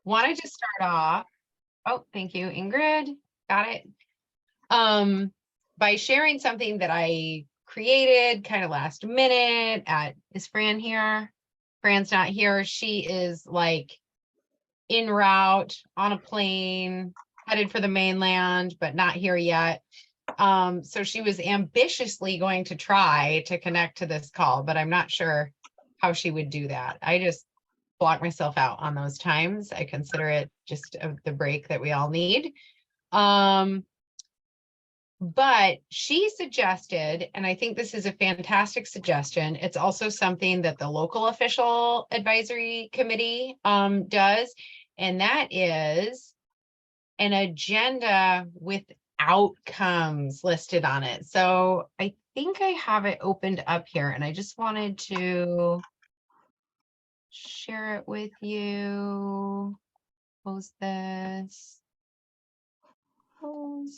wanted to start off. Oh, thank you, Ingrid. Got it. By sharing something that I created kind of last minute is Fran here? Fran's not here. She is like en route on a plane, headed for the mainland, but not here yet. So she was ambitiously going to try to connect to this call, but I'm not sure how she would do that. I just block myself out on those times. I consider it just the break that we all need. But she suggested, and I think this is a fantastic suggestion. It's also something that the local official advisory committee does, and that is an agenda with outcomes listed on it. So I think I have it opened up here, and I just wanted to share it with you. Close this. Close.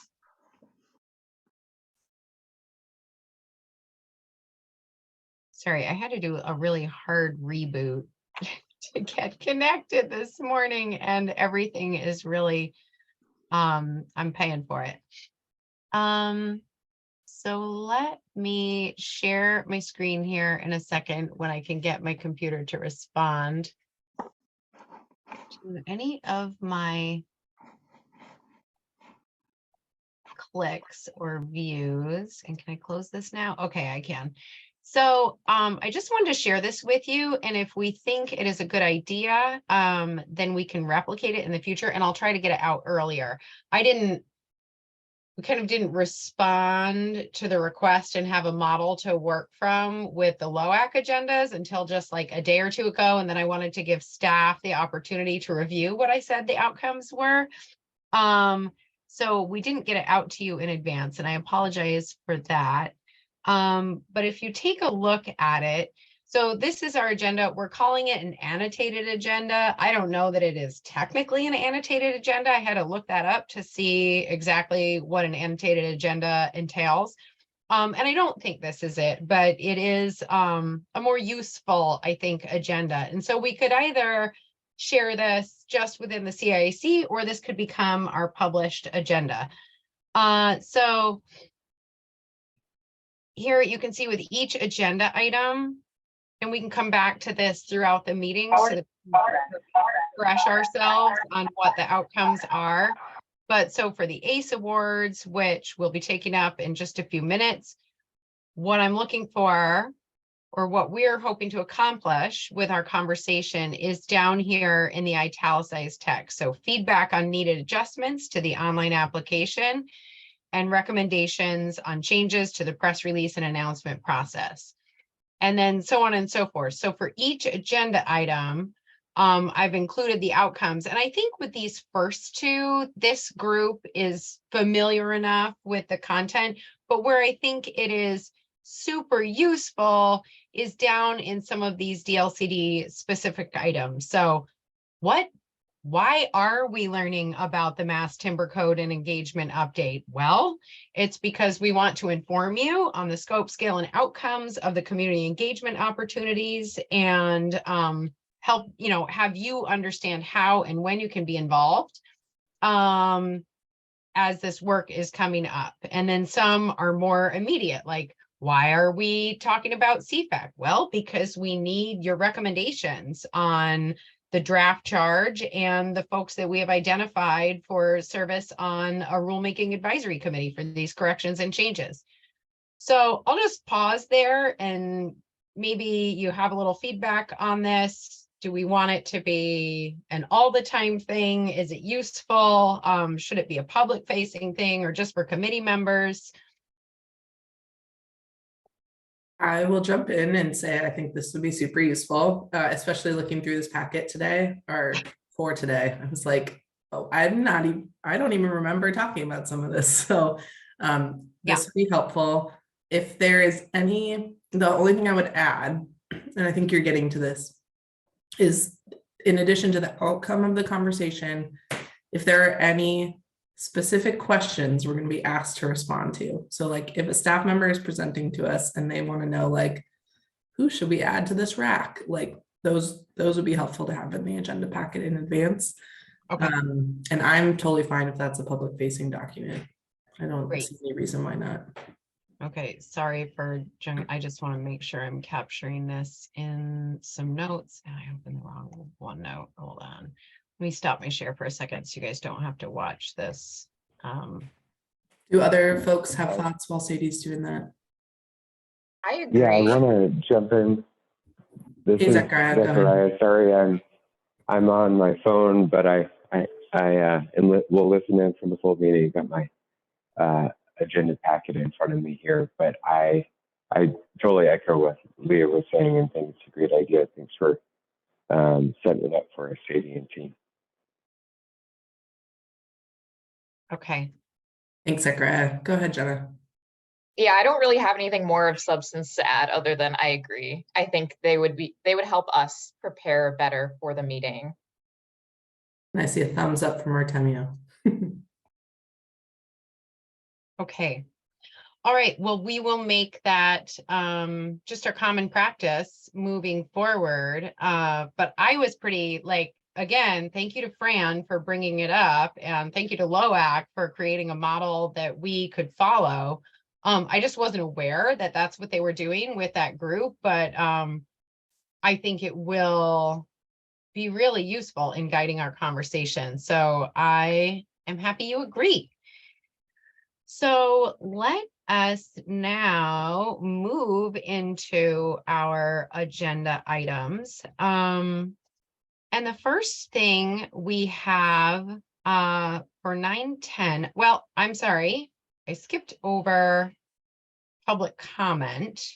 Sorry, I had to do a really hard reboot to get connected this morning, and everything is really, I'm paying for it. So let me share my screen here in a second when I can get my computer to respond to any of my clicks or views. And can I close this now? Okay, I can. So I just wanted to share this with you. And if we think it is a good idea, then we can replicate it in the future. And I'll try to get it out earlier. We kind of didn't respond to the request and have a model to work from with the LOAC agendas until just like a day or two ago. And then I wanted to give staff the opportunity to review what I said the outcomes were. So we didn't get it out to you in advance, and I apologize for that. But if you take a look at it, so this is our agenda. We're calling it an annotated agenda. I don't know that it is technically an annotated agenda. I had to look that up to see exactly what an annotated agenda entails. And I don't think this is it, but it is a more useful, I think, agenda. And so we could either share this just within the CIAC, or this could become our published agenda. So here you can see with each agenda item, and we can come back to this throughout the meeting so that we refresh ourselves on what the outcomes are. But so for the ACE Awards, which we'll be taking up in just a few minutes, what I'm looking for, or what we're hoping to accomplish with our conversation, is down here in the italicized text. So feedback on needed adjustments to the online application and recommendations on changes to the press release and announcement process. And then so on and so forth. So for each agenda item, I've included the outcomes. And I think with these first two, this group is familiar enough with the content, but where I think it is super useful is down in some of these DLCD specific items. So why are we learning about the Mass Timber Code and engagement update? Well, it's because we want to inform you on the scope, scale, and outcomes of the community engagement opportunities, and help have you understand how and when you can be involved as this work is coming up. And then some are more immediate, like, why are we talking about CFAC? Well, because we need your recommendations on the draft charge and the folks that we have identified for service on a rulemaking advisory committee for these corrections and changes. So I'll just pause there, and maybe you have a little feedback on this. Do we want it to be an all the time thing? Is it useful? Should it be a public facing thing or just for committee members? I will jump in and say I think this would be super useful, especially looking through this packet today, or for today. I was like, oh, I don't even remember talking about some of this. So this would be helpful. If there is the only thing I would add, and I think you're getting to this, is in addition to the outcome of the conversation, if there are any specific questions we're going to be asked to respond to. So like if a staff member is presenting to us and they want to know, like, who should we add to this rack? Like, those would be helpful to have in the agenda packet in advance. Okay, And I'm totally fine if that's a public facing document. I don't Great. see any reason why not. okay, sorry for, I just want to make sure I'm capturing this in some notes, and I opened the wrong OneNote. Hold on. Let me stop my share for a second so you guys don't have to watch this. Do other folks have thoughts while Sadie's doing that? I agree. Yeah, I want to jump in. This Hey, is Zachariah, go ahead. Zachariah. Sorry, I'm on my phone, but will listen in from the full meeting. Got my agenda packet in front of me here, but I totally echo what Leah was saying and think it's a great idea. Thanks for setting it up for us, Sadie and team. Okay, Thanks, Zachariah. Go ahead, Jenna. Yeah, I don't really have anything more of substance to add other than I agree. I think they would help us prepare better for the meeting. And I see a thumbs up from Artemio. okay. All right, well, we will make that just our common practice moving forward. But I was pretty like, again, thank you to Fran for bringing it up, and thank you to LOAC for creating a model that we could follow. I just wasn't aware that that's what they were doing with that group, but I think it will be really useful in guiding our conversation. So I am happy you agree. So let us now move into our agenda items. And the first thing we have for 9:10, well, I'm sorry, I skipped over public comment.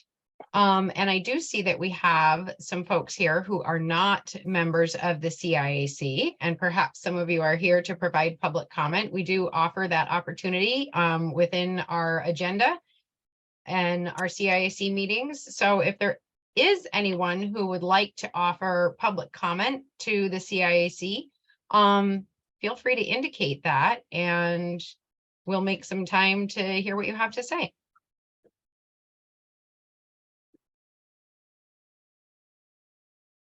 And I do see that we have some folks here who are not members of the CIAC, and perhaps some of you are here to provide public comment. We do offer that opportunity within our agenda and our CIAC meetings. So if there is anyone who would like to offer public comment to the CIAC, feel free to indicate that, and we'll make some time to hear what you have to say.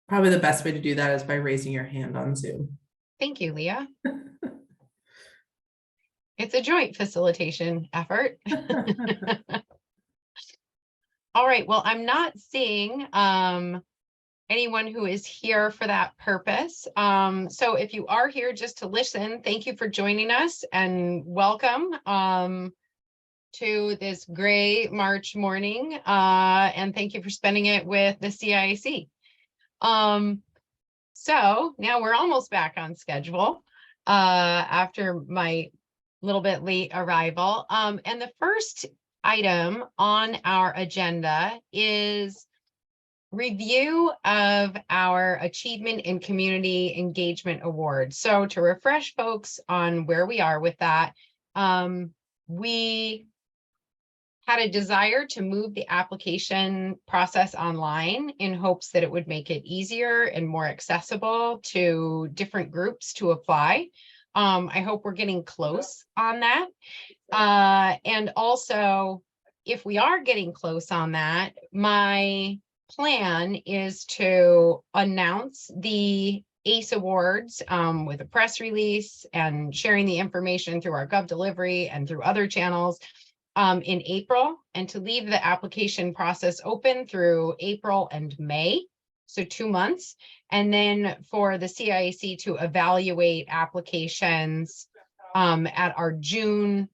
Probably the best way to do that is by raising your hand on Zoom. Thank you, Leah. It's a joint facilitation effort. All right, well, I'm not seeing anyone who is here for that purpose. So if you are here just to listen, thank you for joining us, and welcome to this gray March morning. And thank you for spending it with the CIAC. So now we're almost back on schedule after my little bit late arrival. And the first item on our agenda is review of our Achievement in Community Engagement Award. So to refresh folks on where we are with that, we had a desire to move the application process online in hopes that it would make it easier and more accessible to different groups to apply. I hope we're getting close on that. And also, if we are getting close on that, my plan is to announce the ACE Awards with a press release and sharing the information through our Gov Delivery and through other channels in April, and to leave the application process open through April and May, so 2 months. And then for the CIAC to evaluate applications at our June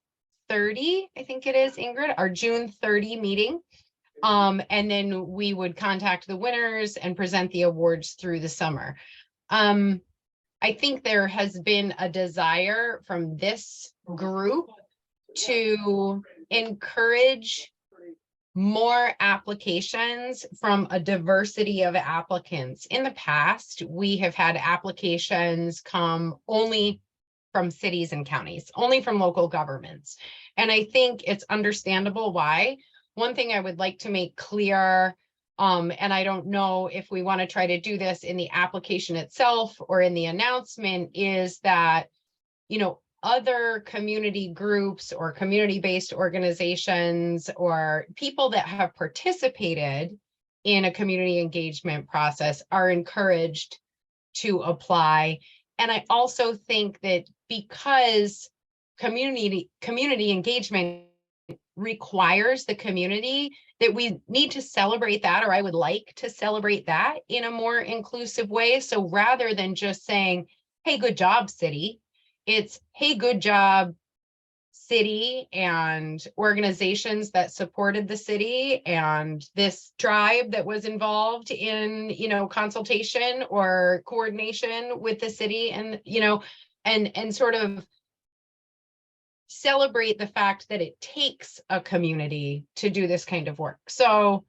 30, I think it is, Ingrid, our June 30 meeting. And then we would contact the winners and present the awards through the summer. I think there has been a desire from this group to encourage more applications from a diversity of applicants. In the past, we have had applications come only from cities and counties, only from local governments. And I think it's understandable why. One thing I would like to make clear, and I don't know if we want to try to do this in the application itself or in the announcement, is that, you know, other community groups or community-based organizations or people that have participated in a community engagement process are encouraged to apply. And I also think that because community engagement requires the community, that we need to celebrate that, or I would like to celebrate that in a more inclusive way. So rather than just saying, hey, good job, city, it's, hey, good job, city and organizations that supported the city and this tribe that was involved in, you know, consultation or coordination with the city, and, you know, and sort of celebrate the fact that it takes a community to do this kind of work. So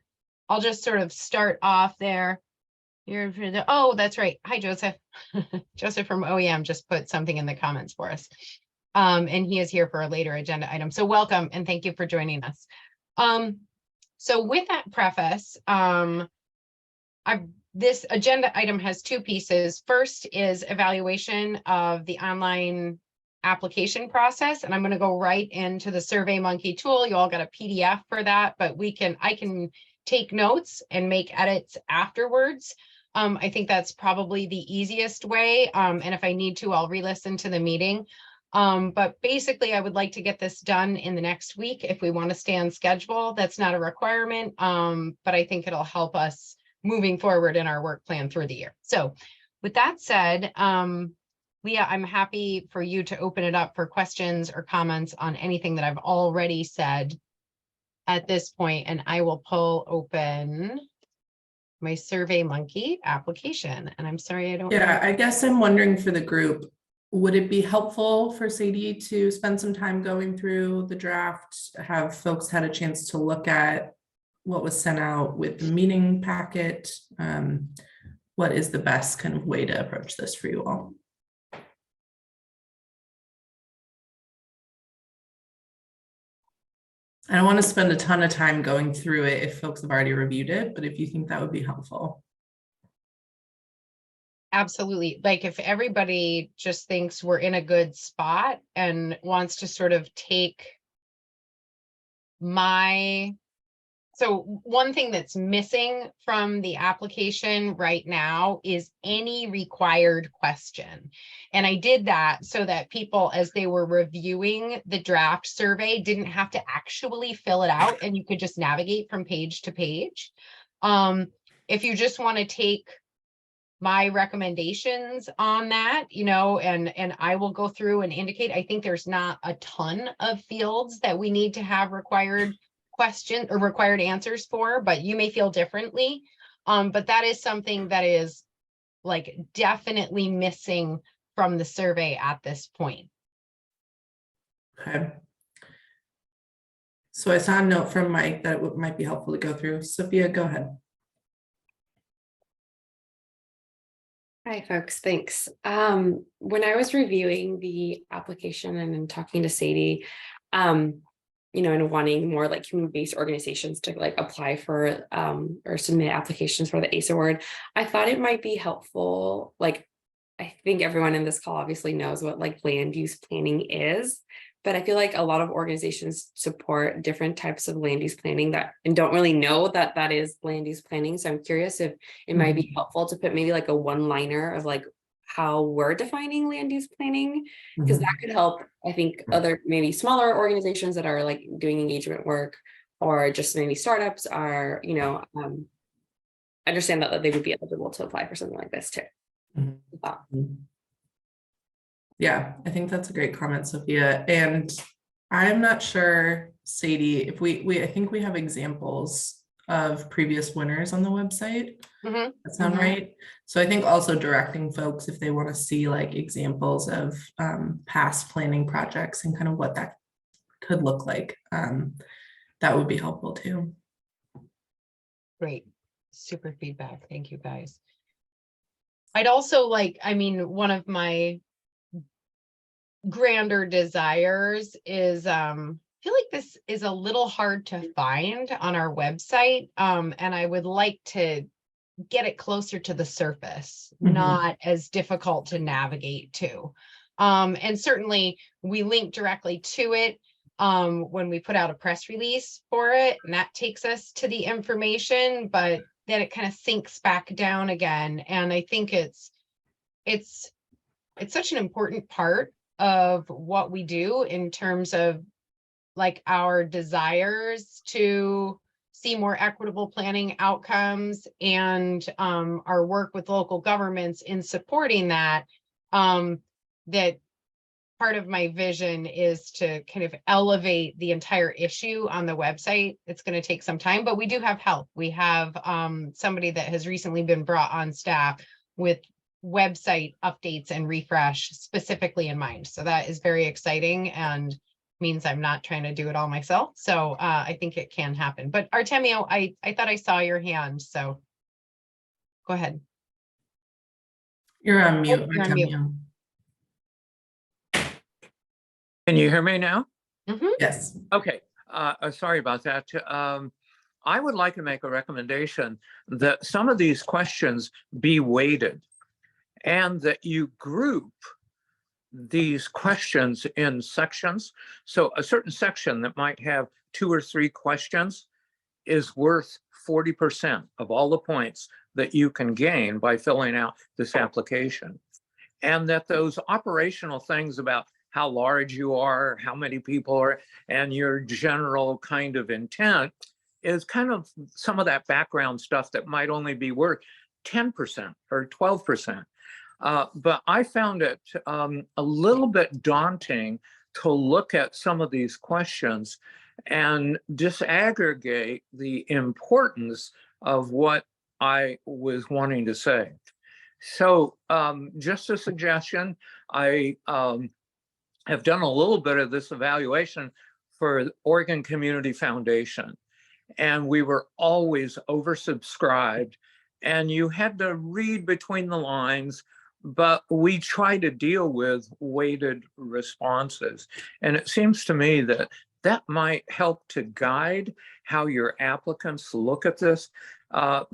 I'll just sort of start off there. Oh, that's right. Hi, Joseph. Joseph from OEM just put something in the comments for us. And he is here for a later agenda item. So welcome and thank you for joining us. So with that preface, this agenda item has two pieces. First is evaluation of the online application process, and I'm going to go right into the SurveyMonkey tool. You all got a PDF for that, but I can take notes and make edits afterwards. I think that's probably the easiest way. And if I need to, I'll re-listen to the meeting. But basically, I would like to get this done in the next week if we want to stay on schedule. That's not a requirement, but I think it'll help us moving forward in our work plan through the year. So with that said, Leah, I'm happy for you to open it up for questions or comments on anything that I've already said at this point, and I will pull open my SurveyMonkey application. And I'm sorry, I don't. Yeah, I guess I'm wondering for the group, would it be helpful for Sadie to spend some time going through the draft, have folks had a chance to look at what was sent out with the meeting packet? What is the best kind of way to approach this for you all? I don't want to spend a ton of time going through it if folks have already reviewed it, but if you think that would be helpful. Absolutely. Like if everybody just thinks we're in a good spot and wants to sort of take so one thing that's missing from the application right now is any required question. And I did that so that people, as they were reviewing the draft survey, didn't have to actually fill it out and you could just navigate from page to page. If you just want to take my recommendations on that, you know, and I will go through and indicate, I think there's not a ton of fields that we need to have required question or required answers for, but you may feel differently. But that is something that is like definitely missing from the survey at this point. Okay. So I saw a note from Mike that it might be helpful to go through. Sophia, go ahead. Hi, folks. Thanks. When I was reviewing the application and then talking to Sadie, you know, and wanting more like community-based organizations to like apply for or submit applications for the ACE award, I thought it might be helpful. Like, I think everyone in this call obviously knows what like land use planning is, but I feel like a lot of organizations support different types of land use planning and don't really know that that is land use planning. So I'm curious if it might be helpful to put maybe like a one-liner of like how we're defining land use planning, because that could help, I think, other maybe smaller organizations that are like doing engagement work, or just maybe startups are, you know, understand that they would be eligible to apply for something like this too. Yeah, I think that's a great comment, Sophia. And I'm not sure, Sadie, if I think we have examples of previous winners on the website. That sound right? So I think also directing folks, if they want to see like examples of past planning projects and kind of what that could look like, that would be helpful too. Great. Super feedback. Thank you, guys. I'd also like, I mean, one of my grander desires is, I feel like this is a little hard to find on our website. And I would like to get it closer to the surface, not as difficult to navigate to. And certainly we link directly to it when we put out a press release for it, and that takes us to the information. But that it kind of sinks back down again. And I think it's such an important part of what we do in terms of like our desires to see more equitable planning outcomes and our work with local governments in supporting that, that part of my vision is to kind of elevate the entire issue on the website. It's going to take some time, but we do have help. We have somebody that has recently been brought on staff with website updates and refresh specifically in mind. So that is very exciting and means I'm not trying to do it all myself. So I think it can happen. But Artemio, I thought I saw your hand, so go ahead. You're on mute, You're on mute. Artemio. Can you hear me now? Yes. Okay, sorry about that. I would like to make a recommendation that some of these questions be weighted and that you group these questions in sections. So a certain section that might have 2 or 3 questions is worth 40% of all the points that you can gain by filling out this application. And that those operational things about how large you are, how many people are, and your general kind of intent is kind of some of that background stuff that might only be worth 10% or 12%. But I found it a little bit daunting to look at some of these questions and disaggregate the importance of what I was wanting to say. So just a suggestion, I have done a little bit of this evaluation for Oregon Community Foundation, and we were always oversubscribed, and you had to read between the lines, but we try to deal with weighted responses. And it seems to me that that might help to guide how your applicants look at this,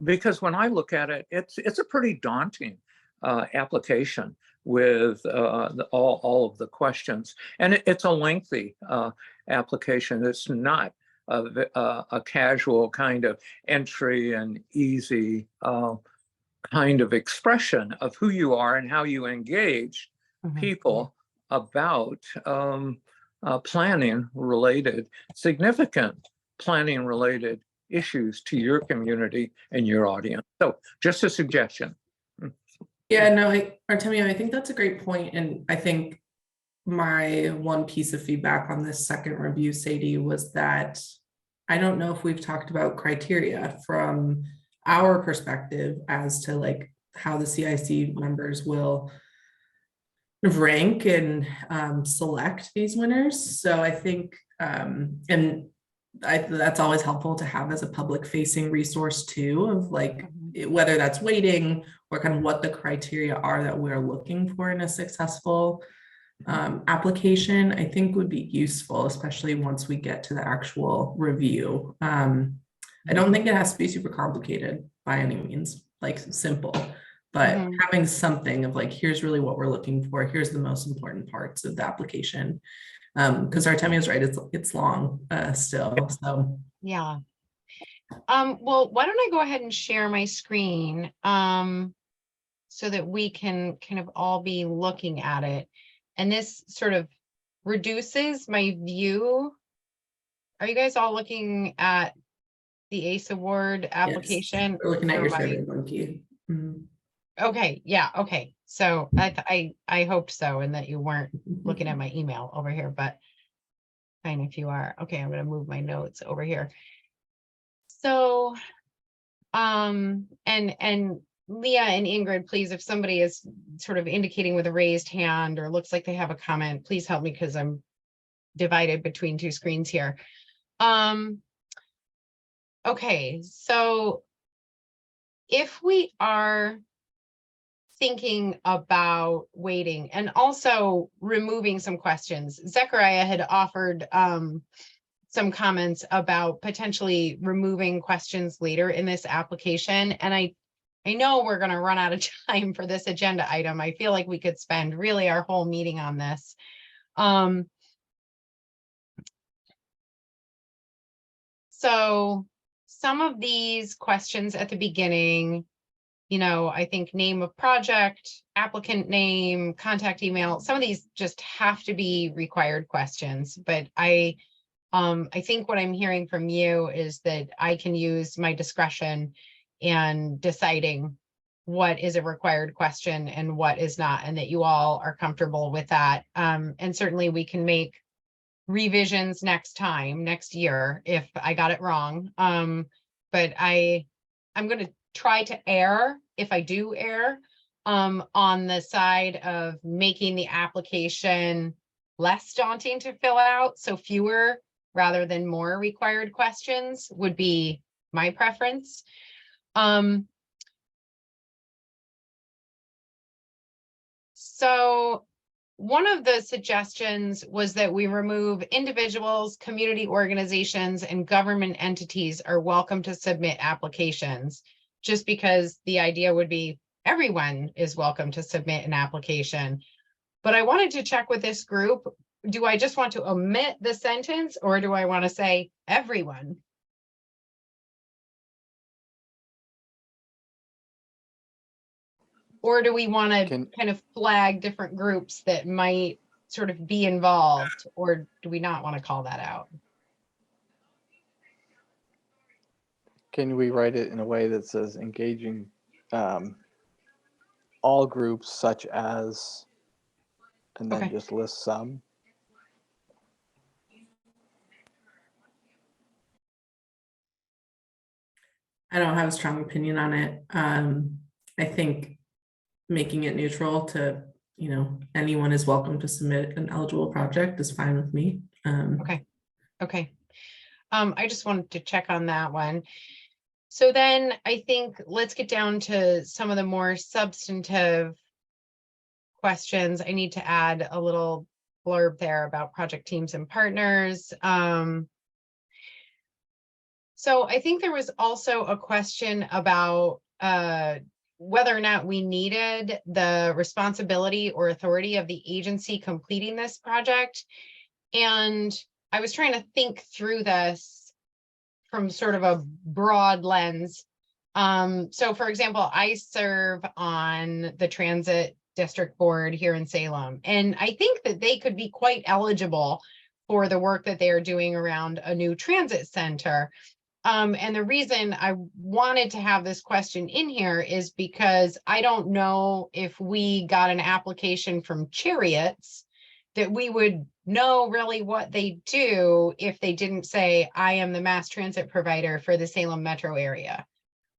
because when I look at it, it's a pretty daunting application with all of the questions. And it's a lengthy application. It's not a casual kind of entry and easy kind of expression of who you are and how you engage people about planning related, significant planning related issues to your community and your audience. So just a suggestion. Yeah, no, Artemio, I think that's a great point. And I think my one piece of feedback on this second review, Sadie, was that I don't know if we've talked about criteria from our perspective as to like how the CIC members will rank and select these winners. So I think, that's always helpful to have as a public facing resource too, of like, whether that's weighting or kind of what the criteria are that we're looking for in a successful application, I think would be useful, especially once we get to the actual review. I don't think it has to be super complicated by any means, like simple, but having something of like, here's really what we're looking for. Here's the most important parts of the application. Because Artemio is right, it's long still, so. Yeah. Well, why don't I go ahead and share my screen so that we can kind of all be looking at it. And this sort of reduces my view. Are you guys all looking at the ACE Award application? Yes, we're looking at your survey monkey. Okay, yeah, okay. So I hoped so, and that you weren't looking at my email over here, but fine if you are. Okay, I'm gonna move my notes over here. So, and Leah and Ingrid, please, if somebody is sort of indicating with a raised hand or looks like they have a comment, please help me because I'm divided between 2 screens here. Okay, so if we are thinking about waiting and also removing some questions, Zechariah had offered some comments about potentially removing questions later in this application. And I know we're going to run out of time for this agenda item. I feel like we could spend really our whole meeting on this. So some of these questions at the beginning, you know, I think name of project, applicant name, contact email, some of these just have to be required questions, but I think what I'm hearing from you is that I can use my discretion in deciding what is a required question and what is not, and that you all are comfortable with that. And certainly we can make revisions next year, if I got it wrong. But I'm going to try to err, if I do err, on the side of making the application less daunting to fill out. So fewer rather than more required questions would be my preference. So one of the suggestions was that we remove individuals, community organizations, and government entities are welcome to submit applications, just because the idea would be everyone is welcome to submit an application. But I wanted to check with this group. Do I just want to omit the sentence, or do I want to say everyone? Or do we want to kind of flag different groups that might sort of be involved, or do we not want to call that out? Can we write it in a way that says engaging all groups such as, and then Okay. just list some? I don't have a strong opinion on it. I think making it neutral to, you know, anyone is welcome to submit an eligible project is fine with me. Okay. I just wanted to check on that one. So then I think let's get down to some of the more substantive questions. I need to add a little blurb there about project teams and partners. So I think there was also a question about whether or not we needed the responsibility or authority of the agency completing this project. And I was trying to think through this from sort of a broad lens. So for example, I serve on the transit district board here in Salem, and I think that they could be quite eligible for the work that they are doing around a new transit center. And the reason I wanted to have this question in here is because I don't know if we got an application from Chariots that we would know really what they do if they didn't say, I am the mass transit provider for the Salem metro area,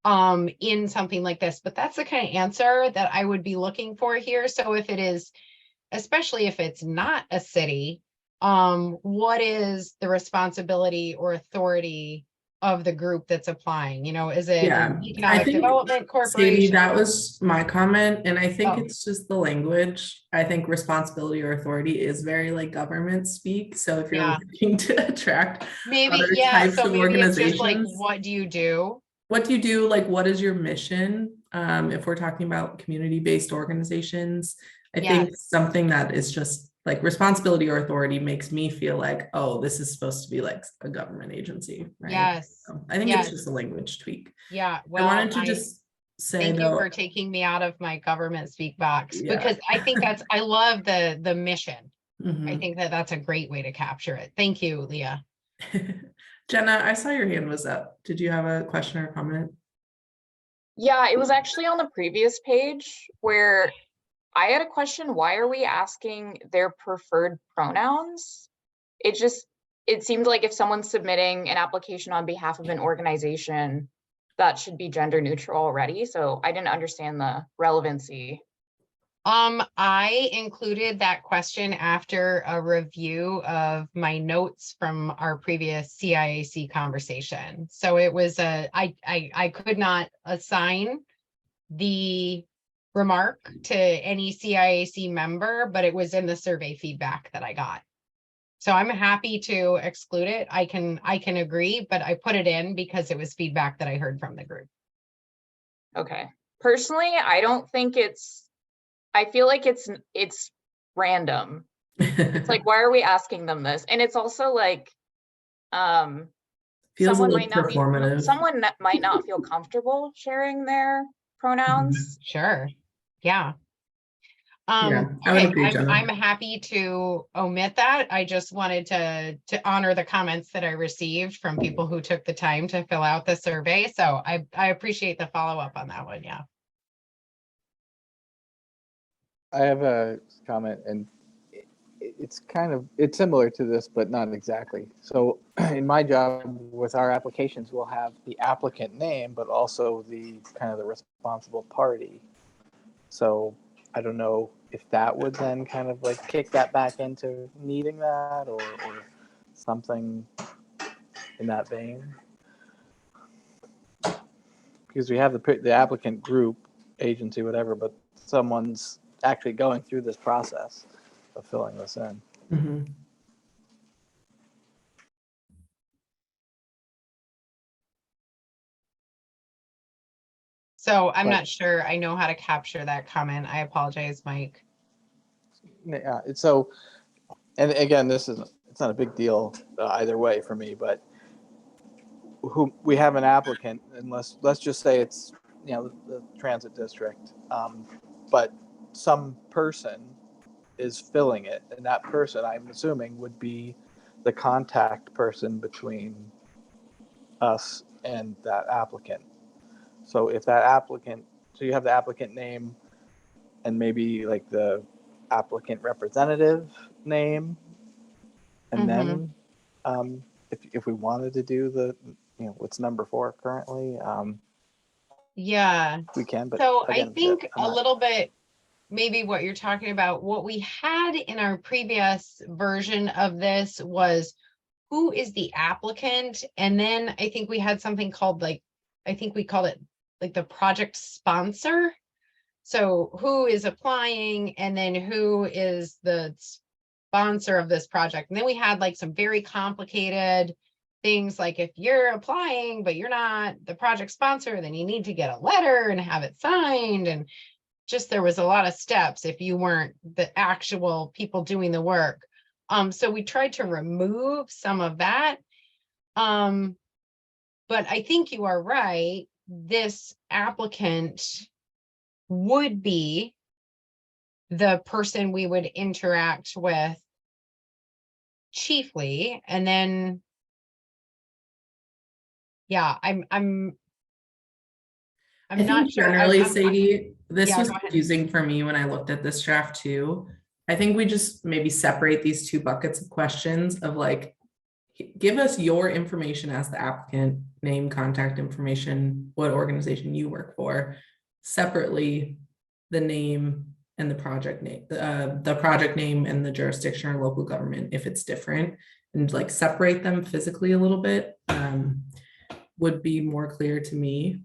in something like this. But that's the kind of answer that I would be looking for here. So if it is, especially if it's not a city, what is the responsibility or authority of the group that's applying? You know, is it an economic development corporation? Sadie, that was my comment, and I think Oh. it's just the language. I think responsibility or authority is very like government speak. So if you're looking to attract Maybe, other yeah, types so of maybe it's just like, organizations, what do you do? what do you do? Like, what is your mission? If we're talking about community-based organizations, I think something that is just like responsibility or authority makes me feel like, oh, this is supposed to be like a government agency, right? Yes. So I think it's just a language tweak. Yeah, well, I wanted to just say thank you though, for taking me out of my government speak box, because I think that's, I love the mission. I think that that's a great way to capture it. Thank you, Leah. Jenna, I saw your hand was up. Did you have a question or comment? Yeah, it was actually on the previous page where I had a question. Why are we asking their preferred pronouns? It seemed like if someone's submitting an application on behalf of an organization, that should be gender neutral already. So I didn't understand the relevancy. I included that question after a review of my notes from our previous CIAC conversation. So it was I could not assign the remark to any CIAC member, but it was in the survey feedback that I got. So I'm happy to exclude it. I can agree, but I put it in because it was feedback that I heard from the group. Okay. Personally, I don't think I feel like it's random. It's like, why are we asking them this? And it's also like, Feels a someone little performative. might not feel comfortable sharing their pronouns. Sure. Yeah. Yeah, I would Okay, agree, Jenna. I'm happy to omit that. I just wanted to honor the comments that I received from people who took the time to fill out the survey. So I appreciate the follow-up on that one. Yeah. I have a comment, and it's similar to this, but not exactly. So in my job with our applications, we'll have the applicant name, but also the kind of the responsible party. So I don't know if that would then kind of like kick that back into needing that or something in that vein. Because we have the applicant group, agency, whatever, but someone's actually going through this process of filling this in. Mhm. So I'm But- not sure I know how to capture that comment. I apologize, Mike. Yeah, it's so, and again, it's not a big deal either way for me, but who we have an applicant, and let's just say it's the transit district, but some person is filling it, and that person, I'm assuming, would be the contact person between us and that applicant. So if that applicant, so you have the applicant name and maybe like the applicant representative name, and then if we wanted to do the what's number 4 currently, Yeah. we can. But So again, I think I'm a not- little bit, maybe what you're talking about, what we had in our previous version of this was who is the applicant? And then I think we had something called I think we called it like the project sponsor. So who is applying and then who is the sponsor of this project? And then we had like some very complicated things like if you're applying, but you're not the project sponsor, then you need to get a letter and have it signed. And just there was a lot of steps if you weren't the actual people doing the work. So we tried to remove some of that. But I think you are right. This applicant would be the person we would interact with chiefly, and then yeah, I'm I not think sure. generally, Sadie, this yeah, was go ahead. confusing for me when I looked at this draft too. I think we just maybe separate these two buckets of questions of like, give us your information as the applicant, name, contact information, what organization you work for, separately the name and the project name, the project name and the jurisdiction or local government if it's different, and like separate them physically a little bit would be more clear to me.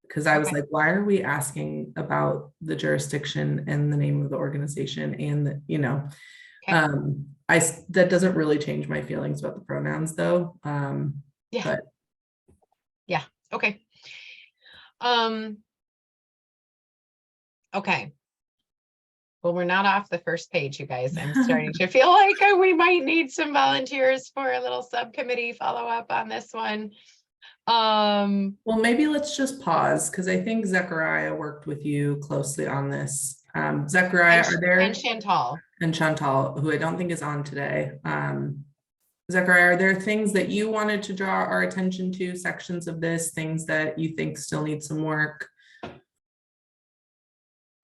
Because I was Okay. like, why are we asking about the jurisdiction and the name of the organization and Okay. that doesn't really change my feelings about the pronouns though. Yeah. But Yeah. Okay. Okay. Well, we're not off the first page, you guys. I'm starting to feel like we might need some volunteers for a little subcommittee follow-up on this one. well, maybe let's just pause because I think Zechariah worked with you closely on this. Zechariah, are there and Chantal. and Chantal, who I don't think is on today. Zechariah, are there things that you wanted to draw our attention to, sections of this, things that you think still need some work?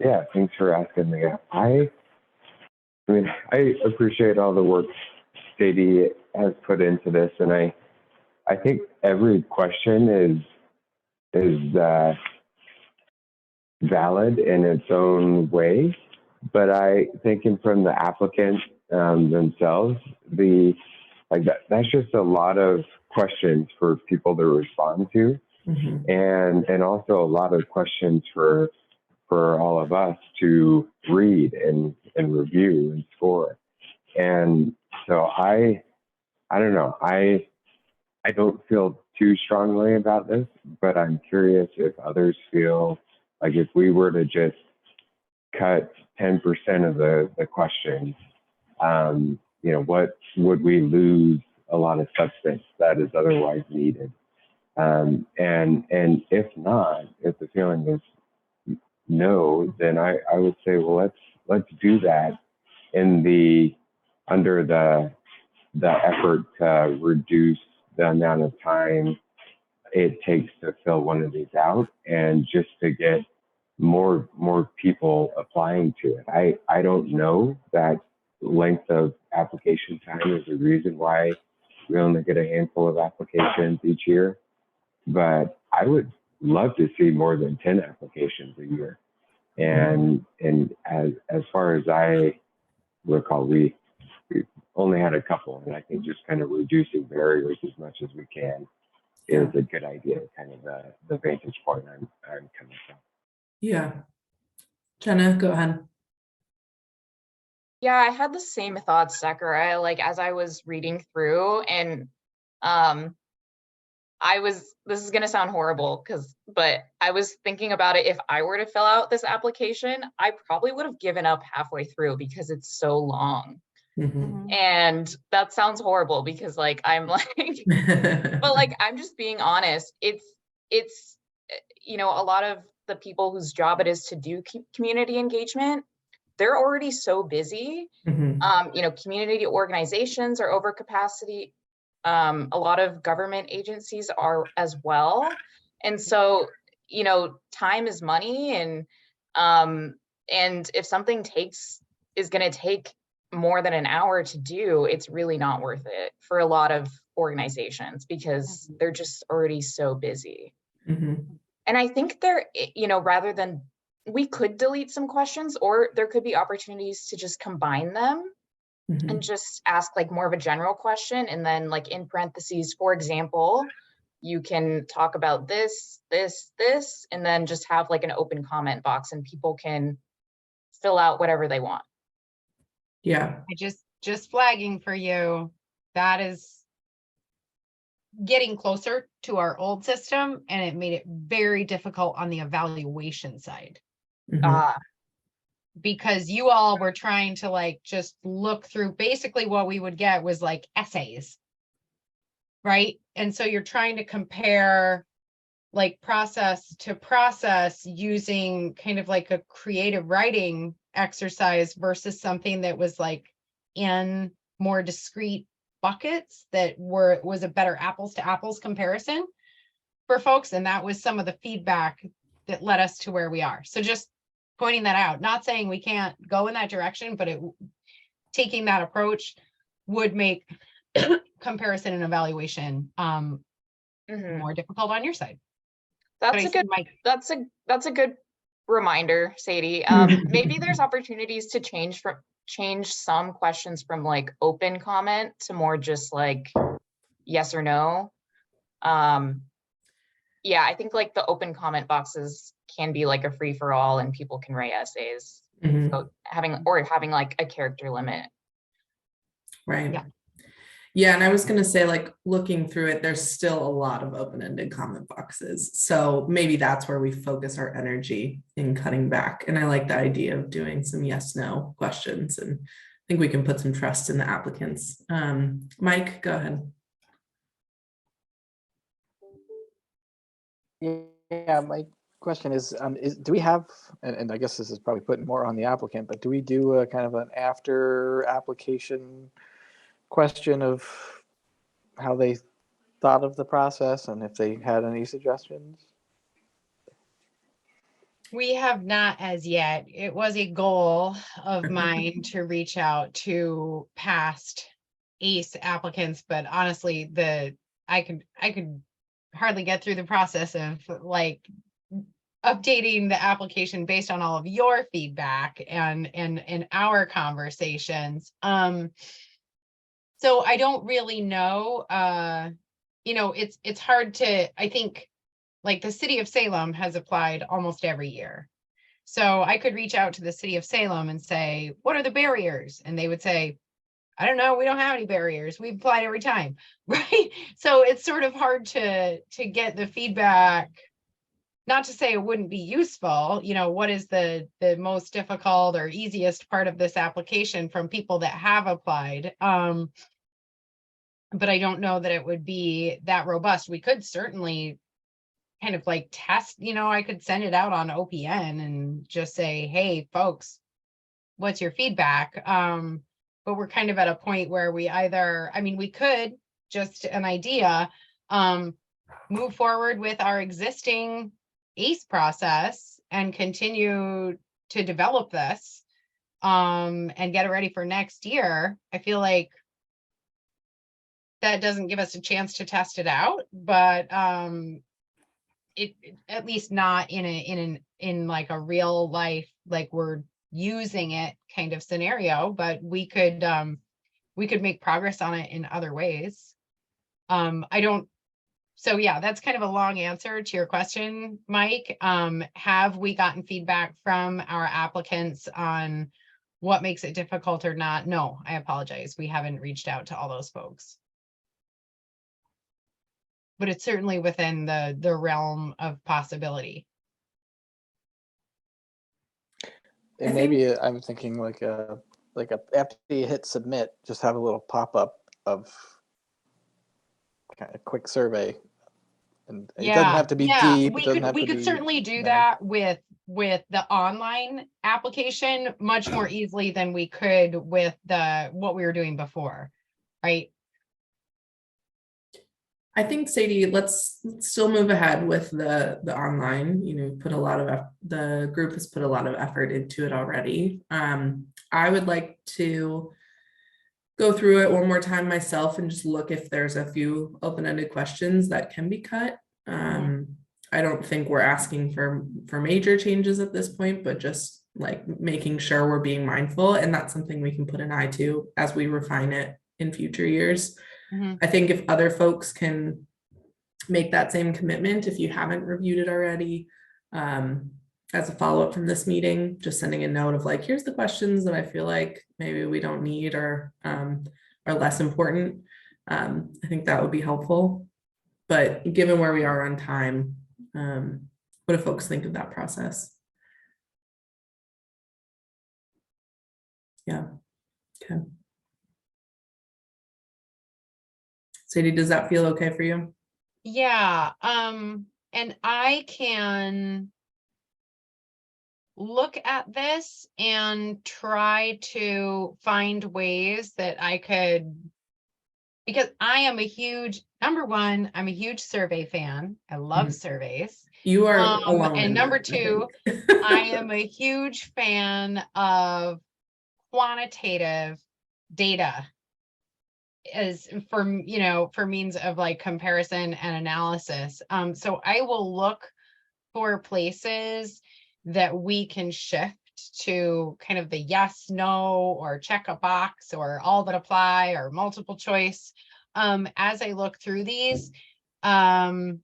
Yeah, thanks for asking me. I mean, I appreciate all the work Sadie has put into this, and I think every question is valid in its own way. But I thinking from the applicant themselves, that's just a lot of questions for people to respond to, and also a lot of questions for all of us to read and review and score. And so I don't know. I don't feel too strongly about this, but I'm curious if others feel like if we were to just cut 10% of the questions, what would we lose a lot of substance that is otherwise needed. And if not, if the feeling is no, then I would say, well, let's do that under the effort to reduce the amount of time it takes to fill one of these out, and just to get more people applying to it. I don't know that length of application time is a reason why we only get a handful of applications each year, but I would love to see more than 10 applications a year. And as far as I recall, we only had a couple, and I think just kind of reducing barriers as much as we can is a good idea, kind of the vantage point I'm coming from. Yeah. Jenna, go ahead. Yeah, I had the same thoughts, Zachariah, like as I was reading through, and this is gonna sound horrible but I was thinking about it. If I were to fill out this application, I probably would have given up halfway through because it's so long. Mhm. And that sounds horrible because like I'm like, but like I'm just being honest. It's a lot of the people whose job it is to do community engagement, they're already so busy. Mhm. Community organizations are over capacity. A lot of government agencies are as well. And so, time is money, and if something is going to take more than an hour to do, it's really not worth it for a lot of organizations because they're just already so busy. Mhm. And I think rather than, we could delete some questions, or there could be opportunities to just combine them Mhm. and just ask like more of a general question. And then like in parentheses, for example, you can talk about this, and then just have like an open comment box and people can fill out whatever they want. Yeah. I just flagging for you, that is getting closer to our old system, and it made it very difficult on the evaluation side. Mhm. Because you all were trying to like just look through, basically what we would get was like essays, right? And so you're trying to compare like process to process using kind of like a creative writing exercise versus something that was like in more discrete buckets that was a better apples to apples comparison for folks. And that was some of the feedback that led us to where we are. So just pointing that out, not saying we can't go in that direction, but taking that approach would make comparison and evaluation more difficult on your side. That's a good reminder, Sadie. Maybe there's opportunities to change some questions from like open comment to more just like yes or no. Yeah, I think like the open comment boxes can be like a free for all and people can write essays. Mhm. So having like a character limit. Right. Yeah. Yeah, and I was going to say, like, looking through it, there's still a lot of open-ended comment boxes. So maybe that's where we focus our energy in cutting back. And I like the idea of doing some yes/no questions, and I think we can put some trust in the applicants. Mike, go ahead. Yeah, my question is do we have, and I guess this is probably putting more on the applicant, but do we do a kind of an after application question of how they thought of the process and if they had any suggestions? We have not as yet. It was a goal of mine to reach out to past ACE applicants, but honestly, I could hardly get through the process of like updating the application based on all of your feedback and our conversations. So I don't really know. It's hard to, I think, like the city of Salem has applied almost every year. So I could reach out to the city of Salem and say, what are the barriers? And they would say, I don't know, we don't have any barriers. We've applied every time, right? So it's sort of hard to get the feedback. Not to say it wouldn't be useful, what is the most difficult or easiest part of this application from people that have applied. But I don't know that it would be that robust. We could certainly kind of like test, I could send it out on OPN and just say, hey, folks, what's your feedback? But we're kind of at a point where we either, we could, just an idea, move forward with our existing ACE process and continue to develop this and get it ready for next year. I feel like that doesn't give us a chance to test it out, but it at least not in like a real life, like we're using it kind of scenario, but we could make progress on it in other ways. So yeah, that's kind of a long answer to your question, Mike. Have we gotten feedback from our applicants on what makes it difficult or not? No, I apologize. We haven't reached out to all those folks. But it's certainly within the realm of possibility. And maybe I'm thinking like after you hit submit, just have a little pop-up of kind of quick survey. And it doesn't have to be deep. We could certainly do that with the online application much more easily than we could with what we were doing before, right? I think, Sadie, let's still move ahead with the online. The group has put a lot of effort into it already. I would like to go through it one more time myself and just look if there's a few open-ended questions that can be cut. I don't think we're asking for major changes at this point, but just like making sure we're being mindful, and that's something we can put an eye to as we refine it in future years. I think if other folks can make that same commitment, if you haven't reviewed it already, as a follow-up from this meeting, just sending a note of like, here's the questions that I feel like maybe we don't need or are less important. I think that would be helpful. But given where we are on time, what do folks think of that process? Yeah. Okay. Sadie, does that feel okay for you? Yeah. And I can look at this and try to find ways that I could, because I am a huge, number one, I'm a huge survey fan. I love surveys. You are alone. And number that, two, I am a huge fan of quantitative data as for means of like comparison and analysis. So I will look for places that we can shift to kind of the yes, no, or check a box, or all that apply, or multiple choice. As I look through these, I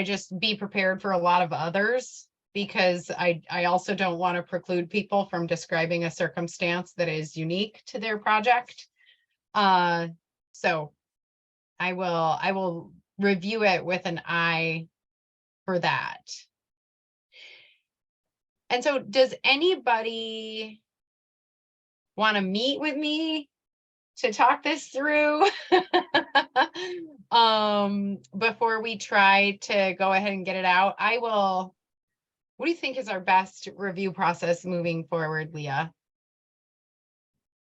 just be prepared for a lot of others, because I also don't want to preclude people from describing a circumstance that is unique to their project. So I will review it with an eye for that. And so does anybody want to meet with me to talk this through before we try to go ahead and get it out? What do you think is our best review process moving forward, Leah?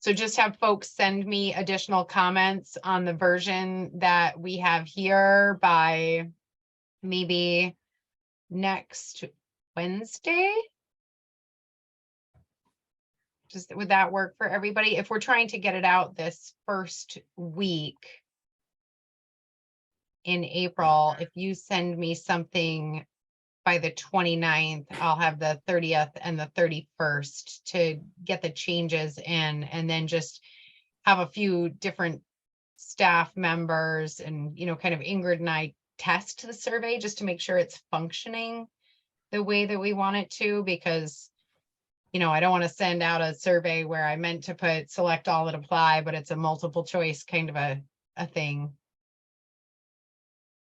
So just have folks send me additional comments on the version that we have here by maybe next Wednesday. Would that work for everybody? If we're trying to get it out this first week in April, if you send me something by the 29th, I'll have the 30th and the 31st to get the changes in, and then just have a few different staff members and, kind of Ingrid and I test the survey just to make sure it's functioning the way that we want it to, because, I don't want to send out a survey where I meant to put select all that apply, but it's a multiple choice kind of a thing.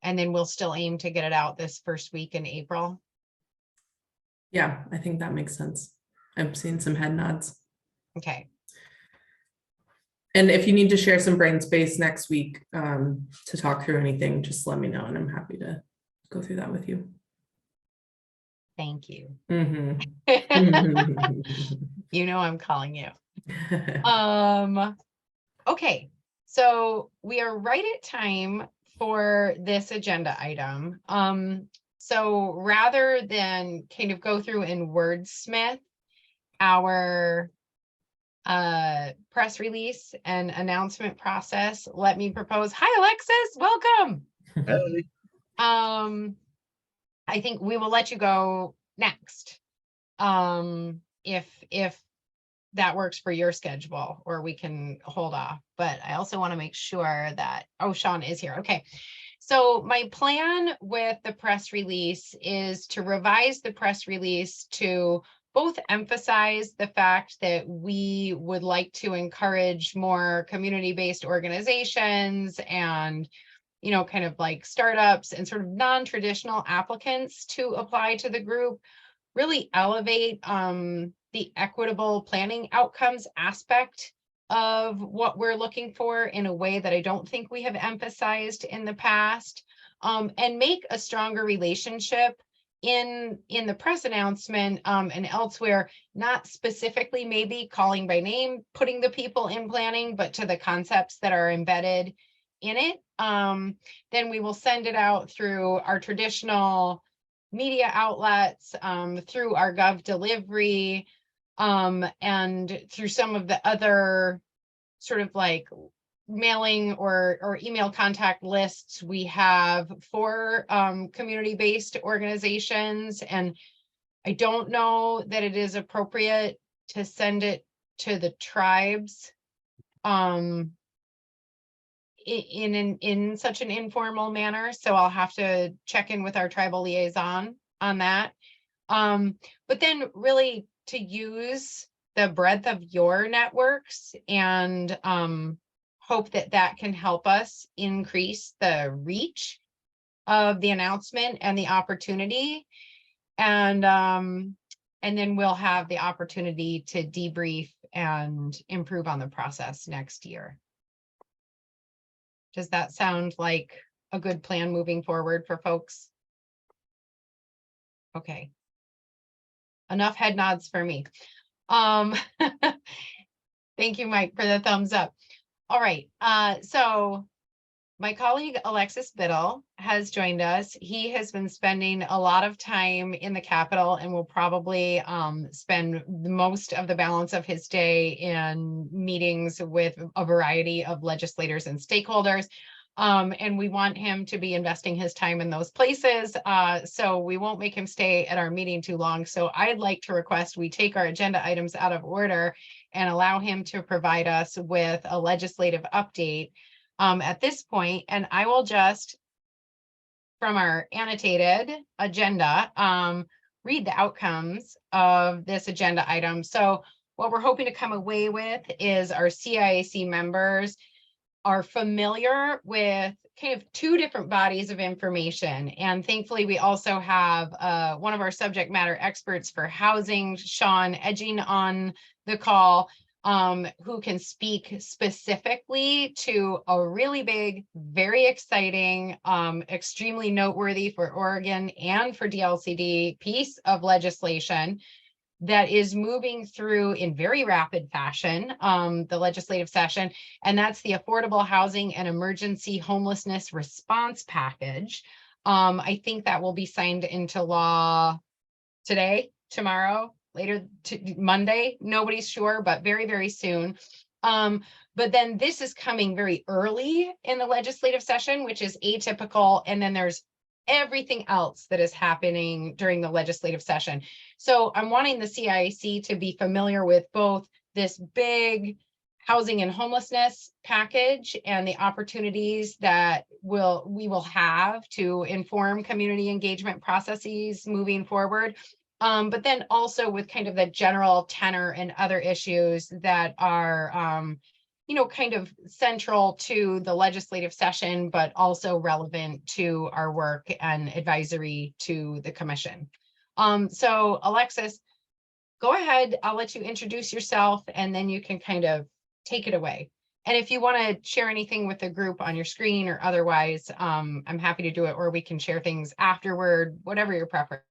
And then we'll still aim to get it out this first week in April. Yeah, I think that makes sense. I'm seeing some head nods. Okay. And if you need to share some brain space next week to talk through anything, just let me know and I'm happy to go through that with you. Thank you. Mhm. You know I'm calling you. Okay, so we are right at time for this agenda item. So rather than kind of go through and wordsmith our press release and announcement process, let me propose. Hi, Alexis, welcome. I think we will let you go next. If that works for your schedule, or we can hold off, but I also want to make sure that, oh, Sean is here. Okay. So my plan with the press release is to revise the press release to both emphasize the fact that we would like to encourage more community-based organizations and, you know, kind of like startups and sort of non-traditional applicants to apply to the group, really elevate the equitable planning outcomes aspect of what we're looking for in a way that I don't think we have emphasized in the past, and make a stronger relationship in the press announcement and elsewhere, not specifically maybe calling by name, putting the people in planning, but to the concepts that are embedded in it. Then we will send it out through our traditional media outlets, through our Gov delivery, and through some of the other sort of like mailing or email contact lists we have for community-based organizations. And I don't know that it is appropriate to send it to the tribes in such an informal manner. So I'll have to check in with our tribal liaison on that. But then really to use the breadth of your networks and hope that that can help us increase the reach of the announcement and the opportunity. And then we'll have the opportunity to debrief and improve on the process next year. Does that sound like a good plan moving forward for folks? Okay. Enough head nods for me. Thank you, Mike, for the thumbs up. All right. So my colleague Alexis Biddle has joined us. He has been spending a lot of time in the Capitol and will probably spend most of the balance of his day in meetings with a variety of legislators and stakeholders. And we want him to be investing his time in those places. So we won't make him stay at our meeting too long. So I'd like to request we take our agenda items out of order and allow him to provide us with a legislative update at this point. And I will just, from our annotated agenda, read the outcomes of this agenda item. So what we're hoping to come away with is our CIAC members are familiar with kind of two different bodies of information. And thankfully, we also have one of our subject matter experts for housing, Sean Edging, on the call, who can speak specifically to a really big, very exciting, extremely noteworthy for Oregon and for DLCD piece of legislation that is moving through in very rapid fashion, the legislative session, and that's the Affordable Housing and Emergency Homelessness Response Package. I think that will be signed into law today, tomorrow, later to Monday. Nobody's sure, but very, very soon. But then this is coming very early in the legislative session, which is atypical. And then there's everything else that is happening during the legislative session. So I'm wanting the CIAC to be familiar with both this big housing and homelessness package and the opportunities that we will have to inform community engagement processes moving forward. But then also with kind of the general tenor and other issues that are kind of central to the legislative session, but also relevant to our work and advisory to the commission. So Alexis, go ahead. I'll let you introduce yourself and then you can kind of take it away. And if you want to share anything with the group on your screen or otherwise, I'm happy to do it, or we can share things afterward, whatever your preference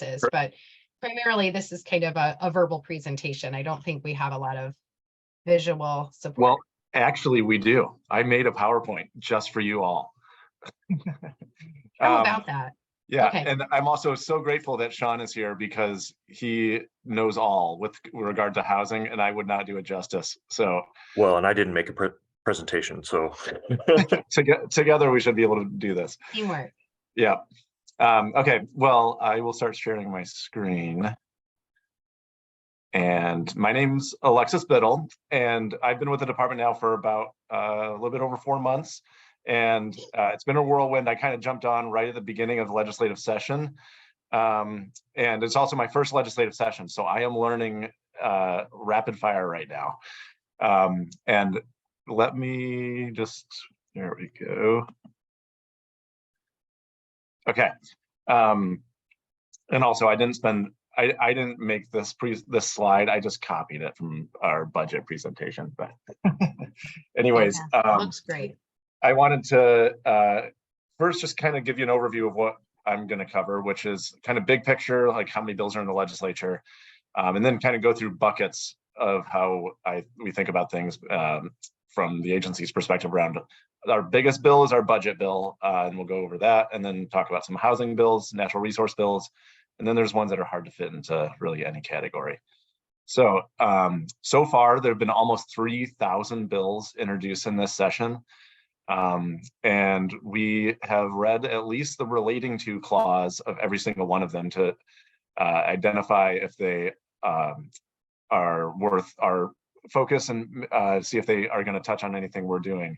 is. But primarily, this is kind of a verbal presentation. I don't think we have a lot of visual support. Well, actually, we do. I made a PowerPoint just for you all. How about that? Yeah, Okay. and I'm also so grateful that Sean is here because he knows all with regard to housing, and I would not do it justice. So, well, and I didn't make a presentation, so together we should be able to do this. Teamwork. Yeah. Okay. Well, I will start sharing my screen. And my name's Alexis Biddle, and I've been with the department now for about a little bit over 4 months. And it's been a whirlwind. I kind of jumped on right at the beginning of the legislative session. And it's also my first legislative session. So I am learning rapid fire right now. And let me just, there we go. Okay. And also I didn't make this slide. I just copied it from our budget presentation, but anyways, Looks great. I wanted to first just kind of give you an overview of what I'm going to cover, which is kind of big picture, like how many bills are in the legislature, and then kind of go through buckets of how we think about things from the agency's perspective around. Our biggest bill is our budget bill, and we'll go over that, and then talk about some housing bills, natural resource bills, and then there's ones that are hard to fit into really any category. So, so far, there have been almost 3,000 bills introduced in this session. And we have read at least the relating to clause of every single one of them to identify if they are worth our focus and see if they are going to touch on anything we're doing.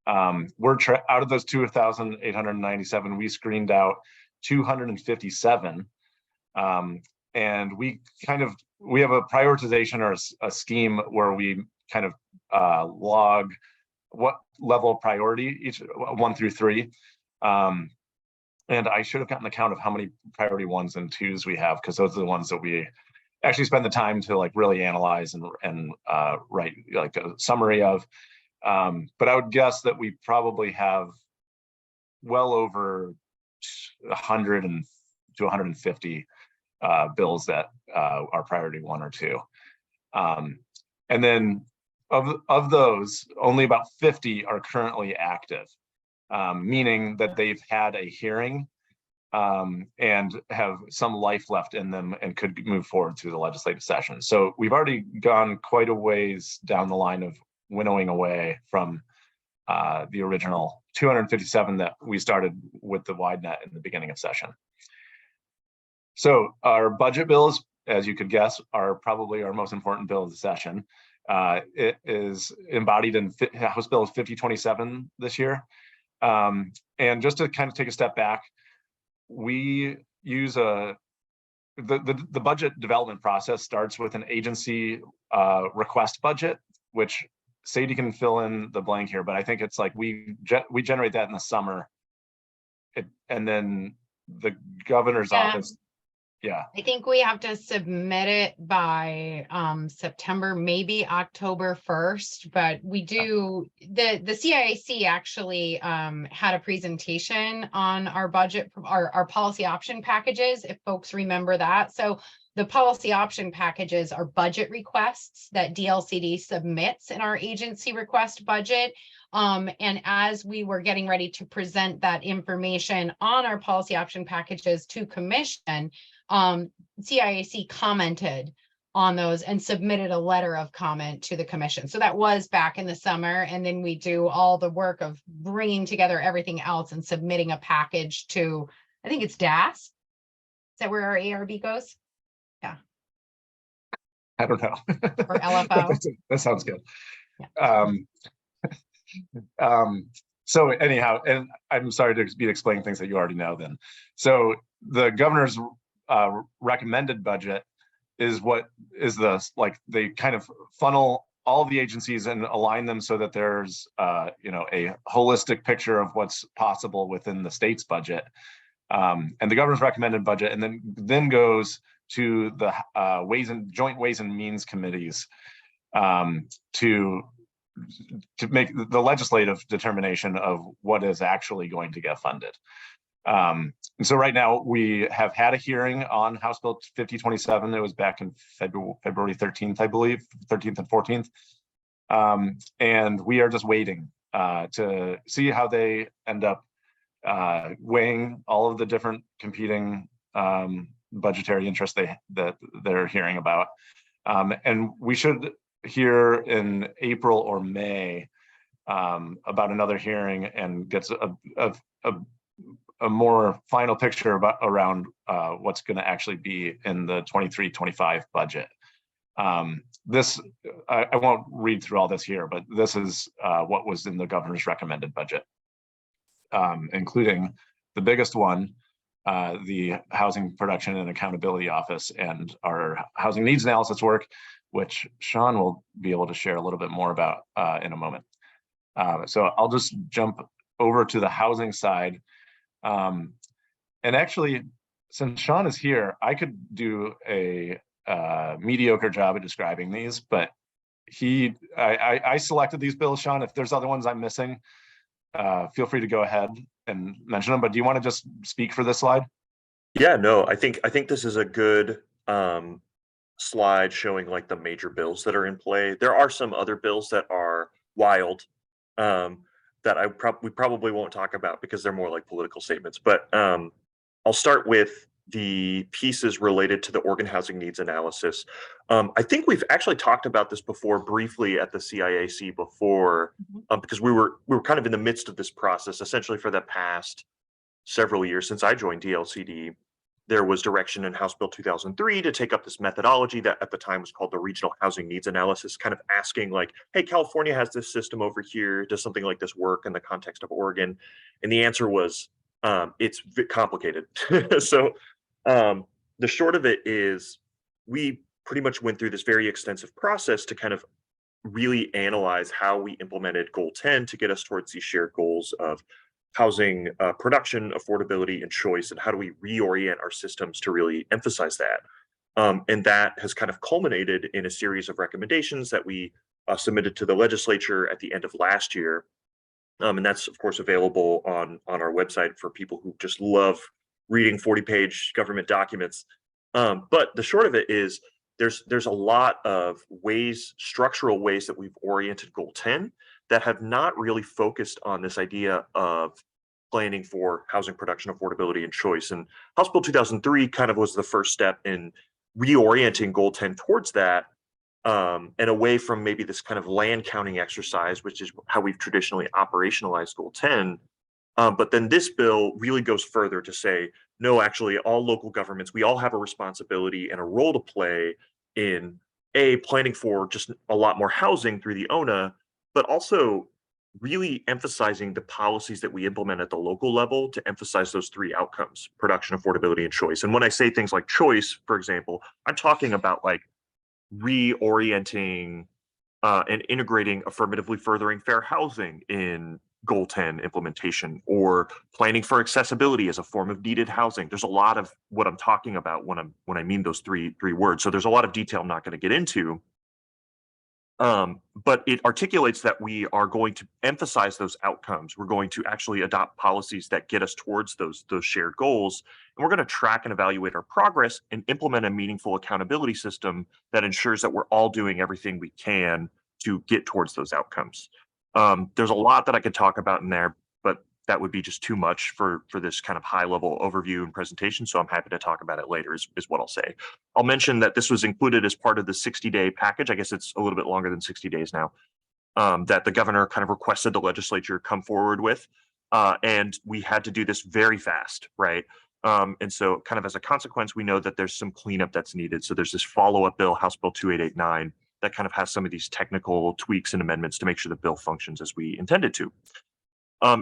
We're out of those 2,897, we screened out 257. And we have a prioritization or a scheme where we kind of log what level of priority each 1 through 3. And I should have gotten a count of how many priority 1s and 2s we have, because those are the ones that we actually spend the time to like really analyze and write like a summary of. But I would guess that we probably have well over 100 to 150 bills that are priority 1 or 2. And then of those, only about 50 are currently active, meaning that they've had a hearing and have some life left in them and could move forward through the legislative session. So we've already gone quite a ways down the line of winnowing away from the original 257 that we started with the wide net in the beginning of session. So our budget bills, as you could guess, are probably our most important bill of the session. It is embodied in House Bill 5027 this year. And just to kind of take a step back, we use the budget development process starts with an agency request budget, which Sadie can fill in the blank here, but I think it's like we generate that in the summer, and then the governor's office. Yeah, I think we have to submit it by September, maybe October 1st, but we do, the CIAC actually had a presentation on our budget, our policy option packages, if folks remember that. So the policy option packages are budget requests that DLCD submits in our agency request budget. And as we were getting ready to present that information on our policy option packages to commission, CIAC commented on those and submitted a letter of comment to the commission. So that was back in the summer. And then we do all the work of bringing together everything else and submitting a package to, I think it's DAS. Is that where our ARB goes? Yeah. I don't know. Or LFO. That sounds good. Yeah. So anyhow, and I'm sorry to be explaining things that you already know then. So the governor's recommended budget is what is like they kind of funnel all the agencies and align them so that there's a holistic picture of what's possible within the state's budget. And the governor's recommended budget, and then goes to the joint ways and means committees to to make the legislative determination of what is actually going to get funded. And so right now we have had a hearing on House Bill 5027. It was back in February 13th, I believe, 13th and 14th. And we are just waiting to see how they end up weighing all of the different competing budgetary interests that they're hearing about. And we should hear in April or May about another hearing and gets a more final picture around what's going to actually be in the 23-25 budget. This, I won't read through all this here, but this is what was in the governor's recommended budget, including the biggest one, the Housing Production and Accountability Office and our housing needs analysis work, which Sean will be able to share a little bit more about in a moment. So I'll just jump over to the housing side. And actually, since Sean is here, I could do a mediocre job at describing these, but I selected these bills, Sean. If there's other ones I'm missing, feel free to go ahead and mention them, but do you want to just speak for this slide? Yeah, no, I think this is a good slide showing like the major bills that are in play. There are some other bills that are wild that we probably won't talk about because they're more like political statements, but I'll start with the pieces related to the Oregon housing needs analysis. I think we've actually talked about this before briefly at the CIAC before, because we were kind of in the midst of this process essentially for the past several years since I joined DLCD. There was direction in House Bill 2003 to take up this methodology that at the time was called the Regional Housing Needs Analysis, kind of asking like, hey, California has this system over here. Does something like this work in the context of Oregon? And the answer was, it's complicated. So the short of it is we pretty much went through this very extensive process to kind of really analyze how we implemented Goal 10 to get us towards these shared goals of housing production, affordability, and choice, and how do we reorient our systems to really emphasize that. And that has kind of culminated in a series of recommendations that we submitted to the legislature at the end of last year. And that's, of course, available on our website for people who just love reading 40-page government documents. But the short of it is there's a lot of ways, structural ways that we've oriented Goal 10 that have not really focused on this idea of planning for housing production, affordability, and choice. And House Bill 2003 kind of was the first step in reorienting Goal 10 towards that, and away from maybe this kind of land counting exercise, which is how we've traditionally operationalized Goal 10. But then this bill really goes further to say, no, actually, all local governments, we all have a responsibility and a role to play in planning for just a lot more housing through the ONA, but also really emphasizing the policies that we implement at the local level to emphasize those three outcomes: production, affordability, and choice. And when I say things like choice, for example, I'm talking about like reorienting and integrating affirmatively furthering fair housing in Goal 10 implementation, or planning for accessibility as a form of needed housing. There's a lot of what I'm talking about when I mean those three words. So there's a lot of detail I'm not going to get into. But it articulates that we are going to emphasize those outcomes. We're going to actually adopt policies that get us towards those shared goals. And we're going to track and evaluate our progress and implement a meaningful accountability system that ensures that we're all doing everything we can to get towards those outcomes. There's a lot that I could talk about in there, but that would be just too much for this kind of high level overview and presentation. So I'm happy to talk about it later is what I'll say. I'll mention that this was included as part of the 60-day package. I guess it's a little bit longer than 60 days now, that the governor kind of requested the legislature come forward with. And we had to do this very fast, right? And so kind of as a consequence, we know that there's some cleanup that's needed. So there's this follow-up bill, House Bill 2889, that kind of has some of these technical tweaks and amendments to make sure the bill functions as we intended to.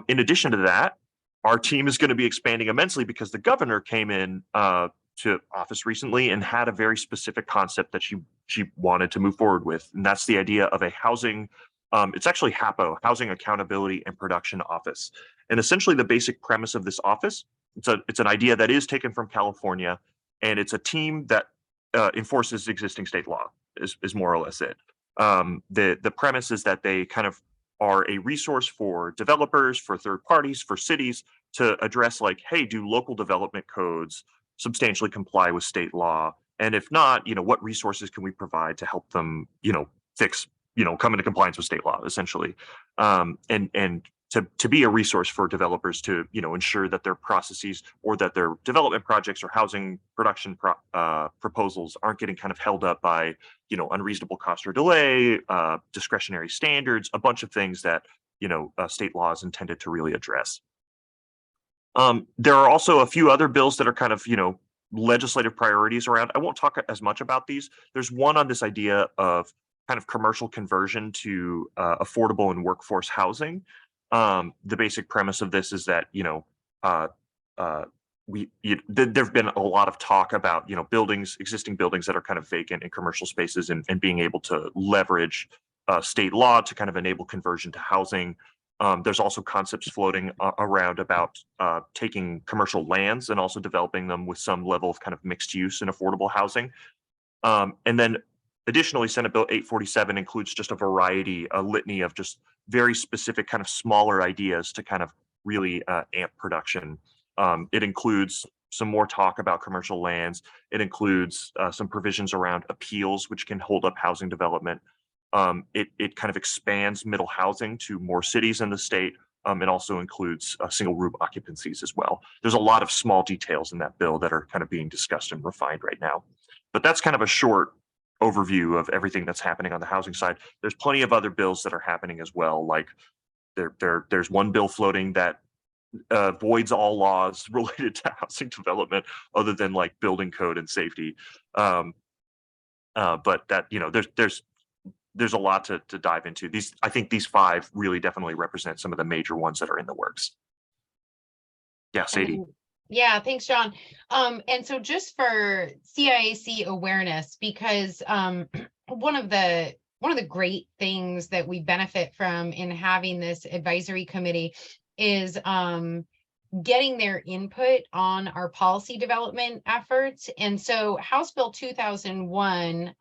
In addition to that, our team is going to be expanding immensely because the governor came in to office recently and had a very specific concept that she wanted to move forward with. And that's the idea of a housing, it's actually HAPO, Housing Accountability and Production Office. And essentially the basic premise of this office, it's an idea that is taken from California, and it's a team that enforces existing state law is more or less it. The premise is that they kind of are a resource for developers, for third parties, for cities to address like, hey, do local development codes substantially comply with state law? And if not, what resources can we provide to help them, fix, come into compliance with state law, essentially. And to be a resource for developers to, ensure that their processes or that their development projects or housing production proposals aren't getting kind of held up by, unreasonable cost or delay, discretionary standards, a bunch of things that, state law is intended to really address. There are also a few other bills that are kind of, legislative priorities around. I won't talk as much about these. There's one on this idea of kind of commercial conversion to affordable and workforce housing. The basic premise of this is that, there've been a lot of talk about, existing buildings that are kind of vacant in commercial spaces and being able to leverage state law to kind of enable conversion to housing. There's also concepts floating around about taking commercial lands and also developing them with some level of kind of mixed use and affordable housing. And then additionally, Senate Bill 847 includes just a litany of just very specific kind of smaller ideas to kind of really amp production. It includes some more talk about commercial lands. It includes some provisions around appeals, which can hold up housing development. It kind of expands middle housing to more cities in the state. It also includes single room occupancies as well. There's a lot of small details in that bill that are kind of being discussed and refined right now. But that's kind of a short overview of everything that's happening on the housing side. There's plenty of other bills that are happening as well. Like there's one bill floating that voids all laws related to housing development other than like building code and safety. But that, there's a lot to dive into. I think these 5 really definitely represent some of the major ones that are in the works. Yeah, Sadie. Yeah, thanks, John. And so just for CIAC awareness, because one of the great things that we benefit from in having this advisory committee is getting their input on our policy development efforts. And so House Bill 2001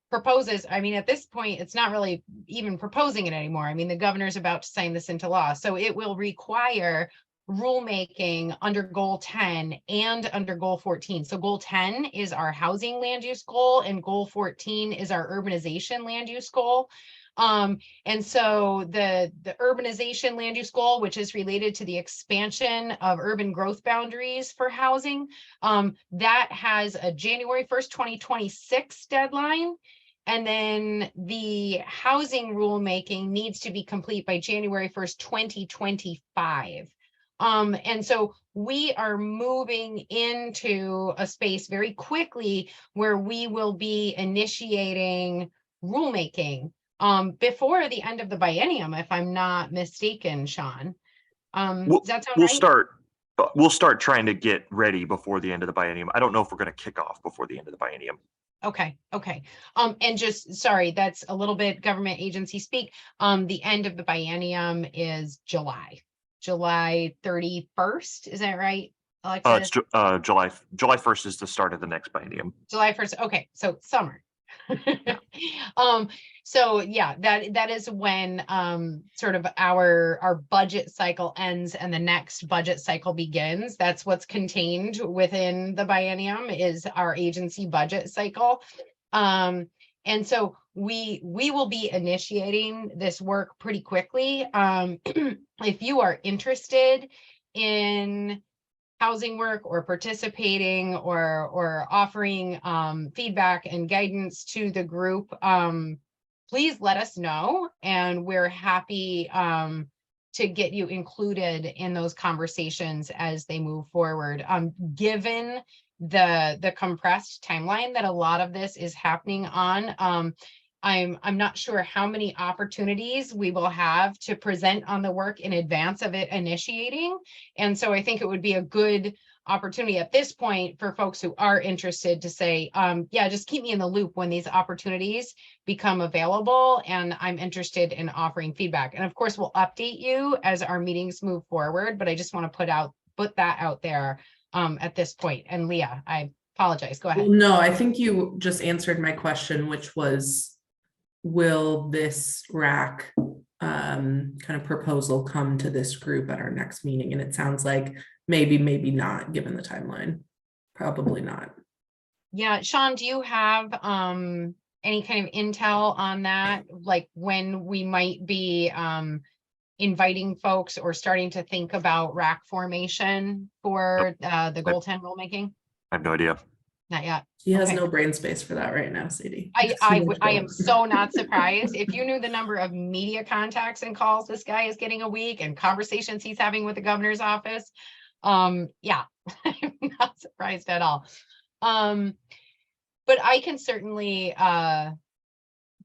proposes, at this point, it's not really even proposing it anymore. The governor's about to sign this into law. So it will require rulemaking under goal 10 and under goal 14. So goal 10 is our housing land use goal and goal 14 is our urbanization land use goal. And so the urbanization land use goal, which is related to the expansion of urban growth boundaries for housing, that has a January 1st, 2026 deadline. And then the housing rulemaking needs to be complete by January 1st, 2025. And so we are moving into a space very quickly where we will be initiating rulemaking before the end of the biennium, if I'm not mistaken, Sean. Does that sound right? We'll start trying to get ready before the end of the biennium. I don't know if we're going to kick off before the end of the biennium. Okay. And just, sorry, that's a little bit government agency speak. The end of the biennium is July 31st. Is that right, Alexa? It's July 1st is the start of the next biennium. July 1st. Okay. So summer. So yeah, that is when sort of our budget cycle ends and the next budget cycle begins. That's what's contained within the biennium is our agency budget cycle. And so we will be initiating this work pretty quickly. If you are interested in housing work or participating or offering feedback and guidance to the group, please let us know, and we're happy to get you included in those conversations as they move forward. Given the compressed timeline that a lot of this is happening on, I'm not sure how many opportunities we will have to present on the work in advance of it initiating. And so I think it would be a good opportunity at this point for folks who are interested to say, yeah, just keep me in the loop when these opportunities become available and I'm interested in offering feedback. And of course, we'll update you as our meetings move forward, but I just want to put that out there at this point. And Leah, I apologize, go ahead. No, I think you just answered my question, which was will this RAC kind of proposal come to this group at our next meeting? And it sounds like maybe not, given the timeline. Probably not. Yeah, Sean, do you have any kind of intel on that? Like when we might be inviting folks or starting to think about RAC formation for the goal 10 rulemaking? I have no idea. Not yet. She has Okay. no brain space for that right now, Sadie. I am so not surprised. If you knew the number of media contacts and calls this guy is getting a week and conversations he's having with the governor's office, yeah, I'm not surprised at all. But I can certainly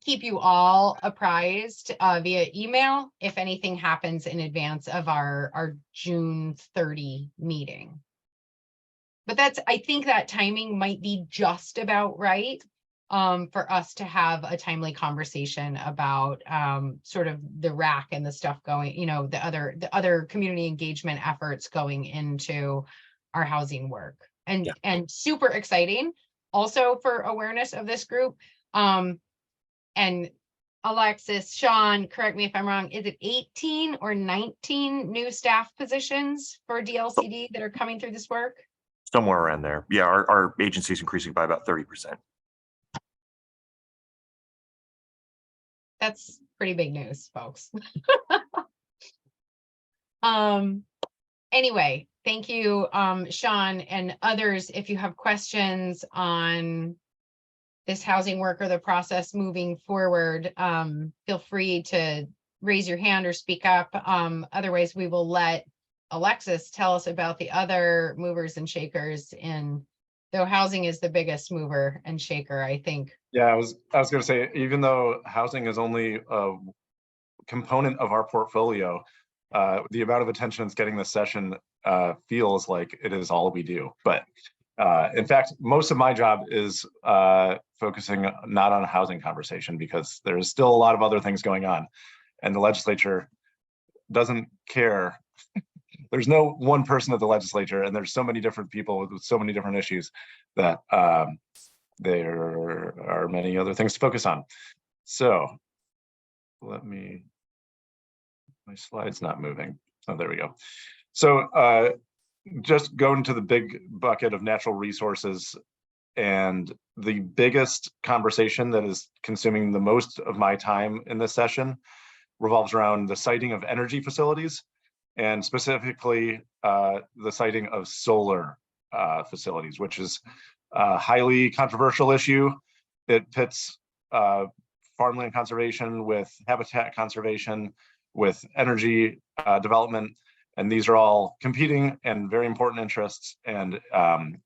keep you all apprised via email if anything happens in advance of our June 30 meeting. But I think that timing might be just about right for us to have a timely conversation about sort of the RAC and the stuff going, you know, the other community engagement efforts going into our housing work. And super exciting also for awareness of this group. And Alexis, Sean, correct me if I'm wrong, is it 18 or 19 new staff positions for DLCD that are coming through this work? Somewhere around there. Yeah, our agency is increasing by about 30%. That's pretty big news, folks. Anyway, thank you, Sean and others. If you have questions on this housing work or the process moving forward, feel free to raise your hand or speak up. Otherwise, we will let Alexis tell us about the other movers and shakers though housing is the biggest mover and shaker, I think. Yeah, I was going to say, even though housing is only a component of our portfolio, the amount of attention it's getting this session feels like it is all we do. But in fact, most of my job is focusing not on a housing conversation because there's still a lot of other things going on, and the legislature doesn't care. There's no one person at the legislature, and there's so many different people with so many different issues that there are many other things to focus on. So my slide's not moving. Oh, there we go. So just going to the big bucket of natural resources, and the biggest conversation that is consuming the most of my time in this session revolves around the siting of energy facilities, and specifically the siting of solar facilities, which is a highly controversial issue. It pits farmland conservation with habitat conservation, with energy development, and these are all competing and very important interests. And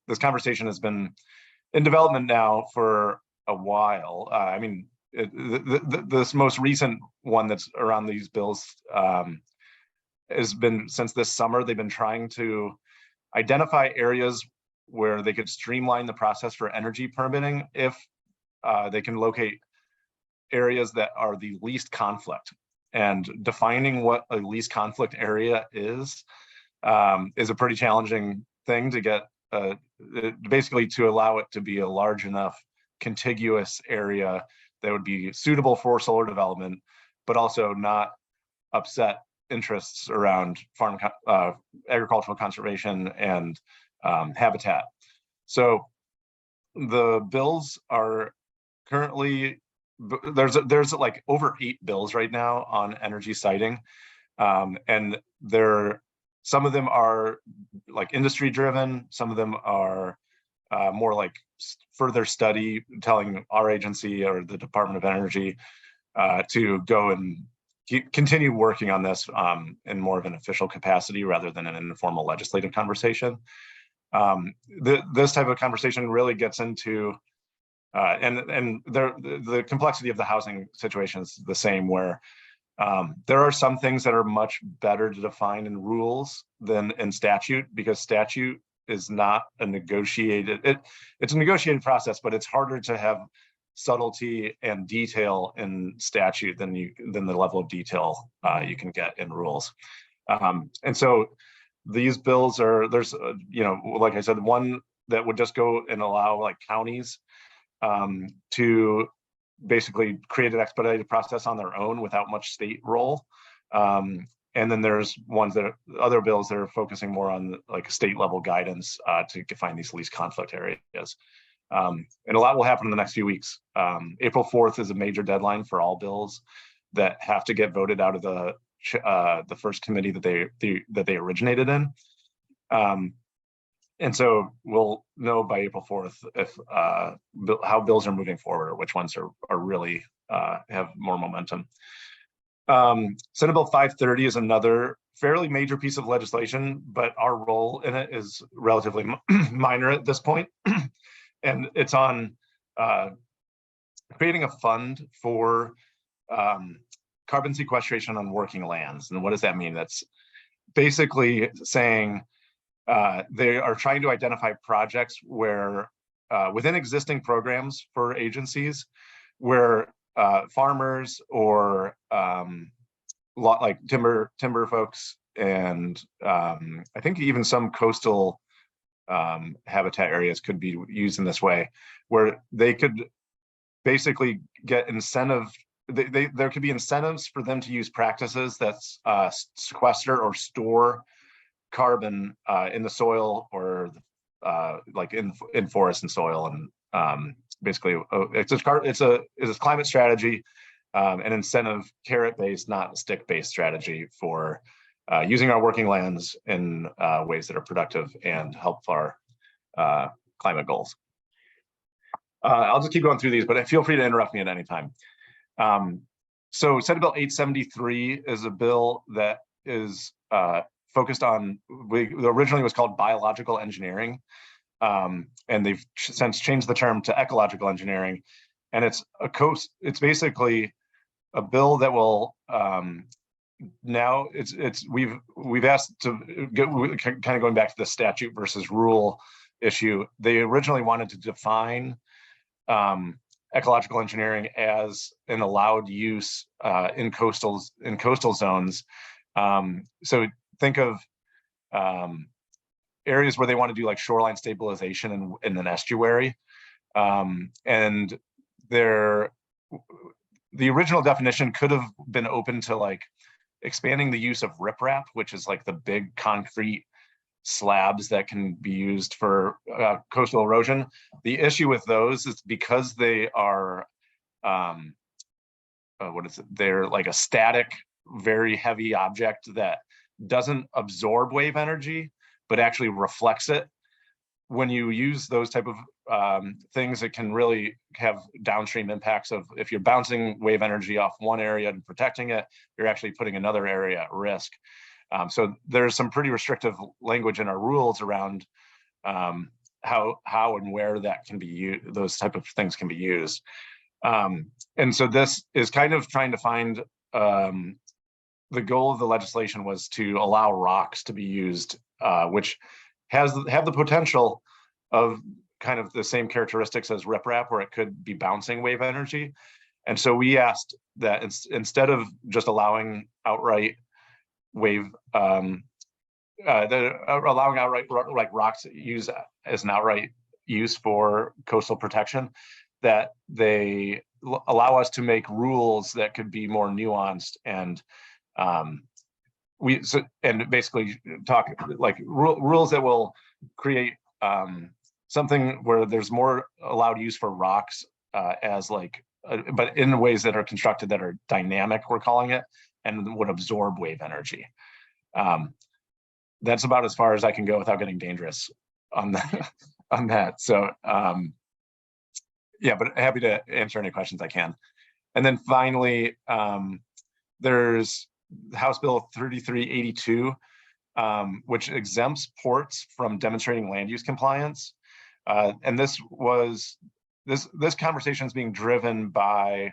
this conversation has been in development now for a while. I mean, this most recent one that's around these bills has been since this summer. They've been trying to identify areas where they could streamline the process for energy permitting if they can locate areas that are the least conflict. And defining what a least conflict area is a pretty challenging thing to get, basically to allow it to be a large enough contiguous area that would be suitable for solar development, but also not upset interests around agricultural conservation and habitat. So the bills are currently, there's like over 8 bills right now on energy siting, and some of them are like industry driven, some of them are more like further study, telling our agency or the Department of Energy to go and continue working on this in more of an official capacity rather than an informal legislative conversation. This type of conversation really gets into and the complexity of the housing situation is the same, where there are some things that are much better to define in rules than in statute, because statute is not a negotiated, it's a negotiated process, but it's harder to have subtlety and detail in statute than the level of detail you can get in rules. And so these bills are, there's like I said, one that would just go and allow like counties to basically create an expedited process on their own without much state role. And then there's other bills that are focusing more on like state level guidance to define these least conflict areas. And a lot will happen in the next few weeks. April 4th is a major deadline for all bills that have to get voted out of the first committee that they originated in. And so we'll know by April 4th if how bills are moving forward or which ones are really have more momentum. Senate Bill 530 is another fairly major piece of legislation, but our role in it is relatively minor at this point. And it's on creating a fund for carbon sequestration on working lands. And what does that mean? That's basically saying they are trying to identify projects where within existing programs for agencies where farmers or like timber folks and I think even some coastal habitat areas could be used in this way, where they could basically get incentive. There could be incentives for them to use practices that sequester or store carbon in the soil or like in forest and soil, and basically it's a climate strategy, an incentive carrot-based, not stick-based strategy for using our working lands in ways that are productive and help our climate goals. I'll just keep going through these, but feel free to interrupt me at any time. So Senate Bill 873 is a bill that is focused on, originally was called biological engineering, and they've since changed the term to ecological engineering. And it's basically a bill that will now we've asked to get kind of going back to the statute versus rule issue. They originally wanted to define ecological engineering as an allowed use in coastal zones. So think of areas where they want to do like shoreline stabilization in an estuary, and the original definition could have been open to like expanding the use of riprap, which is like the big concrete slabs that can be used for coastal erosion. The issue with those is because they are they're like a static, very heavy object that doesn't absorb wave energy but actually reflects it. When you use those type of things, it can really have downstream impacts of, if you're bouncing wave energy off one area and protecting it, you're actually putting another area at risk. So there's some pretty restrictive language in our rules around how and where that can be used, those type of things can be used. And so this is kind of trying to find, the goal of the legislation was to allow rocks to be used, which have the potential of kind of the same characteristics as riprap, where it could be bouncing wave energy. And so we asked that instead of just allowing outright wave, allowing outright like rocks use as an outright use for coastal protection, that they allow us to make rules that could be more nuanced and basically talk like rules that will create something where there's more allowed use for rocks as like, but in ways that are constructed that are dynamic, we're calling it, and would absorb wave energy. That's about as far as I can go without getting dangerous on that. So yeah, but happy to answer any questions I can. And then finally, there's House Bill 3382, which exempts ports from demonstrating land use compliance. And this conversation is being driven by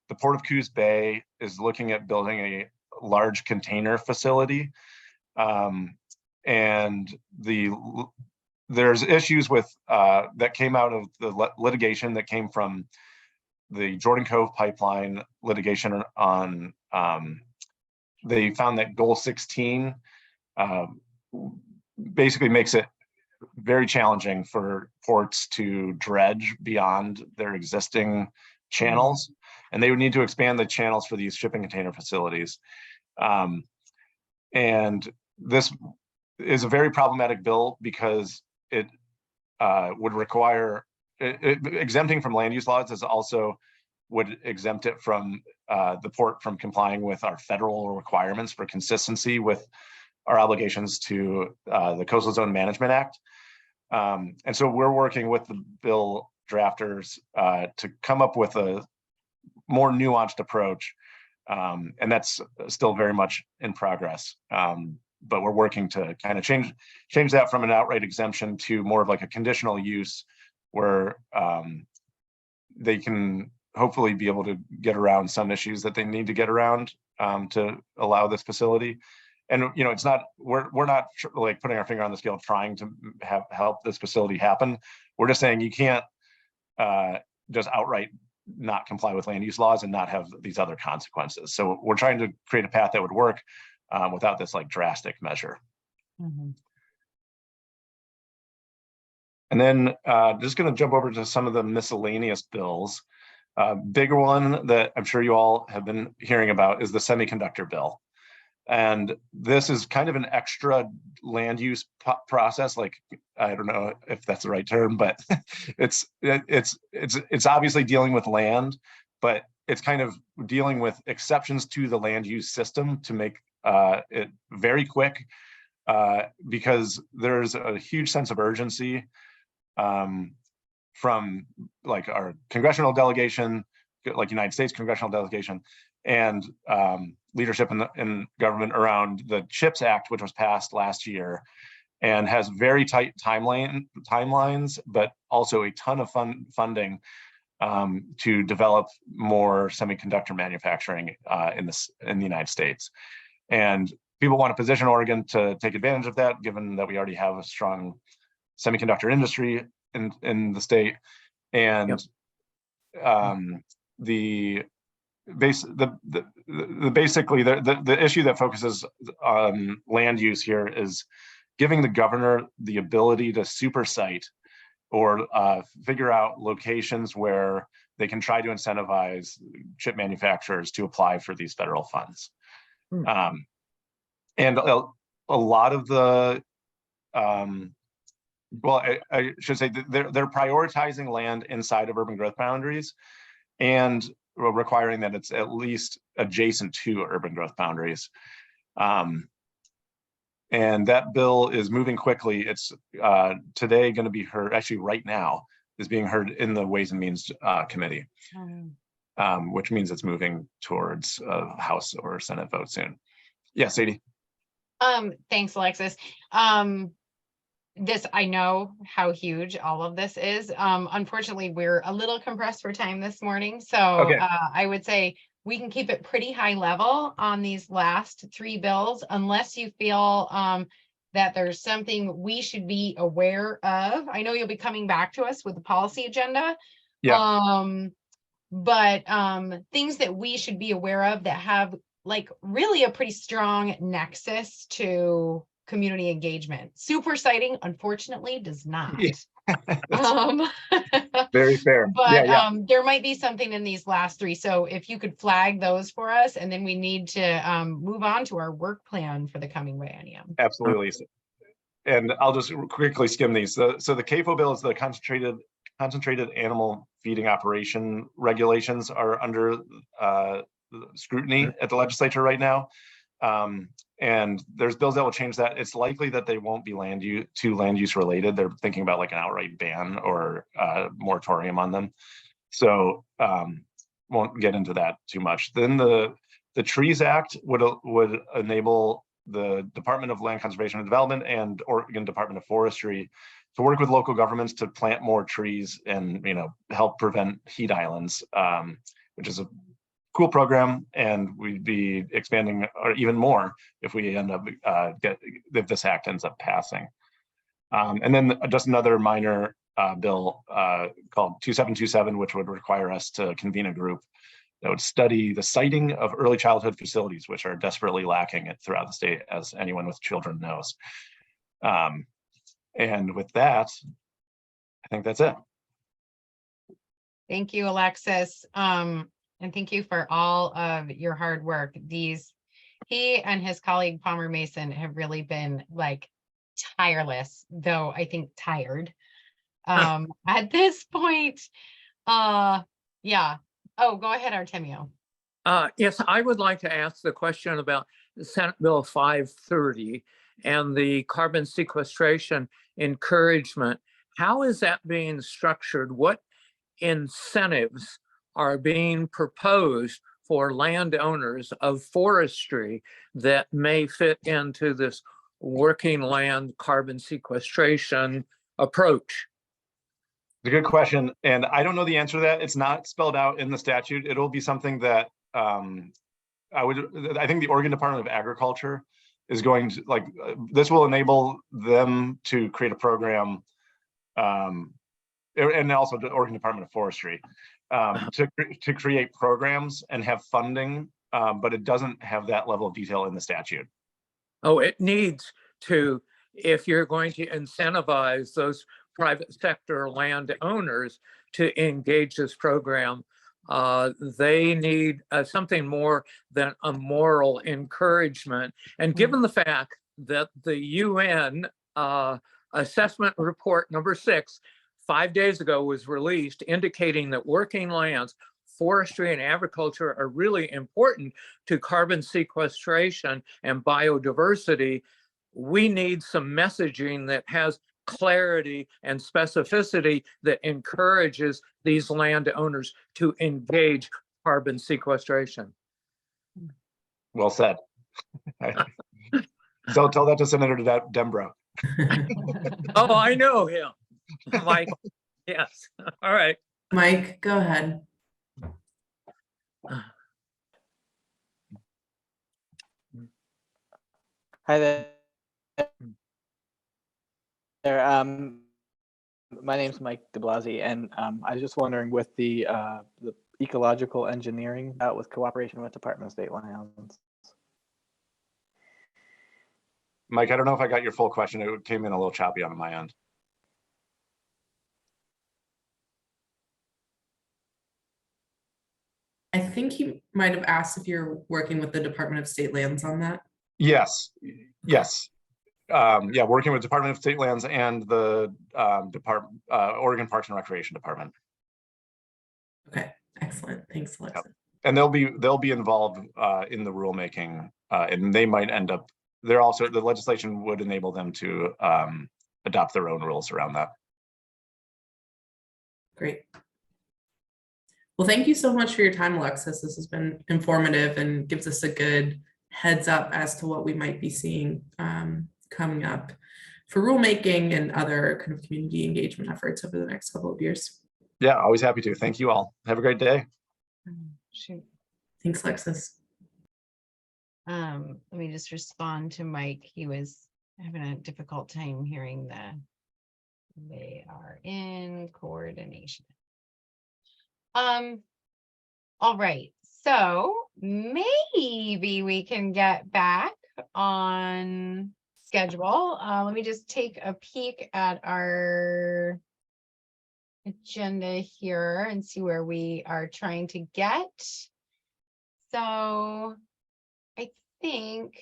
the Port of Coos Bay is looking at building a large container facility. And there's issues with that came out of the litigation that came from the Jordan Cove pipeline litigation on, they found that Goal 16 basically makes it very challenging for ports to dredge beyond their existing channels, and they would need to expand the channels for these shipping container facilities. And this is a very problematic bill because it would require exempting from land use laws is also would exempt it from the port from complying with our federal requirements for consistency with our obligations to the Coastal Zone Management Act. And so we're working with the bill drafters to come up with a more nuanced approach. And that's still very much in progress. But we're working to kind of change that from an outright exemption to more of like a conditional use where they can hopefully be able to get around some issues that they need to get around to allow this facility. And it's not we're not like putting our finger on the scale trying to help this facility happen. We're just saying you can't just outright not comply with land use laws and not have these other consequences. So we're trying to create a path that would work without this like drastic measure. And then just going to jump over to some of the miscellaneous bills. Bigger one that I'm sure you all have been hearing about is the semiconductor bill. And this is kind of an extra land use process. Like, I don't know if that's the right term, but it's obviously dealing with land, but it's kind of dealing with exceptions to the land use system to make it very quick because there's a huge sense of urgency from like our congressional delegation, like United States congressional delegation, and leadership in government around the CHIPS Act, which was passed last year and has very tight timelines, but also a ton of funding to develop more semiconductor manufacturing in the United States. And people want to position Oregon to take advantage of that, given that we already have a strong semiconductor industry in the state. And basically the issue that focuses on land use here is giving the governor the ability to super site or figure out locations where they can try to incentivize chip manufacturers to apply for these federal funds. And a lot of the well, I should say they're prioritizing land inside of urban growth boundaries and requiring that it's at least adjacent to urban growth boundaries. And that bill is moving quickly. It's today going to be heard, actually right now, is being heard in the Ways and Means Committee, which means it's moving towards a House or Senate vote soon. Yeah, Sadie. Thanks, Alexis. I know how huge all of this is. Unfortunately, we're a little compressed for time this morning. So I would say we can keep it pretty high level on these last three bills, unless you feel that there's something we should be aware of. I know you'll be coming back to us with the policy agenda. But things that we should be aware of that have like really a pretty strong nexus to community engagement. Super siting, unfortunately, does not. Very fair. But there might be something in these last three. So if you could flag those for us, and then we need to move on to our work plan for the coming biennium. Absolutely. And I'll just quickly skim these. So the CAFO bill is the concentrated animal feeding operation regulations are under scrutiny at the legislature right now. And there's bills that will change that. It's likely that they won't be land use related. They're thinking about like an outright ban or moratorium on them. So won't get into that too much. Then the Trees Act would enable the Department of Land Conservation and Development and Oregon Department of Forestry to work with local governments to plant more trees and help prevent heat islands, which is a cool program, and we'd be expanding even more if we end up if this act ends up passing. And then just another minor bill called 2727, which would require us to convene a group that would study the siting of early childhood facilities, which are desperately lacking throughout the state, as anyone with children knows. And with that, I think that's it. Thank you, Alexis. And thank you for all of your hard work. He and his colleague Palmer Mason have really been like tireless, though I think tired. At this point, yeah. Oh, go ahead, Artemio. Yes, I would like to ask the question about Senate Bill 530 and the carbon sequestration encouragement. How is that being structured? What incentives are being proposed for landowners of forestry that may fit into this working land carbon sequestration approach? It's a good question, and I don't know the answer to that. It's not spelled out in the statute. It'll be something that I think the Oregon Department of Agriculture is going to this will enable them to create a program, and also the Oregon Department of Forestry to create programs and have funding, but it doesn't have that level of detail in the statute. Oh, it needs to, if you're going to incentivize those private sector landowners to engage this program, they need something more than a moral encouragement. And given the fact that the UN assessment report number 6 5 days ago was released, indicating that working lands, forestry and agriculture are really important to carbon sequestration and biodiversity, we need some messaging that has clarity and specificity that encourages these landowners to engage carbon sequestration. Well said. So tell that to Senator Dembro. Oh, I know him. Mike, yes. All right. Mike, go ahead. Hi there. My name's Mike DeBlasi, and I was just wondering, with the ecological engineering with cooperation with Department of State Lands. Mike, I don't know if I got your full question. It came in a little choppy on my end. I think he might have asked if you're working with the Department of State Lands on that. Yes. Yeah, working with Department of State Lands and the Oregon Parks and Recreation Department. Okay, excellent. Thanks, Alexa. Yep. And they'll be involved in the rulemaking, and they might end up. The legislation would enable them to adopt their own rules around that. Great. Well, thank you so much for your time, Alexis. This has been informative and gives us a good heads up as to what we might be seeing coming up for rulemaking and other kind of community engagement efforts over the next couple of years. Yeah, always happy to. Thank you all. Have a great day. Shoot. Thanks, Alexis. Let me just respond to Mike. He was having a difficult time hearing they are in coordination. All right, so maybe we can get back on schedule. Let me just take a peek at our agenda here and see where we are trying to get. So I think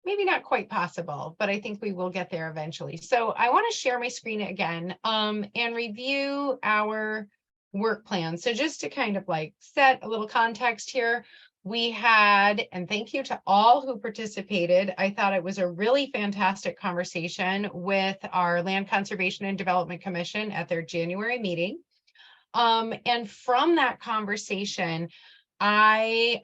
maybe not quite possible, but I think we will get there eventually. So I want to share my screen again and review our work plan. So just to kind of like set a little context here, we had, and thank you to all who participated. I thought it was a really fantastic conversation with our Land Conservation and Development Commission at their January meeting. And from that conversation, I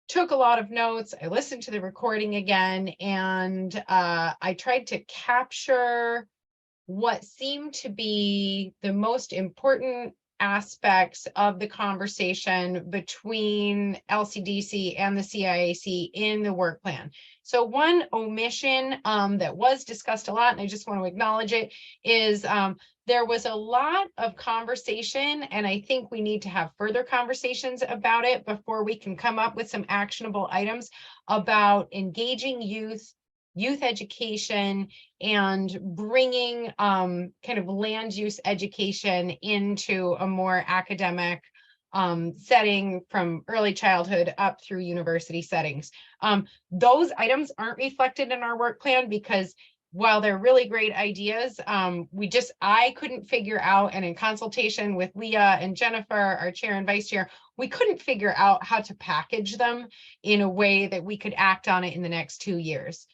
took a lot of notes. I listened to the recording again, and I tried to capture what seemed to be the most important aspects of the conversation between LCDC and the CIAC in the work plan. So one omission that was discussed a lot, and I just want to acknowledge it, is there was a lot of conversation, and I think we need to have further conversations about it before we can come up with some actionable items about engaging youth youth education and bringing kind of land use education into a more academic setting from early childhood up through university settings. Those items aren't reflected in our work plan because while they're really great ideas, I couldn't figure out, and in consultation with Leah and Jennifer, our chair and vice chair, we couldn't figure out how to package them in a way that we could act on it in the next 2 years.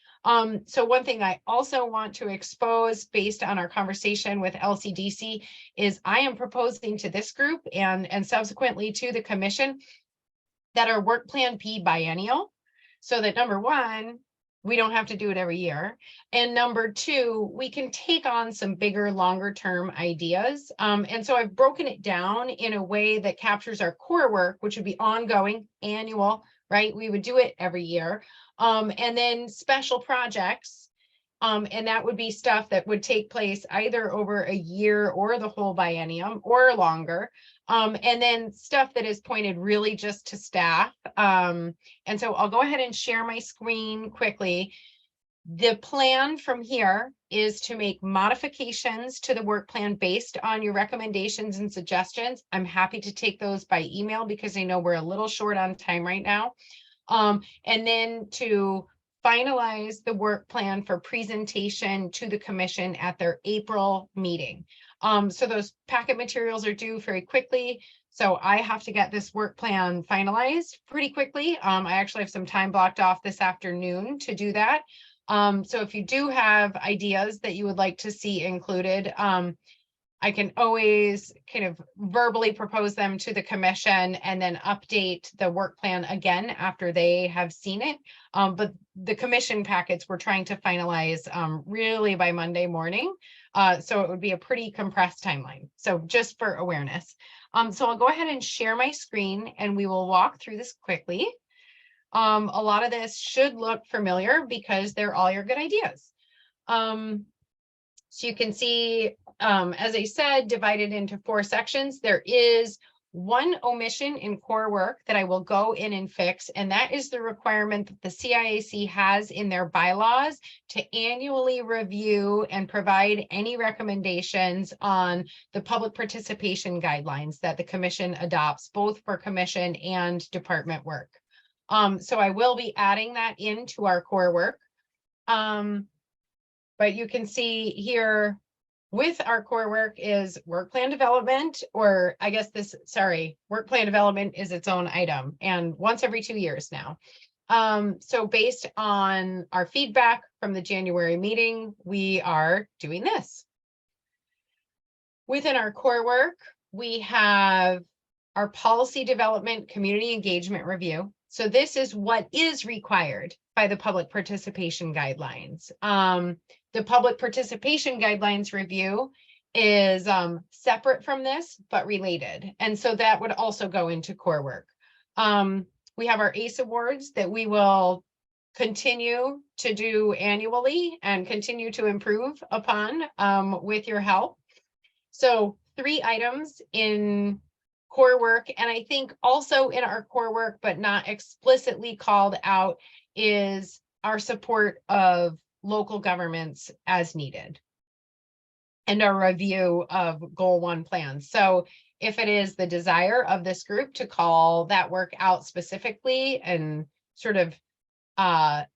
So one thing I also want to expose based on our conversation with LCDC is I am proposing to this group and subsequently to the commission that our work plan be biennial, so that number one, we don't have to do it every year. And number two, we can take on some bigger, longer term ideas. And so I've broken it down in a way that captures our core work, which would be ongoing, annual, right? We would do it every year. And then special projects. And that would be stuff that would take place either over a year or the whole biennium or longer. And then stuff that is pointed really just to staff. And so I'll go ahead and share my screen quickly. The plan from here is to make modifications to the work plan based on your recommendations and suggestions. I'm happy to take those by email because I know we're a little short on time right now. And then to finalize the work plan for presentation to the commission at their April meeting. So those packet materials are due very quickly. So I have to get this work plan finalized pretty quickly. I actually have some time blocked off this afternoon to do that. So if you do have ideas that you would like to see included, I can always kind of verbally propose them to the commission and then update the work plan again after they have seen it. But the commission packets we're trying to finalize really by Monday morning. So it would be a pretty compressed timeline. So just for awareness. So I'll go ahead and share my screen and we will walk through this quickly. A lot of this should look familiar because they're all your good ideas. So you can see, as I said, divided into 4 sections. There is one omission in core work that I will go in and fix, and that is the requirement that the CIAC has in their bylaws to annually review and provide any recommendations on the public participation guidelines that the commission adopts, both for commission and department work. So I will be adding that into our core work. But you can see here with our core work is work plan development, or I guess work plan development is its own item and once every 2 years now. So based on our feedback from the January meeting, we are doing this. Within our core work, we have our policy development, community engagement review. So this is what is required by the public participation guidelines. The public participation guidelines review is separate from this, but related. And so that would also go into core work. We have our ACE awards that we will continue to do annually and continue to improve upon with your help. So 3 items in core work, and I think also in our core work, but not explicitly called out, is our support of local governments as needed and our review of goal 1 plans. So if it is the desire of this group to call that work out specifically and sort of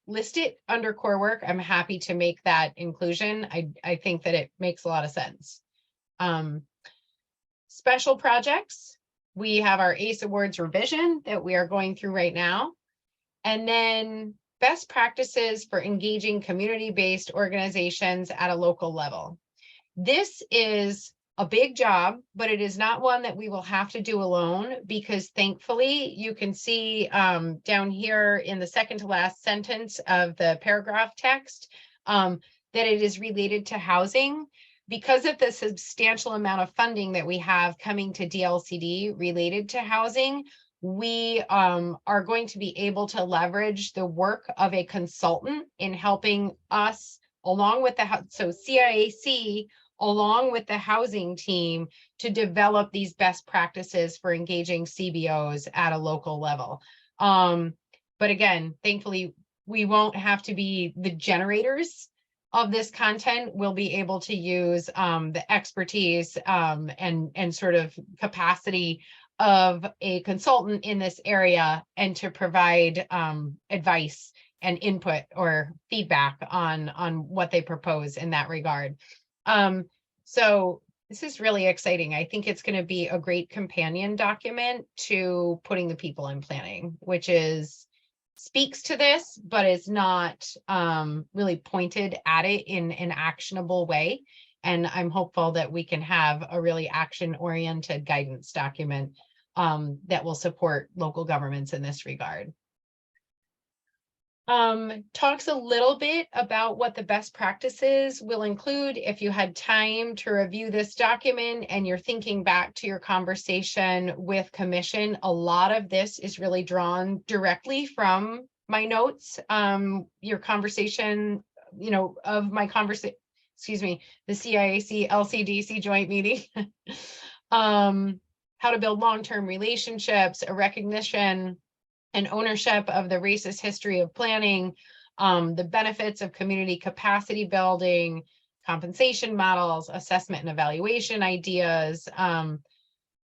list it under core work, I'm happy to make that inclusion. I think that it makes a lot of sense. Special projects, we have our ACE Awards revision that we are going through right now. And then best practices for engaging community-based organizations at a local level. This is a big job, but it is not one that we will have to do alone, because thankfully you can see down here in the second to last sentence of the paragraph text that it is related to housing. Because of the substantial amount of funding that we have coming to DLCD related to housing, we are going to be able to leverage the work of a consultant in helping us along with CIAC along with the housing team to develop these best practices for engaging CBOs at a local level. But again, thankfully, we won't have to be the generators of this content. We'll be able to use the expertise and sort of capacity of a consultant in this area, and to provide advice and input or feedback on what they propose in that regard. So this is really exciting. I think it's going to be a great companion document to putting the people in planning, which speaks to this, but is not really pointed at it in an actionable way. And I'm hopeful that we can have a really action-oriented guidance document that will support local governments in this regard. Talks a little bit about what the best practices will include. If you had time to review this document and you're thinking back to your conversation with commission, a lot of this is really drawn directly from my notes. Your conversation, of my conversation, the CIAC LCDC joint meeting. How to build long-term relationships, a recognition and ownership of the racist history of planning, the benefits of community capacity building, compensation models, assessment and evaluation ideas,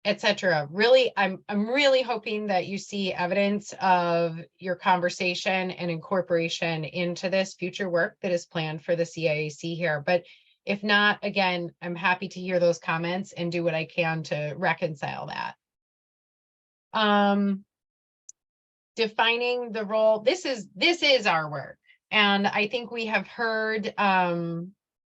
etc. Really, I'm really hoping that you see evidence of your conversation and incorporation into this future work that is planned for the CIAC here. But if not, again, I'm happy to hear those comments and do what I can to reconcile that. Defining the role. This is our work. And I think we have heard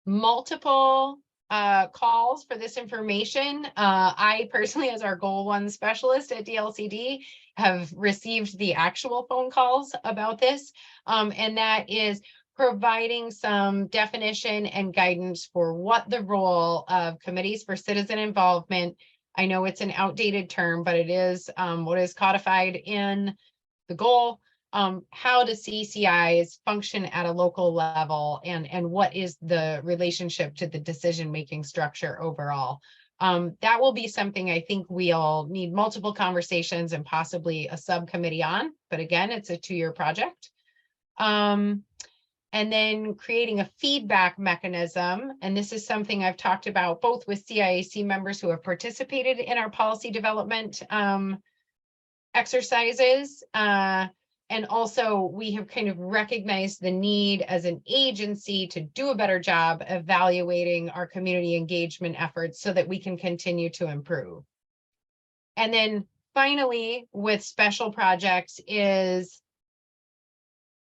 multiple calls for this information. I personally, as our Goal 1 specialist at DLCD, have received the actual phone calls about this. And that is providing some definition and guidance for what the role of committees for citizen involvement. I know it's an outdated term, but it is what is codified in the goal, how do CCIs function at a local level, and what is the relationship to the decision-making structure overall. That will be something I think we'll need multiple conversations and possibly a subcommittee on, but again, it's a 2-year project. And then creating a feedback mechanism. And this is something I've talked about both with CIAC members who have participated in our policy development exercises. And also we have kind of recognized the need as an agency to do a better job evaluating our community engagement efforts so that we can continue to improve. And then finally, with special projects is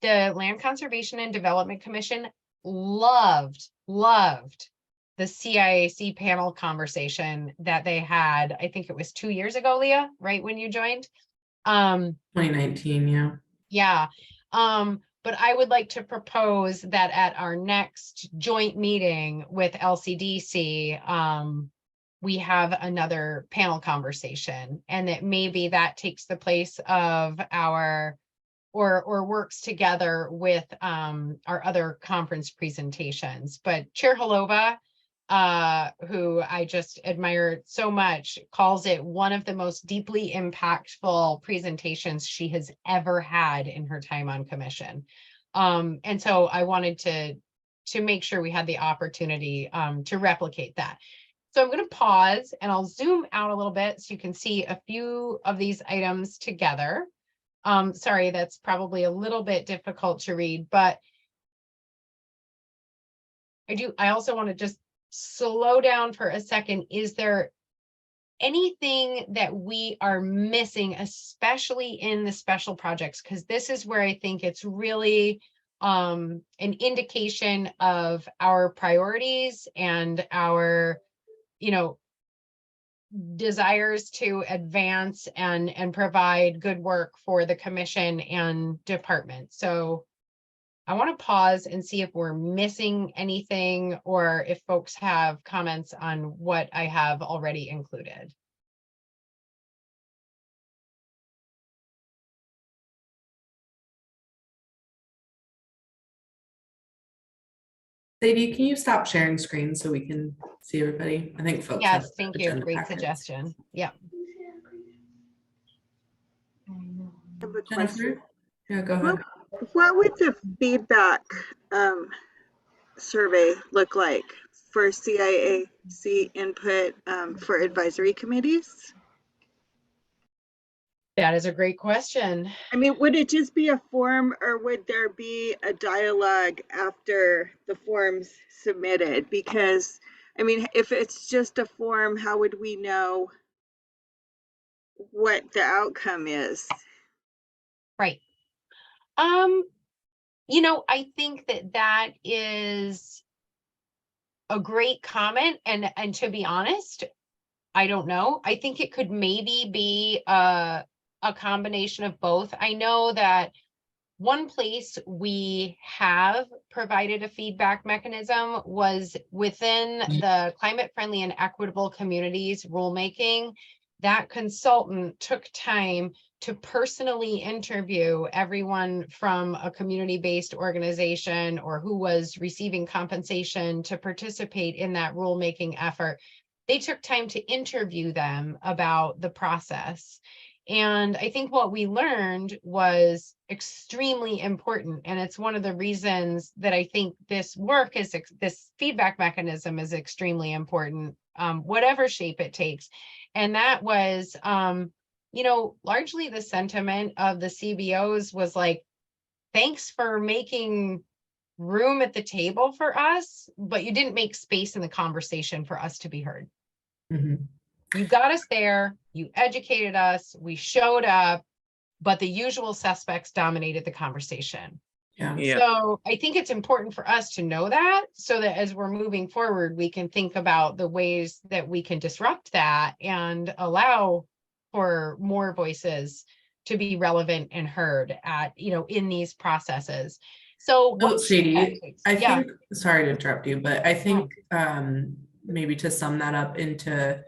the Land Conservation and Development Commission loved the CIAC panel conversation that they had. I think it was 2 years ago, Leah, right when you joined? 2019, yeah. Yeah. But I would like to propose that at our next joint meeting with LCDC, we have another panel conversation, and that maybe that takes the place of our or works together with our other conference presentations. But Chair Holova, who I just admire so much, calls it one of the most deeply impactful presentations she has ever had in her time on commission. And so I wanted to make sure we had the opportunity to replicate that. So I'm going to pause and I'll zoom out a little bit so you can see a few of these items together. Sorry, that's probably a little bit difficult to read, but I also want to just slow down for a second. Is there anything that we are missing, especially in the special projects? Because this is where I think it's really an indication of our priorities and our, desires to advance and provide good work for the commission and department. So I want to pause and see if we're missing anything or if folks have comments on what I have already included. Sadie, can you stop sharing screen so we can see everybody? I think folks. Yes, thank you. agenda Great packets. suggestion. Yeah. Jennifer? Yeah, go ahead. What would the feedback survey look like for CIAC input for advisory committees? That is a great question. I mean, would it just be a form or would there be a dialogue after the form's submitted? Because, I mean, if it's just a form, how would we know what the outcome is? Right. I think that is a great comment. And to be honest, I don't know. I think it could maybe be a combination of both. I know that one place we have provided a feedback mechanism was within the climate friendly and equitable communities rulemaking. That consultant took time to personally interview everyone from a community-based organization or who was receiving compensation to participate in that rulemaking effort. They took time to interview them about the process. And I think what we learned was extremely important. And it's one of the reasons that I think this work is, this feedback mechanism is extremely important, whatever shape it takes. And that was, largely the sentiment of the CBOs was like, thanks for making room at the table for us, but you didn't make space in the conversation for us to be heard. Mhm. You got us there, you educated us, we showed up, but the usual suspects dominated the conversation. Yeah. So I think it's important for us to know that so that as we're moving forward, we can think about the ways that we can disrupt that and allow for more voices to be relevant and heard at, in these processes. So Oh, what shape that Sadie, takes. I Yeah. think, sorry to interrupt you, but I think maybe to sum that up into,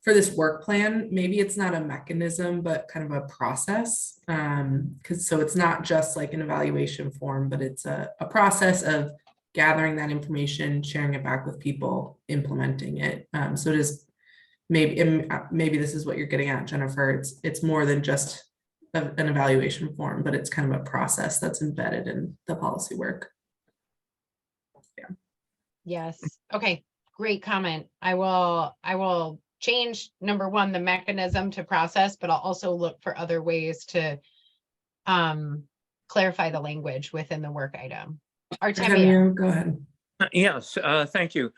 for this work plan, maybe it's not a mechanism, but kind of a process. Because so it's not just like an evaluation form, but it's a process of gathering that information, sharing it back with people, implementing it. So it is maybe this is what you're getting at, Jennifer. It's more than just an evaluation form, but it's kind of a process that's embedded in the policy work. Yes. Okay. Great comment. I will change number one, the mechanism to process, but I'll also look for other ways to clarify the language within the work item. Artemio, Go ahead. Yes, thank you.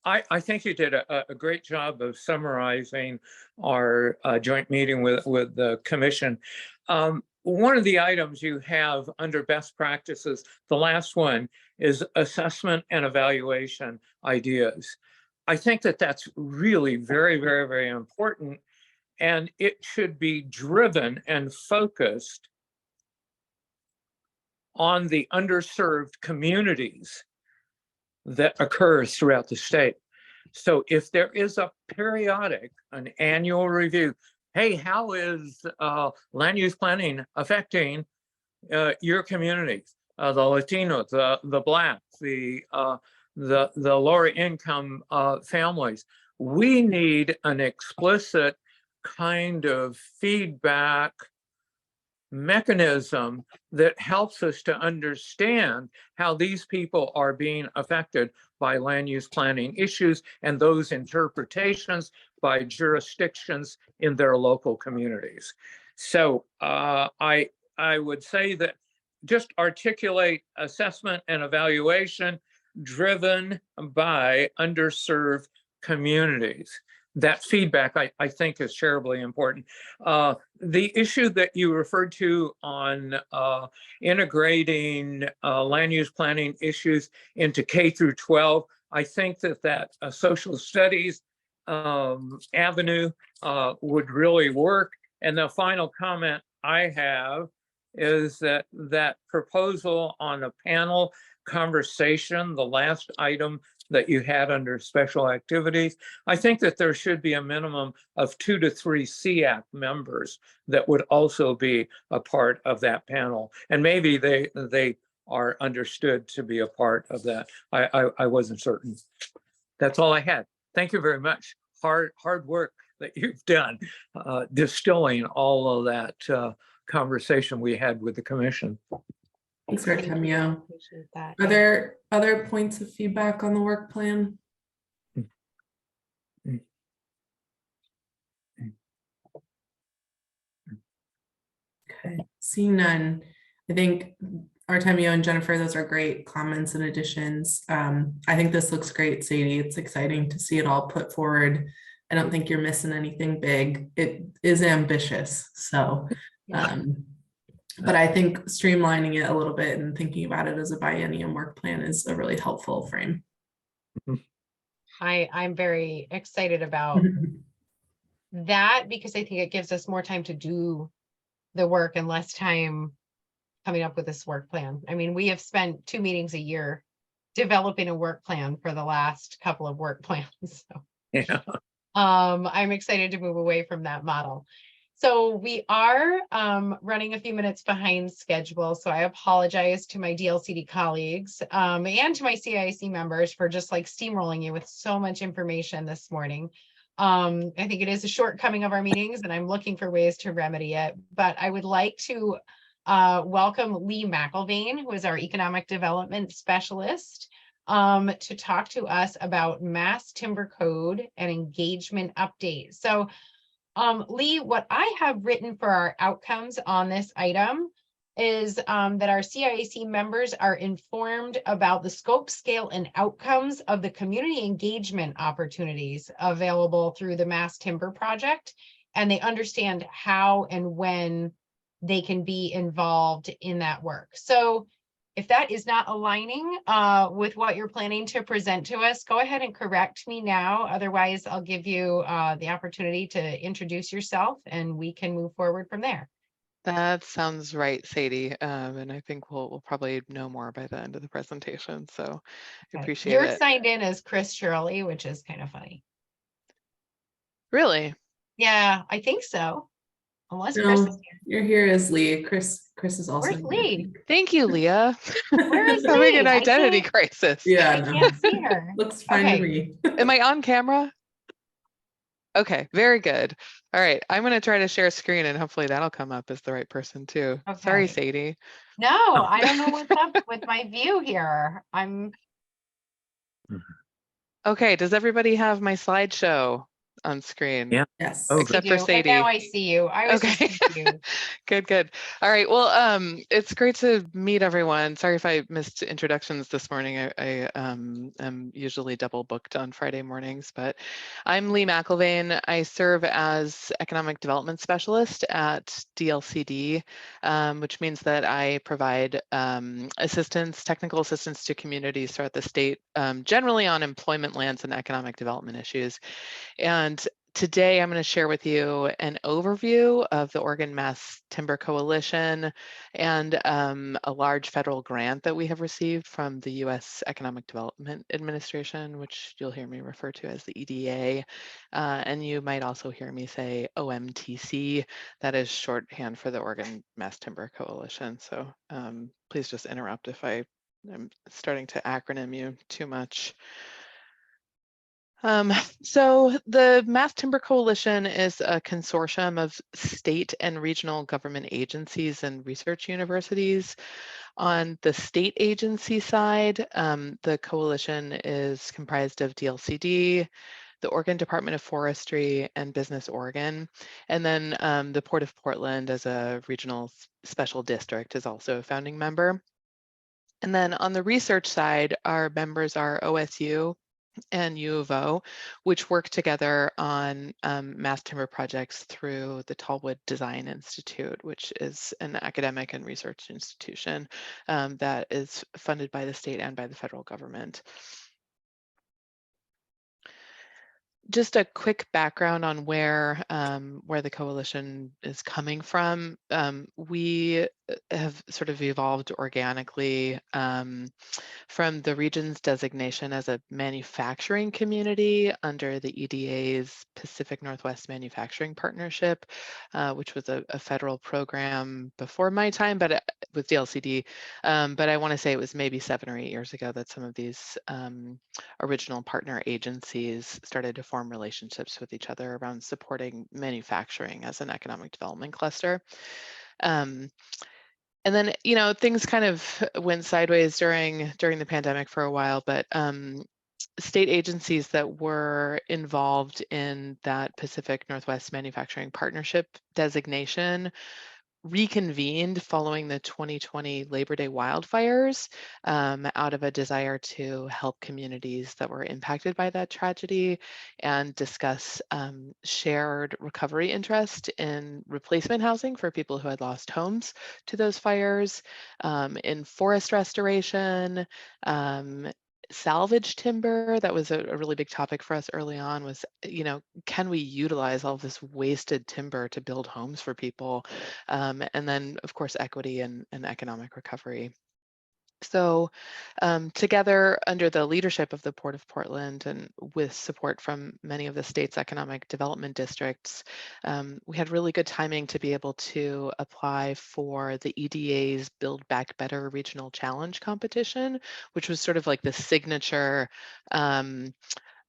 I think you did a great job of summarizing our joint meeting with the commission. One of the items you have under best practices, the last one, is assessment and evaluation ideas. I think that's really very, very, very important, and it should be driven and focused on the underserved communities that occurs throughout the state. So if there is a periodic, an annual review, hey, how is land use planning affecting your communities, the Latinos, the Blacks, the lower income families? We need an explicit kind of feedback mechanism that helps us to understand how these people are being affected by land use planning issues and those interpretations by jurisdictions in their local communities. So I would say that just articulate assessment and evaluation driven by underserved communities. That feedback, I think, is terribly important. The issue that you referred to on integrating land use planning issues into K through 12, I think that social studies avenue would really work. And the final comment I have is that proposal on a panel conversation, the last item that you had under special activities, I think that there should be a minimum of 2 to 3 CIAC members that would also be a part of that panel. And maybe they are understood to be a part of that. I wasn't certain. That's all I had. Thank you very much. Hard work that you've done, distilling all of that conversation we had with the commission. Thanks, Artemio. Appreciate that. Are there other points of feedback on the work plan? Okay, seeing none, I think Artemio and Jennifer, those are great comments and additions. I think this looks great, Sadie. It's exciting to see it all put forward. I don't think you're missing anything big. It is ambitious, so but I think streamlining it a little bit and thinking about it as a biennium work plan is a really helpful frame. I'm very excited about that because I think it gives us more time to do the work and less time coming up with this work plan. I mean, we have spent 2 meetings a year developing a work plan for the last couple of work plans. So Yeah. I'm excited to move away from that model. So we are running a few minutes behind schedule. So I apologize to my DLCD colleagues and to my CIAC members for just like steamrolling you with so much information this morning. I think it is a shortcoming of our meetings and I'm looking for ways to remedy it. But I would like to welcome Lee McElvain, who is our economic development specialist, to talk to us about Mass Timber Code and engagement update. So Lee, what I have written for our outcomes on this item is that our CIAC members are informed about the scope, scale, and outcomes of the community engagement opportunities available through the Mass Timber Project, and they understand how and when they can be involved in that work. So if that is not aligning with what you're planning to present to us, go ahead and correct me now. Otherwise, I'll give you the opportunity to introduce yourself and we can move forward from there. That sounds right, Sadie. And I think we'll probably know more by the end of the presentation. So I Okay. appreciate You're it. signed in as Chris Shirley, which is kind of funny. Really? Yeah, I think so. Unless Chris is No, here. you're here as Lee. Chris is also Where's here. Lee? Thank you, Leah. Where is Having Lee? an I identity can't- crisis. Yeah, I no. can't see her. Looks fine Okay. to me. Am I on camera? Okay, very good. All right, I'm going to try to share screen and hopefully that'll come up as the right person too. Sorry, Okay. Sadie. No, I don't know what's up with my view here. Okay, does everybody have my slideshow on screen? Yeah. Yes. Oh, Except You for do. And Sadie. now I see you. I was just Okay. confused. Good. All right. Well, it's great to meet everyone. Sorry if I missed introductions this morning. I am usually double booked on Friday mornings, but I'm Lee McElvain. I serve as Economic Development Specialist at DLCD, which means that I provide technical assistance to communities throughout the state, generally on employment, lands, and economic development issues. And today I'm going to share with you an overview of the Oregon Mass Timber Coalition and a large federal grant that we have received from the U.S. Economic Development Administration, which you'll hear me refer to as the EDA. And you might also hear me say OMTC, that is shorthand for the Oregon Mass Timber Coalition. So please just interrupt if I'm starting to acronym you too much. So the Mass Timber Coalition is a consortium of state and regional government agencies and research universities. On the state agency side, the coalition is comprised of DLCD, the Oregon Department of Forestry, and Business Oregon. And then the Port of Portland as a regional special district is also a founding member. And then on the research side, our members are OSU and U of O, which work together on mass timber projects through the Tallwood Design Institute, which is an academic and research institution that is funded by the state and by the federal government. Just a quick background on where the coalition is coming from. We have sort of evolved organically from the region's designation as a manufacturing community under the EDA's Pacific Northwest Manufacturing Partnership, which was a federal program before my time, but with DLCD. But I want to say it was maybe 7 or 8 years ago that some of these original partner agencies started to form relationships with each other around supporting manufacturing as an economic development cluster. And then, you know, things kind of went sideways during the pandemic for a while, but state agencies that were involved in that Pacific Northwest Manufacturing Partnership designation reconvened following the 2020 Labor Day wildfires out of a desire to help communities that were impacted by that tragedy and discuss shared recovery interest in replacement housing for people who had lost homes to those fires, in forest restoration, salvage timber. That was a really big topic for us early on, was, you know, can we utilize all this wasted timber to build homes for people? And then, of course, equity and economic recovery. So together, under the leadership of the Port of Portland and with support from many of the state's economic development districts, we had really good timing to be able to apply for the EDA's Build Back Better Regional Challenge competition, which was sort of like the signature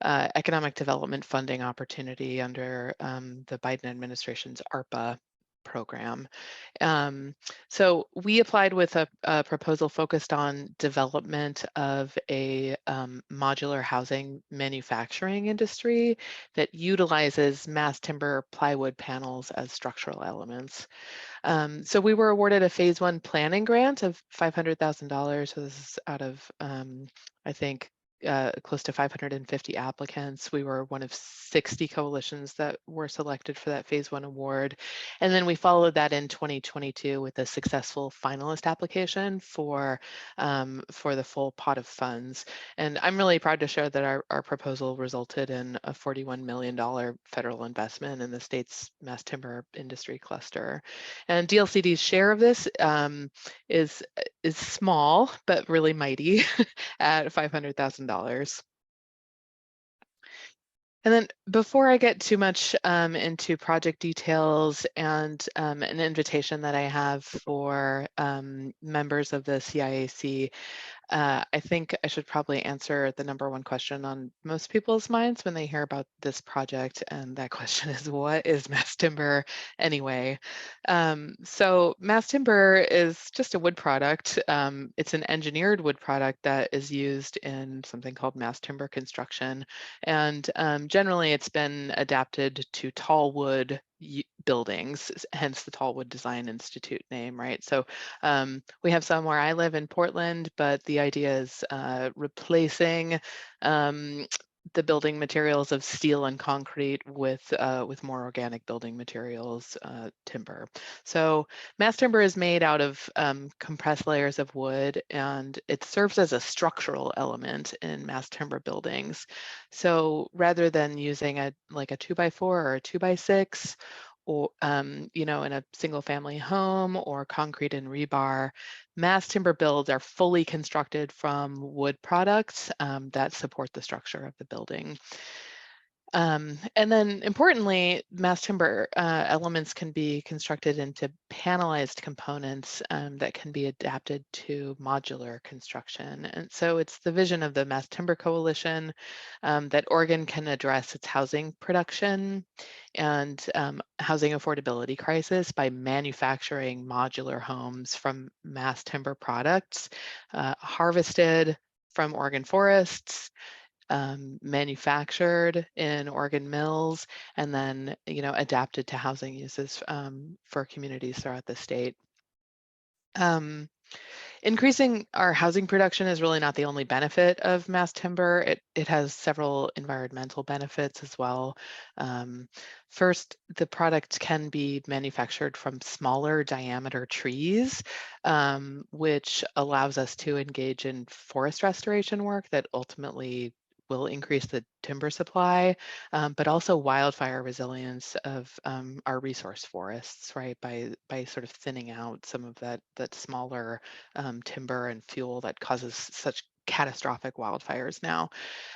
economic development funding opportunity under the Biden administration's ARPA program. So we applied with a proposal focused on development of a modular housing manufacturing industry that utilizes mass timber plywood panels as structural elements. So we were awarded a phase 1 planning grant of $500,000. So this is out of, I think, close to 550 applicants. We were one of 60 coalitions that were selected for that phase 1 award. And then we followed that in 2022 with a successful finalist application for the full pot of funds. And I'm really proud to share that our proposal resulted in a $41 million federal investment in the state's mass timber industry cluster. And DLCD's share of this is small, but really mighty at $500,000. And then before I get too much into project details and an invitation that I have for members of the CIAC, I think I should probably answer the #1 question on most people's minds when they hear about this project, and that question is, what is mass timber anyway? So mass timber is just a wood product. It's an engineered wood product that is used in something called mass timber construction, and generally it's been adapted to tall wood buildings, hence the Tall Wood Design Institute name, right? So we have some where I live in Portland, but the idea is replacing the building materials of steel and concrete with more organic building materials, timber. So mass timber is made out of compressed layers of wood, and it serves as a structural element in mass timber buildings. So rather than using a 2x4 or a 2x6, or you know, in a single family home, or concrete and rebar, mass timber builds are fully constructed from wood products that support the structure of the building. And then importantly, mass timber elements can be constructed into panelized components that can be adapted to modular construction. And so it's the vision of the Mass Timber Coalition that Oregon can address its housing production and housing affordability crisis by manufacturing modular homes from mass timber products harvested from Oregon forests, manufactured in Oregon mills, and then, you know, adapted to housing uses for communities throughout the state. Increasing our housing production is really not the only benefit of mass timber. It has several environmental benefits as well. First, the product can be manufactured from smaller diameter trees, which allows us to engage in forest restoration work that ultimately will increase the timber supply, but also wildfire resilience of our resource forests, right? By sort of thinning out some of that smaller timber and fuel that causes such catastrophic wildfires now.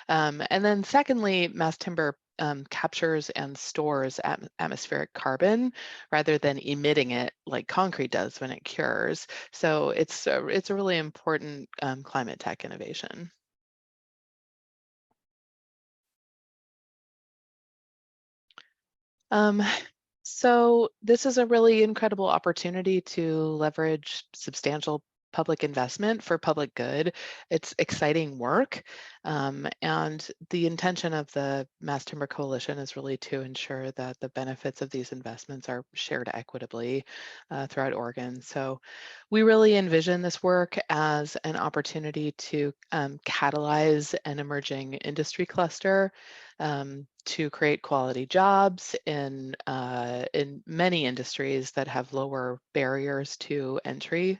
And then secondly, mass timber captures and stores atmospheric carbon rather than emitting it like concrete does when it cures. So it's a really important climate tech innovation. So this is a really incredible opportunity to leverage substantial public investment for public good. It's exciting work. And the intention of the Mass Timber Coalition is really to ensure that the benefits of these investments are shared equitably throughout Oregon. So we really envision this work as an opportunity to catalyze an emerging industry cluster, to create quality jobs in many industries that have lower barriers to entry,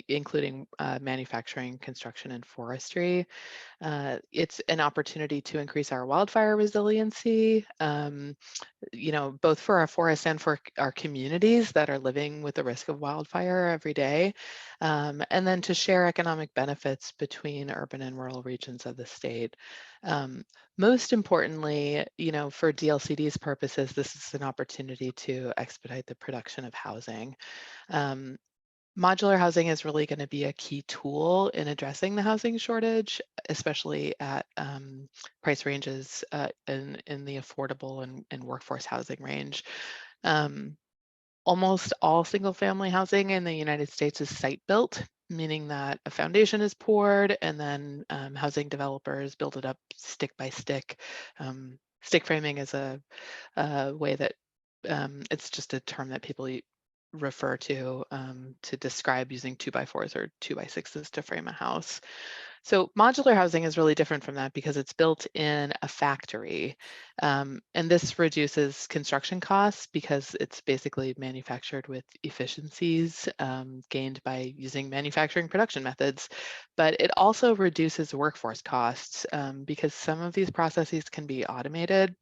including manufacturing, construction, and forestry. It's an opportunity to increase our wildfire resiliency, both for our forests and for our communities that are living with the risk of wildfire every day, and then to share economic benefits between urban and rural regions of the state. Most importantly, for DLCD's purposes, this is an opportunity to expedite the production of housing. Modular housing is really going to be a key tool in addressing the housing shortage, especially at price ranges in the affordable and workforce housing range. Almost all single family housing in the United States is site built, meaning that a foundation is poured and then housing developers build it up stick by stick. Stick framing is a way that it's just a term that people refer to describe using 2x4s or 2x6s to frame a house. So modular housing is really different from that because it's built in a factory. And this reduces construction costs because it's basically manufactured with efficiencies gained by using manufacturing production methods. But it also reduces workforce costs because some of these processes can be automated.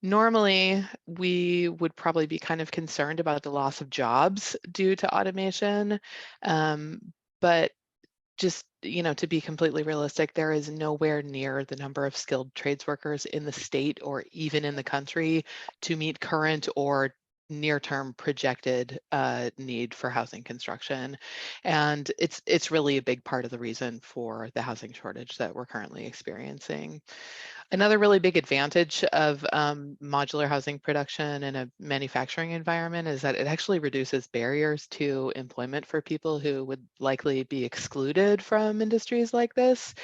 Normally, we would probably be kind of concerned about the loss of jobs due to automation, but just, to be completely realistic, there is nowhere near the number of skilled trades workers in the state or even in the country to meet current or near-term projected need for housing construction. And it's really a big part of the reason for the housing shortage that we're currently experiencing. Another really big advantage of modular housing production in a manufacturing environment is that it actually reduces barriers to employment for people who would likely be excluded from industries like this.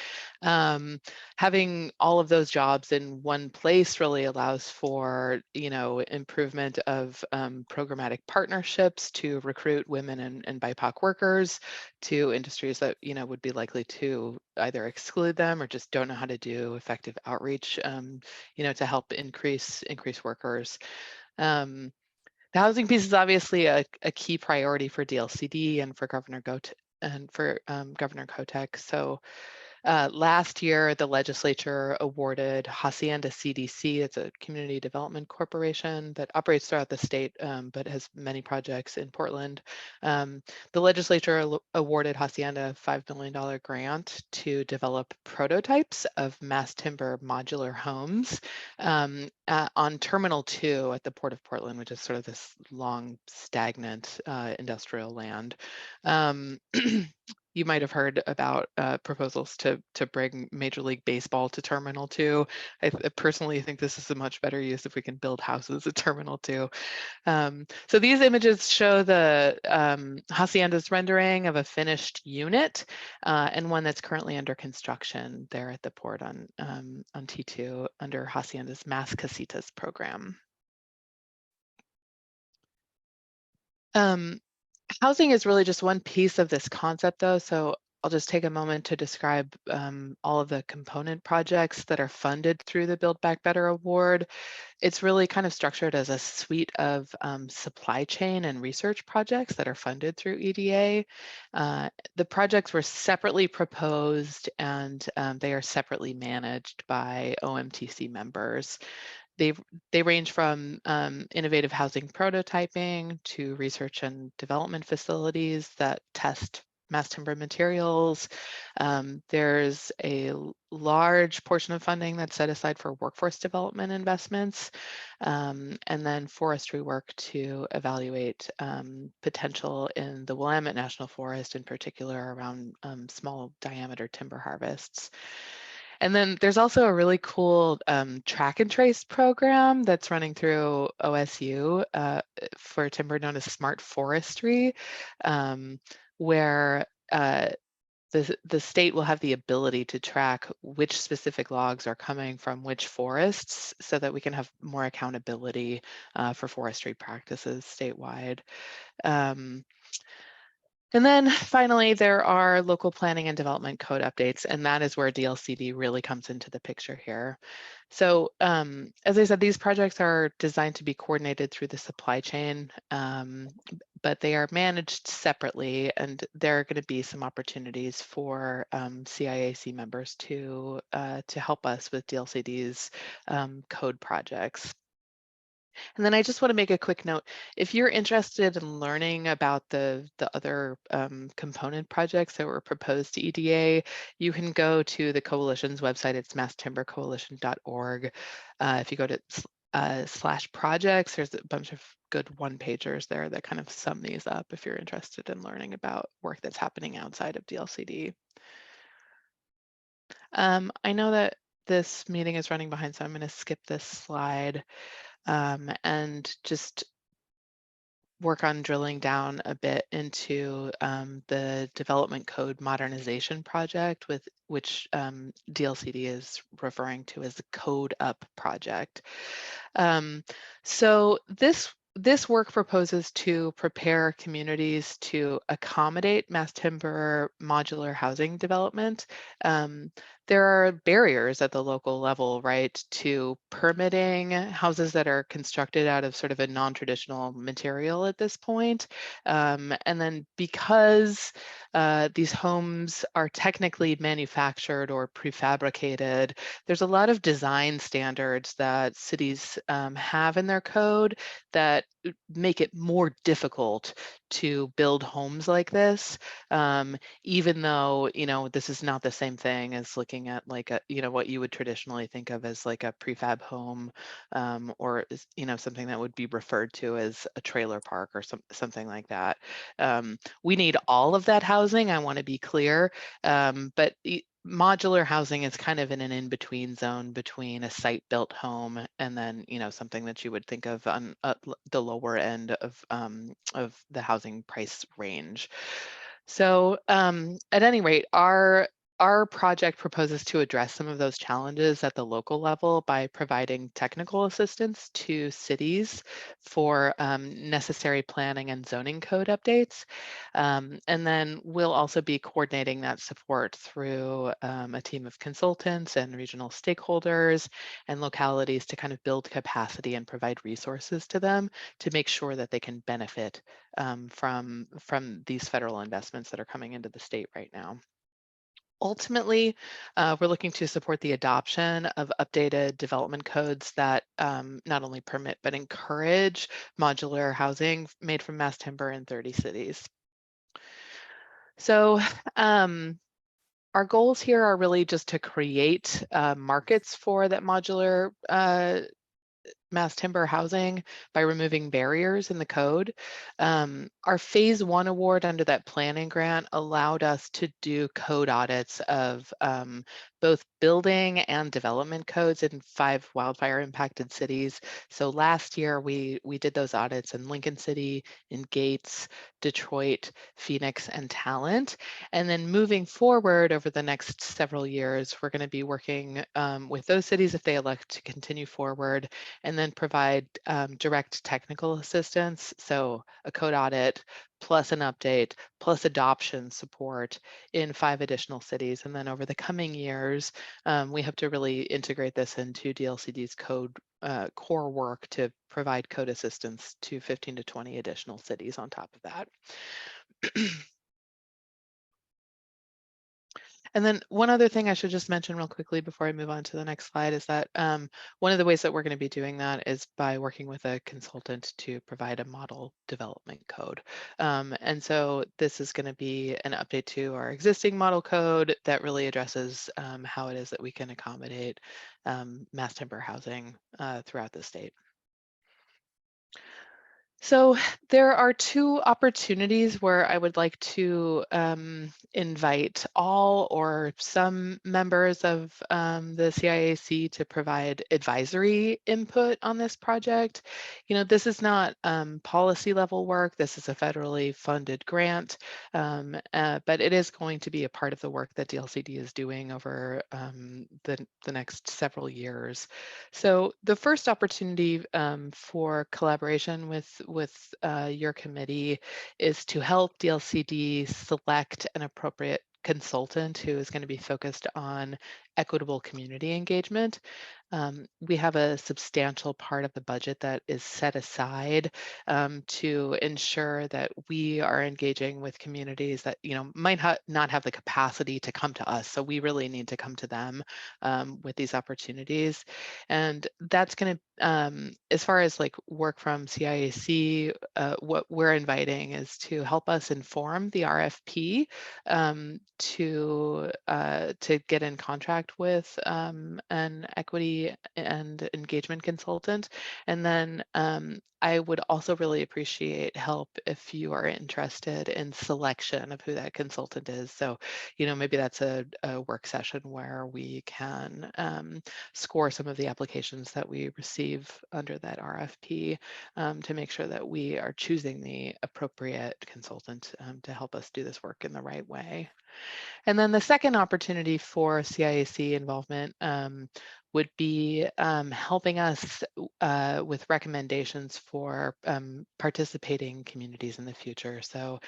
Having all of those jobs in one place really allows for, improvement of programmatic partnerships to recruit women and BIPOC workers to industries that, would be likely to either exclude them or just don't know how to do effective outreach, to help increase workers. The housing piece is obviously a key priority for DLCD and for Governor Kotek. So last year, the legislature awarded Hacienda CDC, it's a community development corporation that operates throughout the state, but has many projects in Portland. The legislature awarded Hacienda a $5 million grant to develop prototypes of mass timber modular homes on Terminal 2 at the Port of Portland, which is sort of this long, stagnant industrial land. You might have heard about proposals to bring Major League Baseball to Terminal 2. I personally think this is a much better use if we can build houses at Terminal 2. So these images show the Hacienda's rendering of a finished unit and one that's currently under construction there at the port on T2 under Hacienda's Mass Casitas program. Housing is really just one piece of this concept though, so I'll just take a moment to describe all of the component projects that are funded through the Build Back Better Award. It's really kind of structured as a suite of supply chain and research projects that are funded through EDA. The projects were separately proposed and they are separately managed by OMTC members. They range from innovative housing prototyping to research and development facilities that test mass timber materials. There's a large portion of funding that's set aside for workforce development investments, and then forestry work to evaluate potential in the Willamette National Forest, in particular around small diameter timber harvests. And then there's also a really cool track and trace program that's running through OSU for timber known as smart forestry, where the state will have the ability to track which specific logs are coming from which forests so that we can have more accountability for forestry practices statewide. And then finally, there are local planning and development code updates, and that is where DLCD really comes into the picture here. So as I said, these projects are designed to be coordinated through the supply chain, but they are managed separately, and there are going to be some opportunities for CIAC members to help us with DLCD's code projects. And then I just want to make a quick note. If you're interested in learning about the other component projects that were proposed to EDA, you can go to the coalition's website. It's masstimbercoalition.org. If you go to /projects, there's a bunch of good one-pagers there that kind of sum these up if you're interested in learning about work that's happening outside of DLCD. I know that this meeting is running behind, so I'm going to skip this slide. And just work on drilling down a bit into the development code modernization project, with which DLCD is referring to as the Code Up project. So this work proposes to prepare communities to accommodate mass timber modular housing development. There are barriers at the local level, right, to permitting houses that are constructed out of sort of a non-traditional material at this point. And then because these homes are technically manufactured or prefabricated, there's a lot of design standards that cities have in their code that make it more difficult to build homes like this, even though, this is not the same thing as looking at like what you would traditionally think of as like a prefab home, or something that would be referred to as a trailer park or something like that. We need all of that housing, I want to be clear, but modular housing is kind of in an in-between zone between a site-built home and then, something that you would think of on the lower end of the housing price range. So at any rate, our project proposes to address some of those challenges at the local level by providing technical assistance to cities for necessary planning and zoning code updates. And then we'll also be coordinating that support through a team of consultants and regional stakeholders and localities to kind of build capacity and provide resources to them to make sure that they can benefit from these federal investments that are coming into the state right now. Ultimately, we're looking to support the adoption of updated development codes that not only permit but encourage modular housing made from mass timber in 30 cities. So our goals here are really just to create markets for that modular mass timber housing by removing barriers in the code. Our phase 1 award under that planning grant allowed us to do code audits of both building and development codes in 5 wildfire impacted cities. So last year we did those audits in Lincoln City, in Gates, Detroit, Phoenix, and Talent. And then moving forward over the next several years, we're going to be working with those cities if they elect to continue forward, and then provide direct technical assistance. So a code audit plus an update plus adoption support in 5 additional cities. And then over the coming years, we hope to really integrate this into DLCD's code core work to provide code assistance to 15 to 20 additional cities on top of that. And then one other thing I should just mention real quickly before I move on to the next slide is that one of the ways that we're going to be doing that is by working with a consultant to provide a model development code. And so this is going to be an update to our existing model code that really addresses how it is that we can accommodate mass timber housing throughout the state. So there are two opportunities where I would like to invite all or some members of the CIAC to provide advisory input on this project. This is not policy level work. This is a federally funded grant, but it is going to be a part of the work that DLCD is doing over the next several years. So the first opportunity for collaboration with your committee is to help DLCD select an appropriate consultant who is going to be focused on equitable community engagement. We have a substantial part of the budget that is set aside to ensure that we are engaging with communities that might not have the capacity to come to us. So we really need to come to them with these opportunities, and that's going to, as far as like work from CIAC, what we're inviting is to help us inform the RFP to get in contract with an equity and engagement consultant. And then I would also really appreciate help if you are interested in selection of who that consultant is. So, maybe that's a work session where we can score some of the applications that we receive under that RFP to make sure that we are choosing the appropriate consultant to help us do this work in the right way. And then the second opportunity for CIAC involvement would be helping us with recommendations for participating communities in the future. So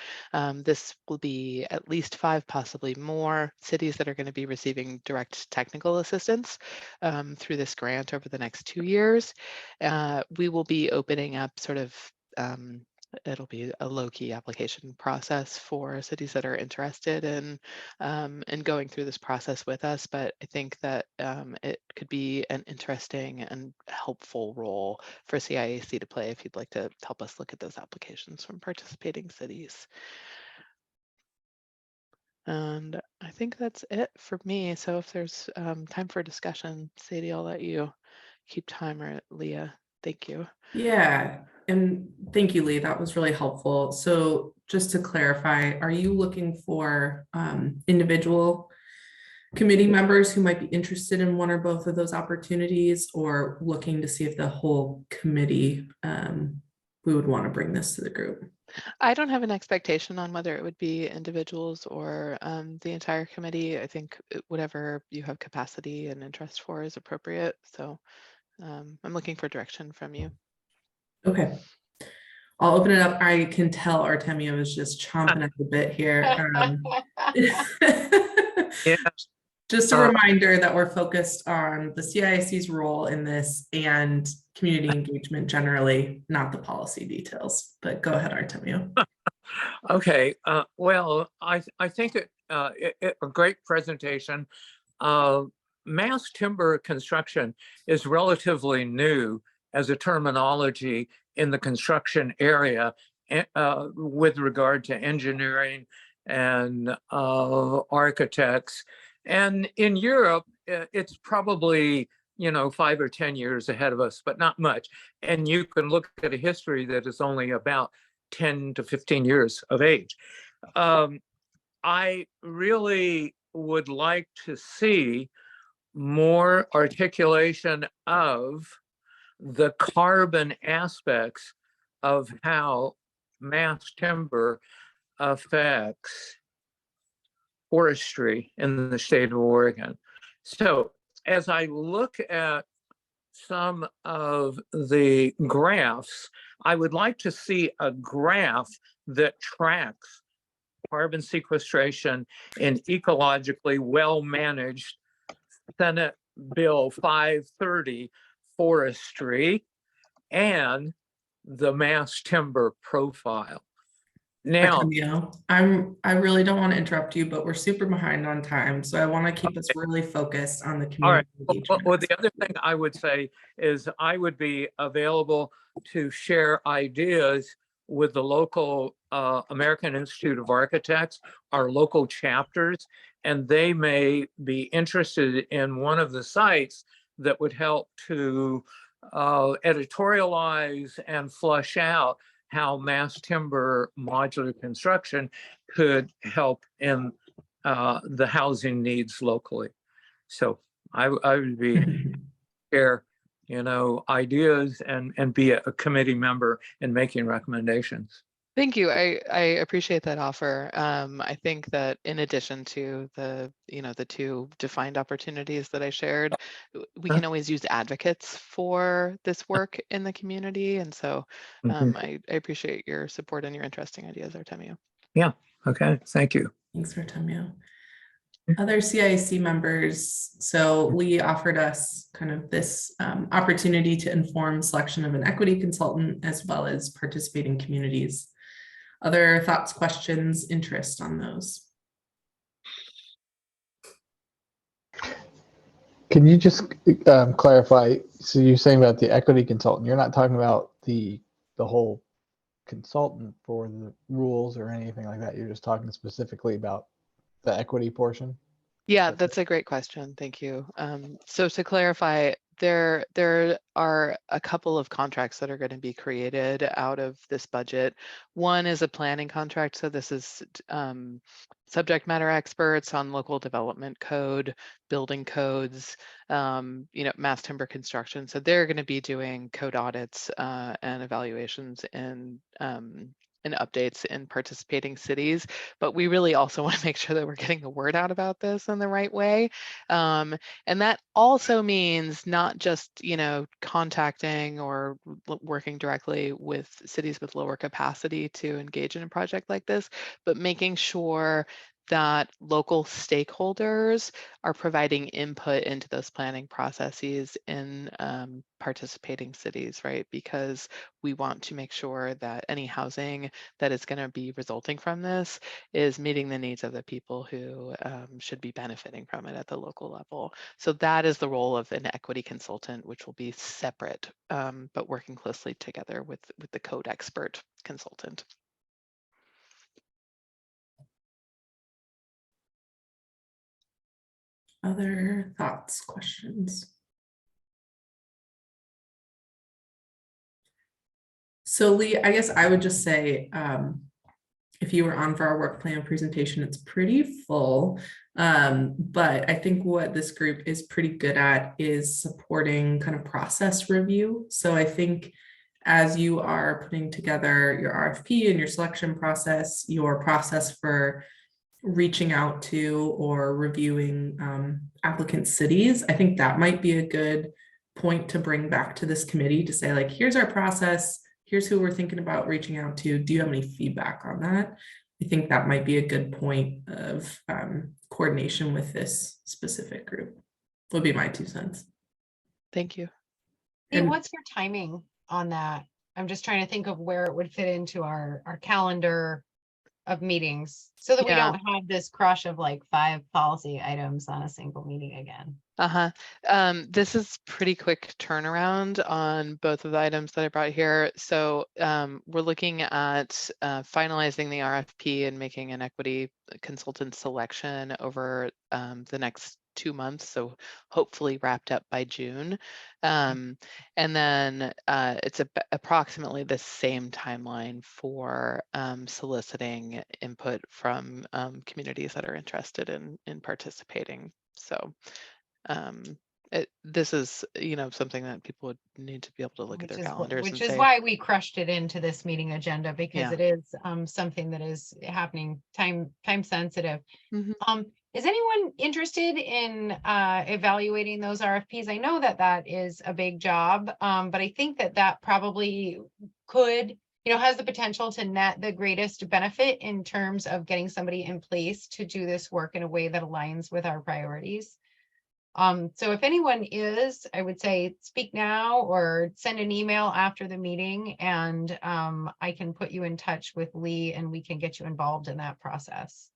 this will be at least 5, possibly more cities that are going to be receiving direct technical assistance through this grant over the next 2 years. We will be opening up sort of it'll be a low-key application process for cities that are interested in going through this process with us. But I think that it could be an interesting and helpful role for CIAC to play if you'd like to help us look at those applications from participating cities. And I think that's it for me. So if there's time for discussion, Sadie, I'll let you keep time, or Leah. Thank you. Yeah, and thank you, Lee. That was really helpful. So just to clarify, are you looking for individual committee members who might be interested in one or both of those opportunities, or looking to see if the whole committee we would want to bring this to the group? I don't have an expectation on whether it would be individuals or the entire committee. I think whatever you have capacity and interest for is appropriate. So I'm looking for direction from you. Okay. I'll open it up. I can tell Artemio is just chomping at the bit here. Yeah. Just a reminder that we're focused on the CIAC's role in this and community engagement generally, not the policy details. But go ahead, Artemio. Okay. Well, I think a great presentation. Mass timber construction is relatively new as a terminology in the construction area with regard to engineering and architects. And in Europe, it's probably 5 or 10 years ahead of us, but not much. And you can look at a history that is only about 10 to 15 years of age. I really would like to see more articulation of the carbon aspects of how mass timber affects forestry in the state of Oregon. So as I look at some of the graphs, I would like to see a graph that tracks carbon sequestration in ecologically well-managed Senate Bill 530 forestry and the mass timber profile. Now, Artemio, I really don't want to interrupt you, but we're super behind on time. So I want to keep us really focused on the community engagement. Well, the other thing I would say is I would be available to share ideas with the local American Institute of Architects, our local chapters, and they may be interested in one of the sites that would help to editorialize and flush out how mass timber modular construction could help in the housing needs locally. So I would be share, ideas and be a committee member in making recommendations. Thank you. I appreciate that offer. I think that in addition to the two defined opportunities that I shared, we can always use advocates for this work in the community. And so I appreciate your support and your interesting ideas, Artemio. Yeah. Okay. Thank you. Thanks, Artemio. Other CIAC members, so Lee offered us kind of this opportunity to inform selection of an equity consultant as well as participating communities. Other thoughts, questions, interest on those? Can you just clarify? So you're saying about the equity consultant, you're not talking about the whole consultant for the rules or anything like that. You're just talking specifically about the equity portion? Yeah, that's a great question. Thank you. So to clarify, there are a couple of contracts that are going to be created out of this budget. One is a planning contract. So this is subject matter experts on local development code, building codes, mass timber construction. So they're going to be doing code audits and evaluations and updates in participating cities, but we really also want to make sure that we're getting the word out about this in the right way. And that also means not just, contacting or working directly with cities with lower capacity to engage in a project like this, but making sure that local stakeholders are providing input into those planning processes in participating cities, right? Because we want to make sure that any housing that is going to be resulting from this is meeting the needs of the people who should be benefiting from it at the local level. So that is the role of an equity consultant, which will be separate, but working closely together with the code expert consultant. Other thoughts, questions? So Lee, I guess I would just say, if you were on for our work plan presentation, it's pretty full. But I think what this group is pretty good at is supporting kind of process review. So I think as you are putting together your RFP and your selection process, your process for reaching out to or reviewing applicant cities, I think that might be a good point to bring back to this committee to say, like, here's our process, here's who we're thinking about reaching out to. Do you have any feedback on that? I think that might be a good point of coordination with this specific group. Would be my 2 cents. Thank you. Hey, And what's your timing on that? I'm just trying to think of where it would fit into our calendar of meetings so that we Yeah. don't have this crush of like 5 policy items on a single meeting again. This is pretty quick turnaround on both of the items that I brought here. So we're looking at finalizing the RFP and making an equity consultant selection over the next 2 months. So hopefully wrapped up by June. And then it's approximately the same timeline for soliciting input from communities that are interested in participating. So this is, something that people would need to be able to look at their calendars Which and is say, why we crushed it into this meeting agenda, because Yeah. it is something that is happening time sensitive. Mhm. Is anyone interested in evaluating those RFPs? I know that is a big job, but I think that probably could, has the potential to net the greatest benefit in terms of getting somebody in place to do this work in a way that aligns with our priorities. So if anyone is, I would say speak now or send an email after the meeting, and I can put you in touch with Lee and we can get you involved in that process.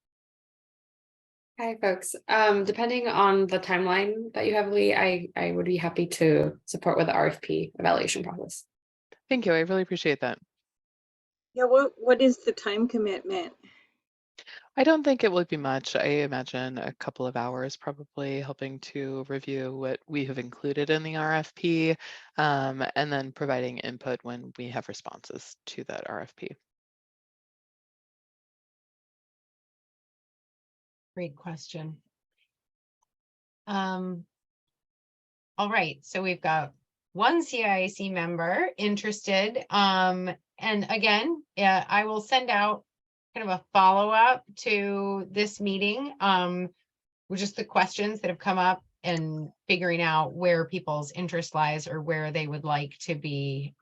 Hi, folks. Depending on the timeline that you have, Lee, I would be happy to support with the RFP evaluation process. Thank you. I really appreciate that. Yeah, what is the time commitment? I don't think it will be much. I imagine a couple of hours probably helping to review what we have included in the RFP, and then providing input when we have responses to that RFP. Great question. All right, so we've got one CIAC member interested. And again, I will send out kind of a follow-up to this meeting with just the questions that have come up and figuring out where people's interest lies or where they would like to be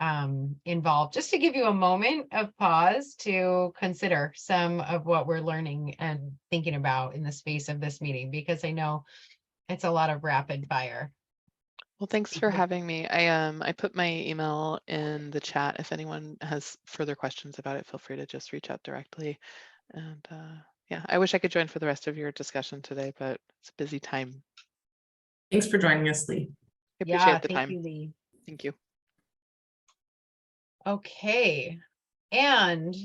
involved, just to give you a moment of pause to consider some of what we're learning and thinking about in the space of this meeting, because I know it's a lot of rapid fire. Well, thanks for having me. I put my email in the chat. If anyone has further questions about it, feel free to just reach out directly. And yeah, I wish I could join for the rest of your discussion today, but it's a busy time. Thanks for joining us, Lee. I appreciate the Thank time. you, Lee. Thank you. Okay, and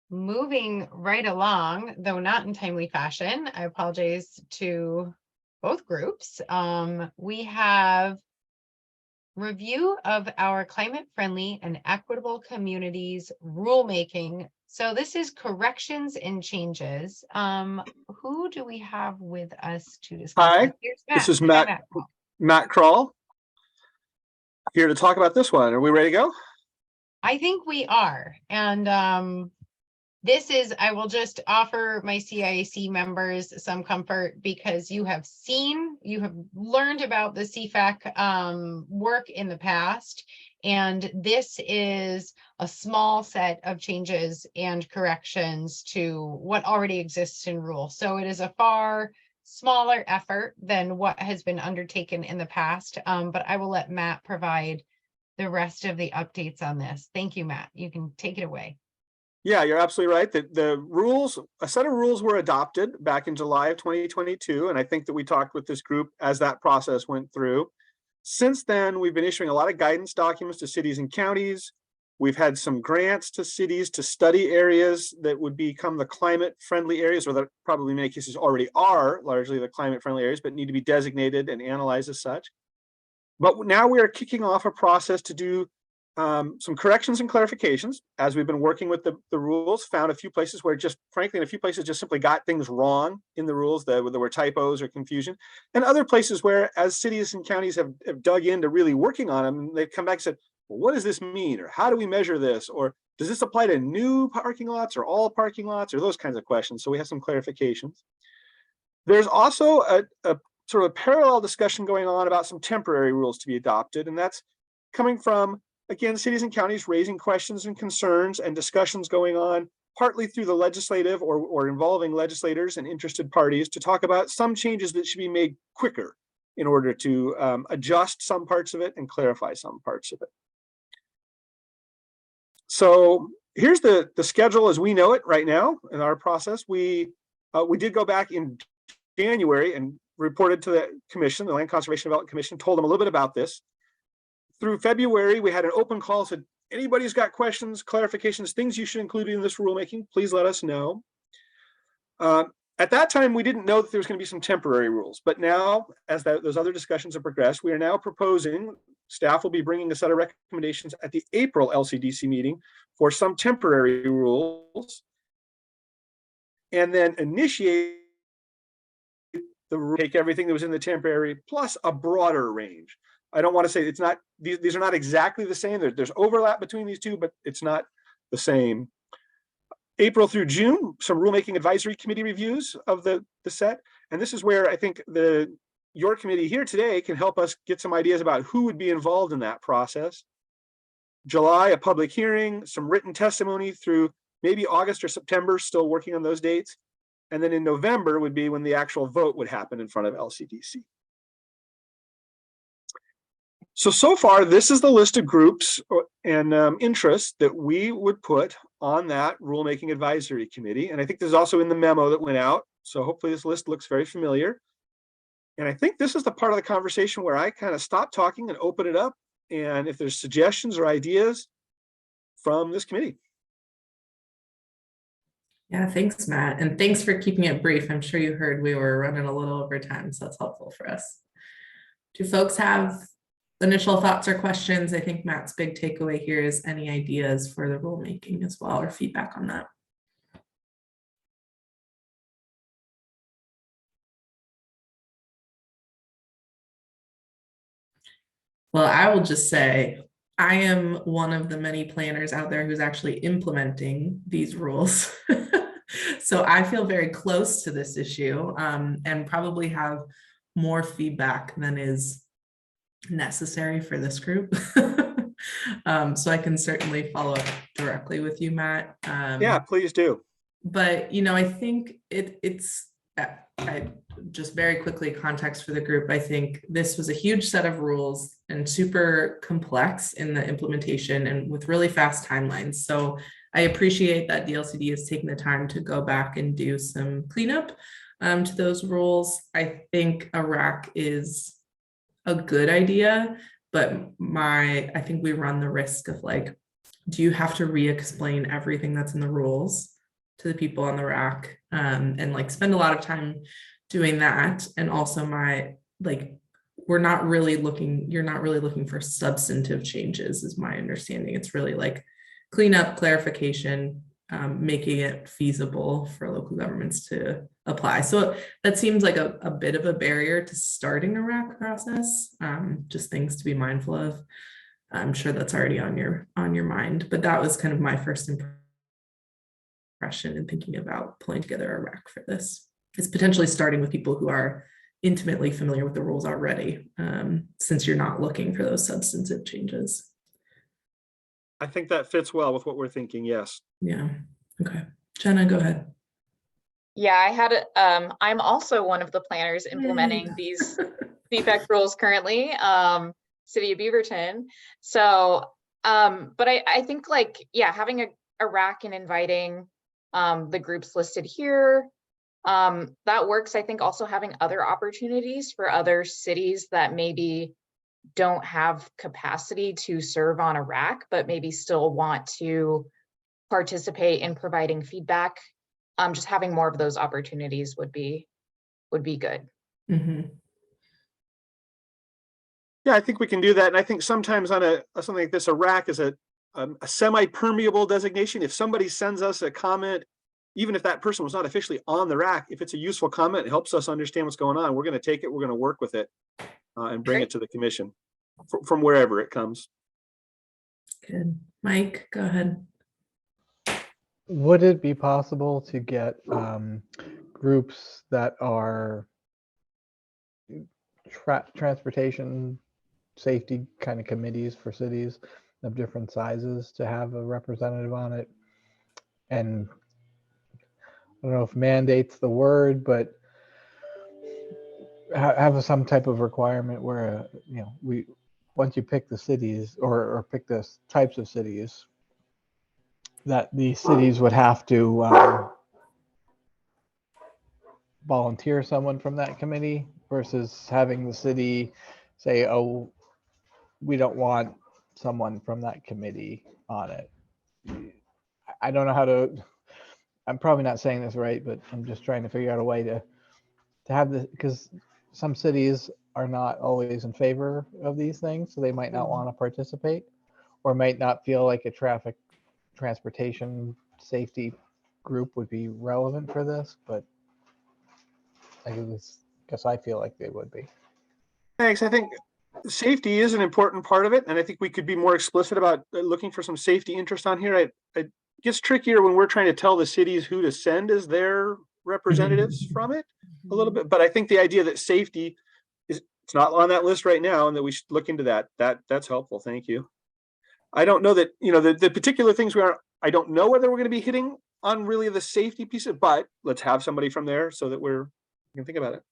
moving right along, though not in timely fashion, I apologize to both groups. We have review of our climate-friendly and equitable communities rulemaking. So this is corrections and changes. Who do we have with us to discuss? Hi, Here's this is Hi, Matt Kroll, here to talk about this one. Are we ready to go? I think we are. And this is, I will just offer my CIAC members some comfort because you have learned about the CFAC work in the past. And this is a small set of changes and corrections to what already exists in rule. So it is a far smaller effort than what has been undertaken in the past. But I will let Matt provide the rest of the updates on this. Thank you, Matt. You can take it away. Yeah, you're absolutely right. The rules, a set of rules were adopted back in July of 2022. And I think that we talked with this group as that process went through. Since then, we've been issuing a lot of guidance documents to cities and counties. We've had some grants to cities to study areas that would become the climate friendly areas, or that probably in many cases already are largely the climate friendly areas, but need to be designated and analyzed as such. But now we are kicking off a process to do some corrections and clarifications as we've been working with the rules, found a few places where just frankly, in a few places just simply got things wrong in the rules, that there were typos or confusion, and other places where as cities and counties have dug into really working on them, they've come back and said, well, what does this mean? Or how do we measure this? Or does this apply to new parking lots or all parking lots, or those kinds of questions? So we have some clarifications. There's also a sort of a parallel discussion going on about some temporary rules to be adopted, and that's coming from, again, cities and counties raising questions and concerns and discussions going on, partly through the legislative or involving legislators and interested parties to talk about some changes that should be made quicker in order to adjust some parts of it and clarify some parts of it. So here's the schedule as we know it right now in our process. We did go back in January and reported to the commission, the Land Conservation Development Commission, told them a little bit about this. Through February, we had an open call, said, anybody's got questions, clarifications, things you should include in this rulemaking, please let us know. At that time, we didn't know that there was going to be some temporary rules, but now, as those other discussions have progressed, we are now proposing, staff will be bringing a set of recommendations at the April LCDC meeting for some temporary rules, and then initiate take everything that was in the temporary plus a broader range. I don't want to say it's not, these are not exactly the same. There's overlap between these two, but it's not the same. April through June, some rulemaking advisory committee reviews of the set. And this is where I think your committee here today can help us get some ideas about who would be involved in that process. July, a public hearing, some written testimony through maybe August or September, still working on those dates. And then in November would be when the actual vote would happen in front of LCDC. So far, this is the list of groups and interests that we would put on that rulemaking advisory committee. And I think this is also in the memo that went out. So hopefully this list looks very familiar. And I think this is the part of the conversation where I kind of stop talking and open it up. And if there's suggestions or ideas from this committee. Yeah, thanks, Matt. And thanks for keeping it brief. I'm sure you heard we were running a little over time, so that's helpful for us. Do folks have initial thoughts or questions? I think Matt's big takeaway here is any ideas for the rulemaking as well, or feedback on that. Well, I will just say, I am one of the many planners out there who's actually implementing these rules. So I feel very close to this issue, and probably have more feedback than is necessary for this group. So I can certainly follow up directly with you, Matt. Yeah, please do. But I think it's I just very quickly context for the group. I think this was a huge set of rules and super complex in the implementation and with really fast timelines. So I appreciate that DLCD is taking the time to go back and do some cleanup to those rules. I think a rack is a good idea, but I think we run the risk of like, do you have to re-explain everything that's in the rules to the people on the rack, and like spend a lot of time doing that? And also you're not really looking for substantive changes, is my understanding. It's really like cleanup, clarification, making it feasible for local governments to apply. So that seems like a bit of a barrier to starting a rack process. Just things to be mindful of. I'm sure that's already on your mind, but that was kind of my first impression in thinking about pulling together a rack for this. It's potentially starting with people who are intimately familiar with the rules already, since you're not looking for those substantive changes. I think that fits well with what we're thinking. Yes. Yeah. Okay. Jenna, go ahead. Yeah, I'm also one of the planners implementing these feedback rules currently, City of Beaverton. So, but I think having a rack and inviting the groups listed here, that works. I think also having other opportunities for other cities that maybe don't have capacity to serve on a rack, but maybe still want to participate in providing feedback. Just having more of those opportunities would be good. Mm-hmm. Yeah, I think we can do that. And I think sometimes on something like this, a rack is a semi-permeable designation. If somebody sends us a comment, even if that person was not officially on the rack, if it's a useful comment, it helps us understand what's going on. We're going to take it, we're going to work with it, and bring it to the commission from wherever it comes. Good. Mike, go ahead. Would it be possible to get groups that are transportation safety kind of committees for cities of different sizes to have a representative on it? And I don't know if mandate's the word, but have some type of requirement where once you pick the cities or pick the types of cities, that the cities would have to volunteer someone from that committee versus having the city say, oh, we don't want someone from that committee on it. I don't know how to, I'm probably not saying this right, but I'm just trying to figure out a way to have this, because some cities are not always in favor of these things, so they might not want to participate or might not feel like a transportation safety group would be relevant for this, but I guess I feel like they would be. Thanks. I think safety is an important part of it, and I think we could be more explicit about looking for some safety interest on here. It gets trickier when we're trying to tell the cities who to send as their representatives from it a little bit, but I think the idea that safety it's not on that list right now and that we should look into that's helpful. Thank you. I don't know that the particular things I don't know whether we're going to be hitting on really the safety piece of, but let's have somebody from there so that we can think about it.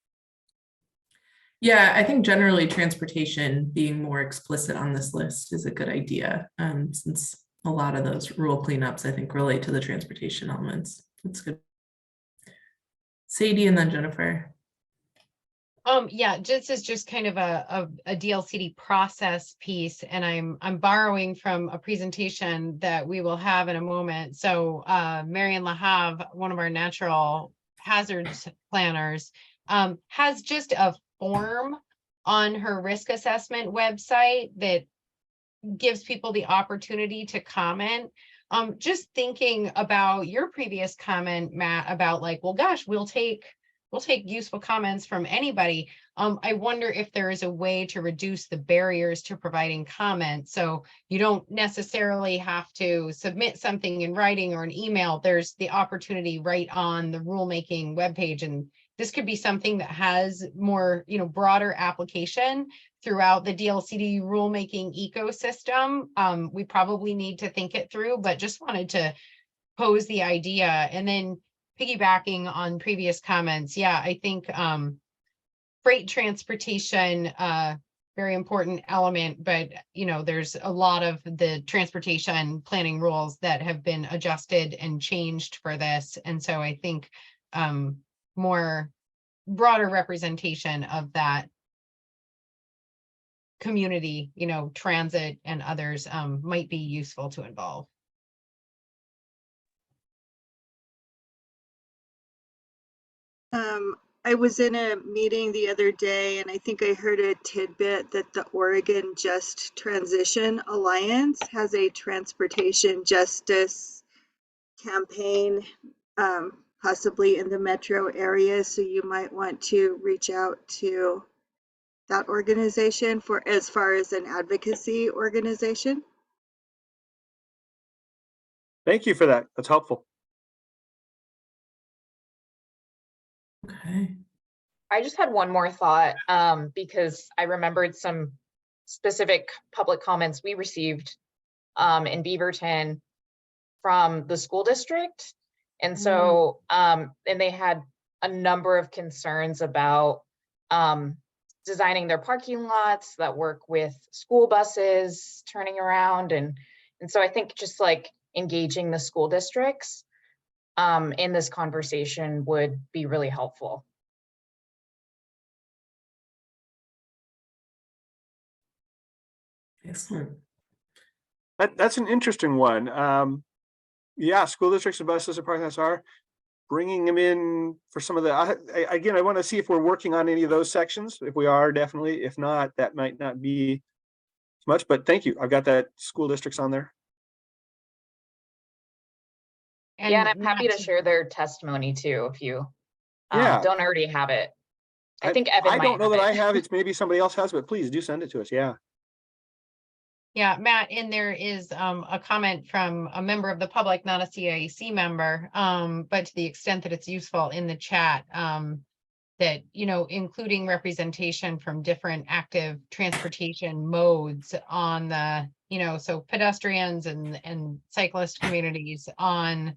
Yeah, I think generally transportation being more explicit on this list is a good idea, since a lot of those rule cleanups, I think, relate to the transportation elements. That's good. Sadie and then Jennifer. Yeah, this is just kind of a DLCD process piece, and I'm borrowing from a presentation that we will have in a moment. So Marion Lahav, one of our natural hazards planners, has just a form on her risk assessment website that gives people the opportunity to comment. Just thinking about your previous comment, Matt, about like, well, gosh, we'll take useful comments from anybody. I wonder if there is a way to reduce the barriers to providing comments. So you don't necessarily have to submit something in writing or an email. There's the opportunity right on the rulemaking webpage. And this could be something that has more, broader application throughout the DLCD rulemaking ecosystem. We probably need to think it through, but just wanted to pose the idea. And then piggybacking on previous comments, yeah, I think freight transportation, very important element, but there's a lot of the transportation planning rules that have been adjusted and changed for this. And so I think more broader representation of that community, transit and others might be useful to involve. I was in a meeting the other day, and I think I heard a tidbit that the Oregon Just Transition Alliance has a transportation justice campaign, possibly in the metro area. So you might want to reach out to that organization for as far as an advocacy organization. Thank you for that. That's helpful. Okay. I just had one more thought, because I remembered some specific public comments we received in Beaverton from the school district. And so, and they had a number of concerns about designing their parking lots that work with school buses turning around. And so I think just like engaging the school districts in this conversation would be really helpful. Excellent. That's an interesting one. Yeah, school districts and buses and parking lots are bringing them in for some of the, again, I want to see if we're working on any of those sections. If we are, definitely. If not, that might not be as much, but thank you. I've got that school districts on there. Yeah, and I'm happy to share their testimony too, if you don't already have it. I think Evan I don't know that have I it. have. It's maybe somebody else has, but please do send it to us. Yeah. Yeah, Matt, and there is a comment from a member of the public, not a CIAC member, but to the extent that it's useful in the chat, that, including representation from different active transportation modes on the, so pedestrians and cyclist communities on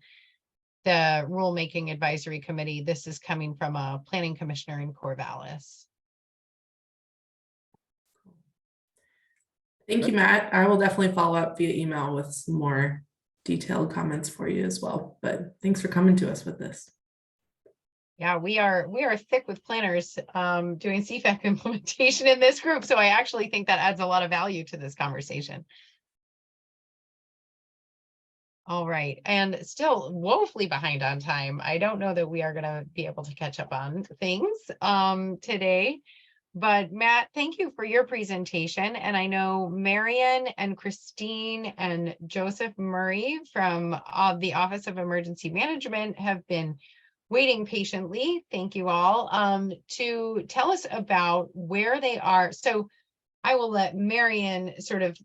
the rulemaking advisory committee. This is coming from a planning commissioner in Corvallis. Thank you, Matt. I will definitely follow up via email with some more detailed comments for you as well. But thanks for coming to us with this. Yeah, we are thick with planners doing CFAC implementation in this group. So I actually think that adds a lot of value to this conversation. All right, and still woefully behind on time. I don't know that we are going to be able to catch up on things today. But Matt, thank you for your presentation. And I know Marion and Christine and Joseph Murray from the Office of Emergency Management have been waiting patiently. Thank you all to tell us about where they are. So I will let Marion sort of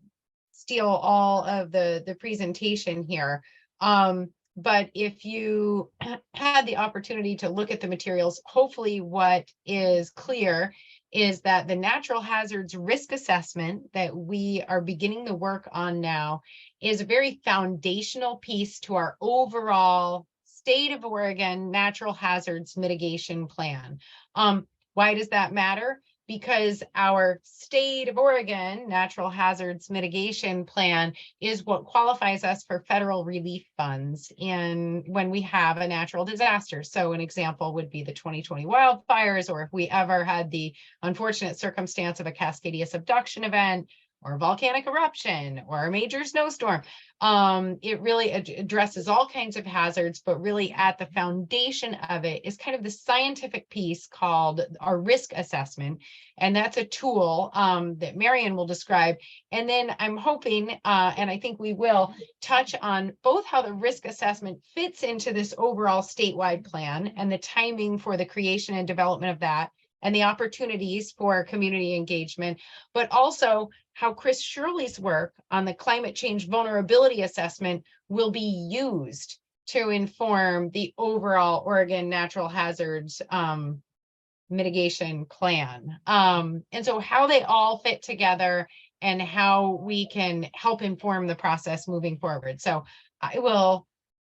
steal all of the presentation here. But if you had the opportunity to look at the materials, hopefully what is clear is that the natural hazards risk assessment that we are beginning to work on now is a very foundational piece to our overall state of Oregon natural hazards mitigation plan. Why does that matter? because our state of Oregon natural hazards mitigation plan is what qualifies us for federal relief funds in when we have a natural disaster. So an example would be the 2020 wildfires, or if we ever had the unfortunate circumstance of a Cascadia subduction event, or a volcanic eruption, or a major snowstorm. It really addresses all kinds of hazards, but really at the foundation of it is kind of the scientific piece called our risk assessment. And that's a tool that Marion will describe. And then I'm hoping, and I think we will, touch on both how the risk assessment fits into this overall statewide plan and the timing for the creation and development of that, and the opportunities for community engagement, but also how Chris Shirley's work on the climate change vulnerability assessment will be used to inform the overall Oregon natural hazards mitigation plan. And so how they all fit together and how we can help inform the process moving forward. So I will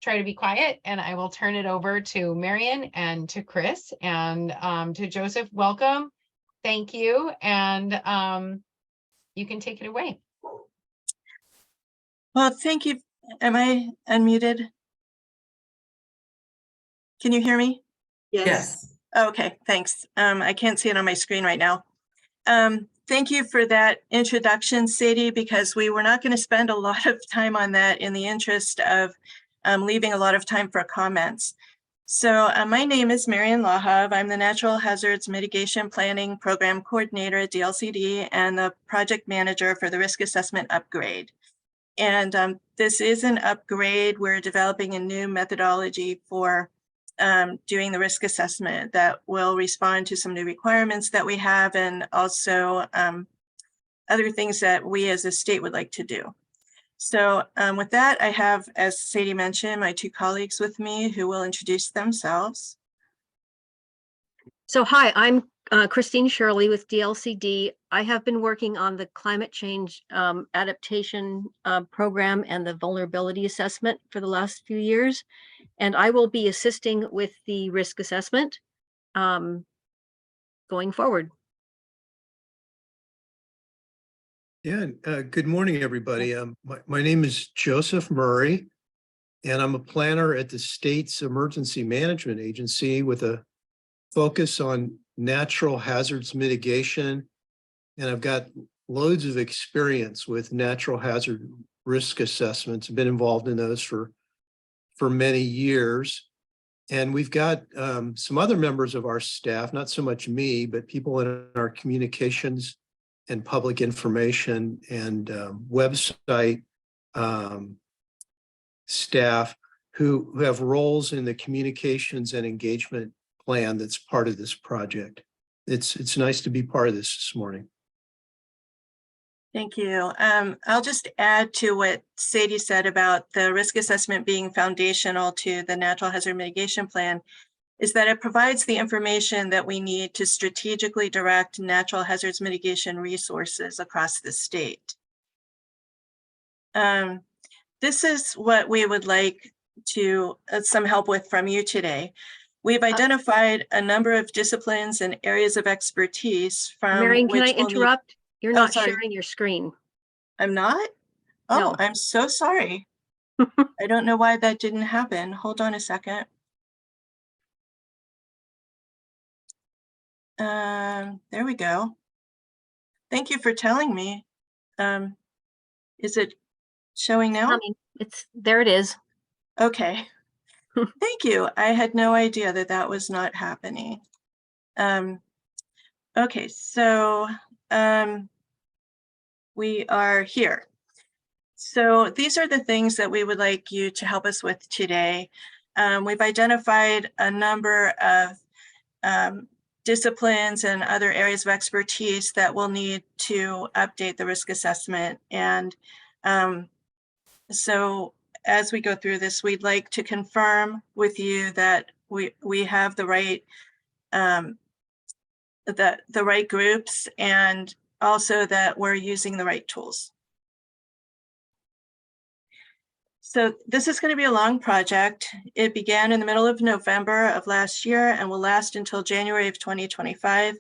try to be quiet and I will turn it over to Marion and to Chris and to Joseph. Welcome. Thank you. And you can take it away. Well, thank you. Am I unmuted? Can you hear me? Yes. Okay, thanks. I can't see it on my screen right now. Thank you for that introduction, Sadie, because we were not going to spend a lot of time on that in the interest of leaving a lot of time for comments. So my name is Marion Lahav. I'm the Natural Hazards Mitigation Planning Program Coordinator at DLCD and the project manager for the risk assessment upgrade. And this is an upgrade. We're developing a new methodology for doing the risk assessment that will respond to some new requirements that we have, and also other things that we as a state would like to do. So with that, I have, as Sadie mentioned, my two colleagues with me who will introduce themselves. So hi, I'm Christine Shirley with DLCD. I have been working on the climate change adaptation program and the vulnerability assessment for the last few years. And I will be assisting with the risk assessment going forward. Yeah, good morning, everybody. My name is Joseph Murray, and I'm a planner at the state's Emergency Management Agency with a focus on natural hazards mitigation. And I've got loads of experience with natural hazard risk assessments. I've been involved in those for many years. And we've got some other members of our staff, not so much me, but people in our communications and public information and website staff who have roles in the communications and engagement plan that's part of this project. It's nice to be part of this morning. Thank you. I'll just add to what Sadie said about the risk assessment being foundational to the natural hazard mitigation plan, is that it provides the information that we need to strategically direct natural hazards mitigation resources across the state. This is what we would like to some help with from you today. We've identified a number of disciplines and areas of expertise from Marion, can I which we'll interrupt? You're Oh, not sorry. sharing your screen. I'm not? Oh, No. I'm so sorry. I don't know why that didn't happen. Hold on a second. There we go. Thank you for telling me. Is it showing now? There it is. Okay. Thank you. I had no idea that that was not happening. Okay, so we are here. So these are the things that we would like you to help us with today. We've identified a number of disciplines and other areas of expertise that we'll need to update the risk assessment. And so as we go through this, we'd like to confirm with you that we have the right the right groups, and also that we're using the right tools. So this is going to be a long project. It began in the middle of November of last year and will last until January of 2025.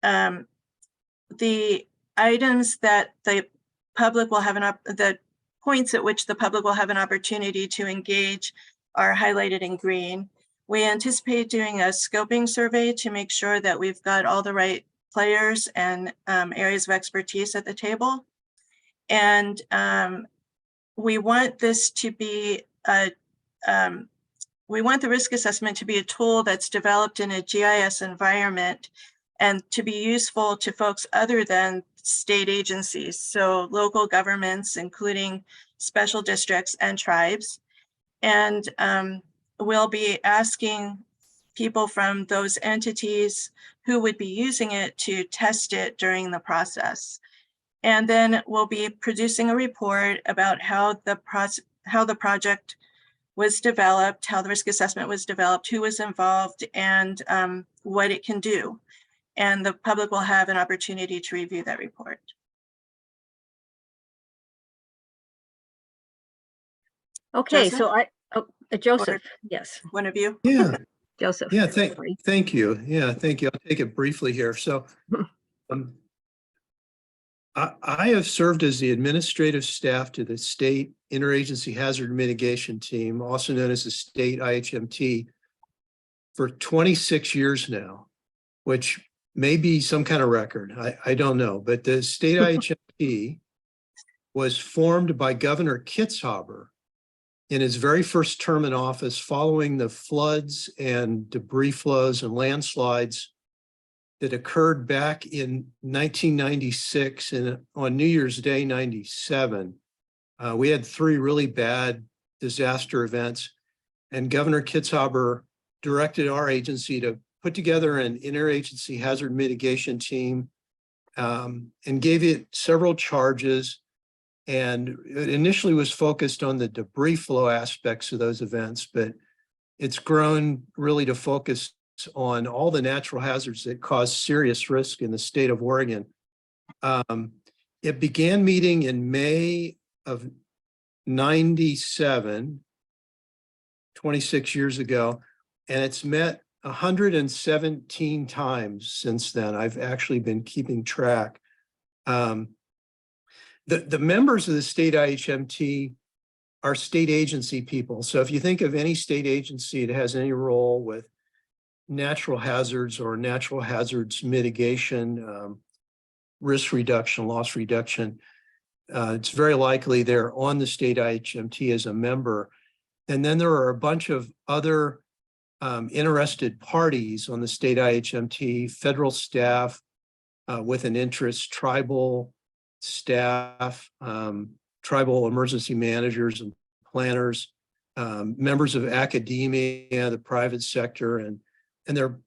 the items that the public will have the points at which the public will have an opportunity to engage are highlighted in green. We anticipate doing a scoping survey to make sure that we've got all the right players and areas of expertise at the table. And we want this to be we want the risk assessment to be a tool that's developed in a GIS environment and to be useful to folks other than state agencies, so local governments, including special districts and tribes. And we'll be asking people from those entities who would be using it to test it during the process. And then we'll be producing a report about how the project was developed, how the risk assessment was developed, who was involved, and what it can do. And the public will have an opportunity to review that report. Okay, Joseph? so Joseph, yes. One of you? Yeah, Joseph. yeah, thank you. Yeah, thank you. I'll take it briefly here. So I have served as the administrative staff to the State Interagency Hazard Mitigation Team, also known as the State IHMT, for 26 years now, which may be some kind of record. I don't know, but the State IHMT was formed by Governor Kitzhaber in his very first term in office following the floods and debris flows and landslides that occurred back in 1996 and on New Year's Day, 97. We had 3 really bad disaster events, and Governor Kitzhaber directed our agency to put together an interagency hazard mitigation team and gave it several charges. And it initially was focused on the debris flow aspects of those events, but it's grown really to focus on all the natural hazards that cause serious risk in the state of Oregon. It began meeting in May of 97, 26 years ago, and it's met 117 times since then. I've actually been keeping track. The members of the state IHMT are state agency people. So if you think of any state agency that has any role with natural hazards or natural hazards mitigation, risk reduction, loss reduction, it's very likely they're on the state IHMT as a member. And then there are a bunch of other interested parties on the state IHMT, federal staff with an interest, tribal staff, tribal emergency managers and planners, members of academia, the private sector, and they're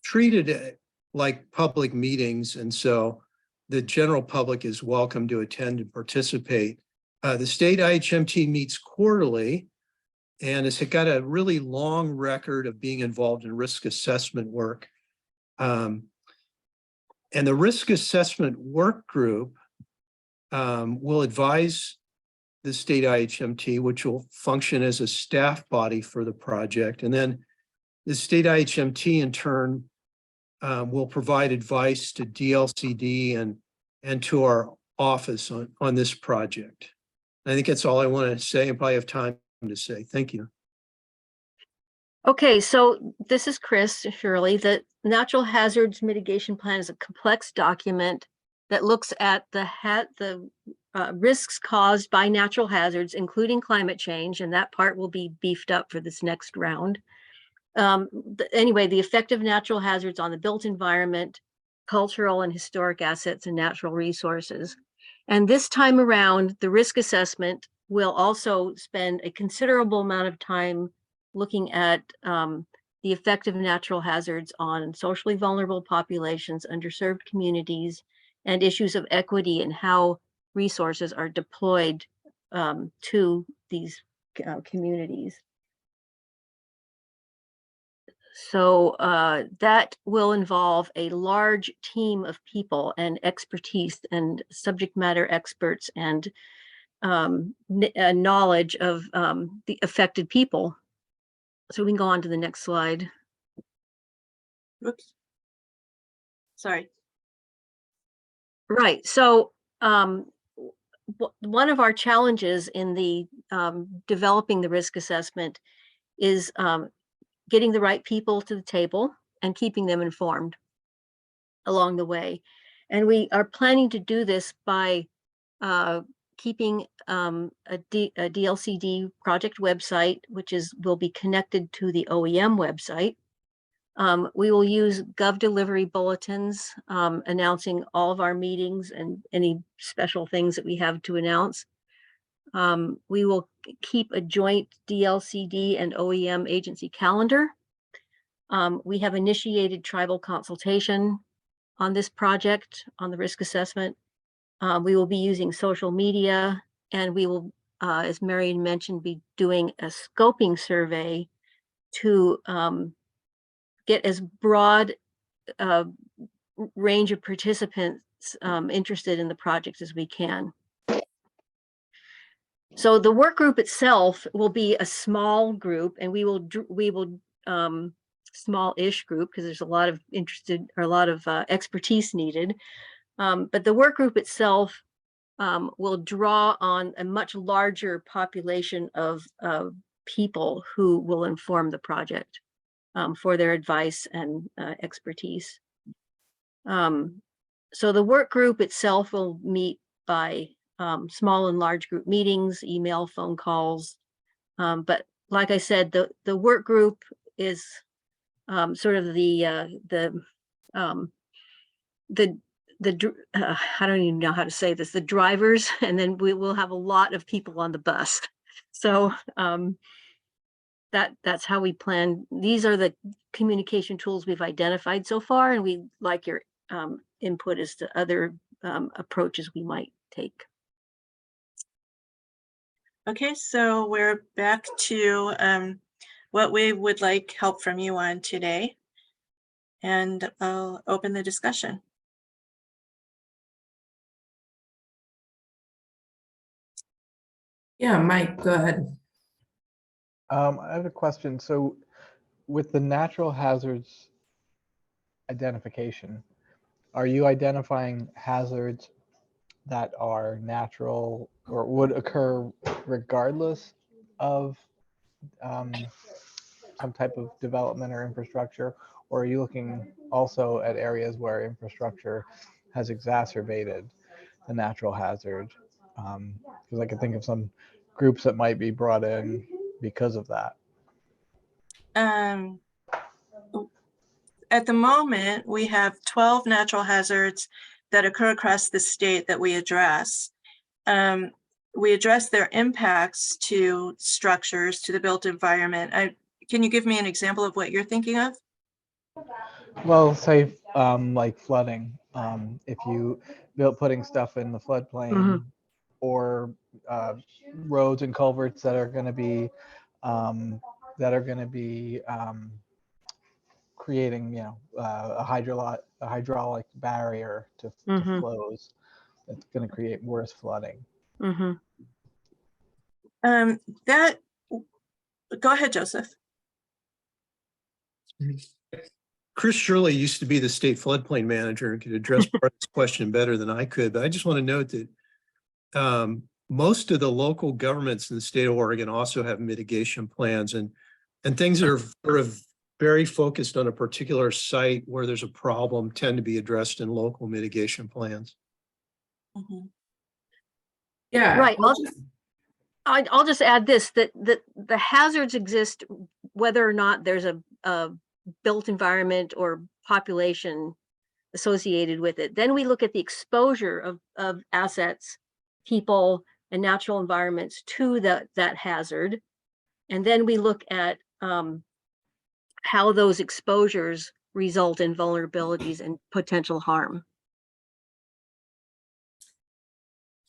treated like public meetings. And so the general public is welcome to attend and participate. The state IHMT meets quarterly and has got a really long record of being involved in risk assessment work. And the risk assessment work group will advise the state IHMT, which will function as a staff body for the project. And then the state IHMT in turn will provide advice to DLCD and to our office on this project. I think that's all I want to say and probably have time to say. Thank you. Okay, so this is Chris Shirley. The Natural Hazards Mitigation Plan is a complex document that looks at the risks caused by natural hazards, including climate change, and that part will be beefed up for this next round. Anyway, the effect of natural hazards on the built environment, cultural and historic assets, and natural resources. And this time around, the risk assessment will also spend a considerable amount of time looking at the effect of natural hazards on socially vulnerable populations, underserved communities, and issues of equity and how resources are deployed to these communities. So that will involve a large team of people and expertise and subject matter experts and knowledge of the affected people. So we can go on to the next slide. Oops. Sorry. Right. So one of our challenges in the developing the risk assessment is getting the right people to the table and keeping them informed along the way. And we are planning to do this by keeping a DLCD project website, which will be connected to the OEM website. We will use Gov delivery bulletins announcing all of our meetings and any special things that we have to announce. We will keep a joint DLCD and OEM agency calendar. We have initiated tribal consultation on this project, on the risk assessment. We will be using social media, and we will, as Marion mentioned, be doing a scoping survey to get as broad range of participants interested in the project as we can. So the work group itself will be a small group, and we will small-ish group, because there's a lot of expertise needed. But the work group itself will draw on a much larger population of people who will inform the project for their advice and expertise. So the work group itself will meet by small and large group meetings, email, phone calls. But like I said, the work group is sort of I don't even know how to say this, the drivers, and then we will have a lot of people on the bus. So that's how we plan. These are the communication tools we've identified so far, and we'd like your input as to other approaches we might take. Okay, so we're back to what we would like help from you on today. And I'll open the discussion. Yeah, Mike, go ahead. I have a question. So with the natural hazards identification, are you identifying hazards that are natural or would occur regardless of some type of development or infrastructure? Or are you looking also at areas where infrastructure has exacerbated the natural hazard? Because I could think of some groups that might be brought in because of that. At the moment, we have 12 natural hazards that occur across the state that we address. We address their impacts to structures, to the built environment. Can you give me an example of what you're thinking of? Well, say like flooding. If you putting stuff in the floodplain, or roads and culverts that are going to be creating, a hydraulic barrier to flows that's going to create worse flooding. Go ahead, Joseph. Chris Shirley used to be the state floodplain manager and could address part of this question better than I could, but I just want to note that most of the local governments in the state of Oregon also have mitigation plans, and things that are sort of very focused on a particular site where there's a problem tend to be addressed in local mitigation plans. Yeah. Right. I'll just add this, that the hazards exist whether or not there's a built environment or population associated with it. Then we look at the exposure of assets, people, and natural environments to that hazard. And then we look at how those exposures result in vulnerabilities and potential harm.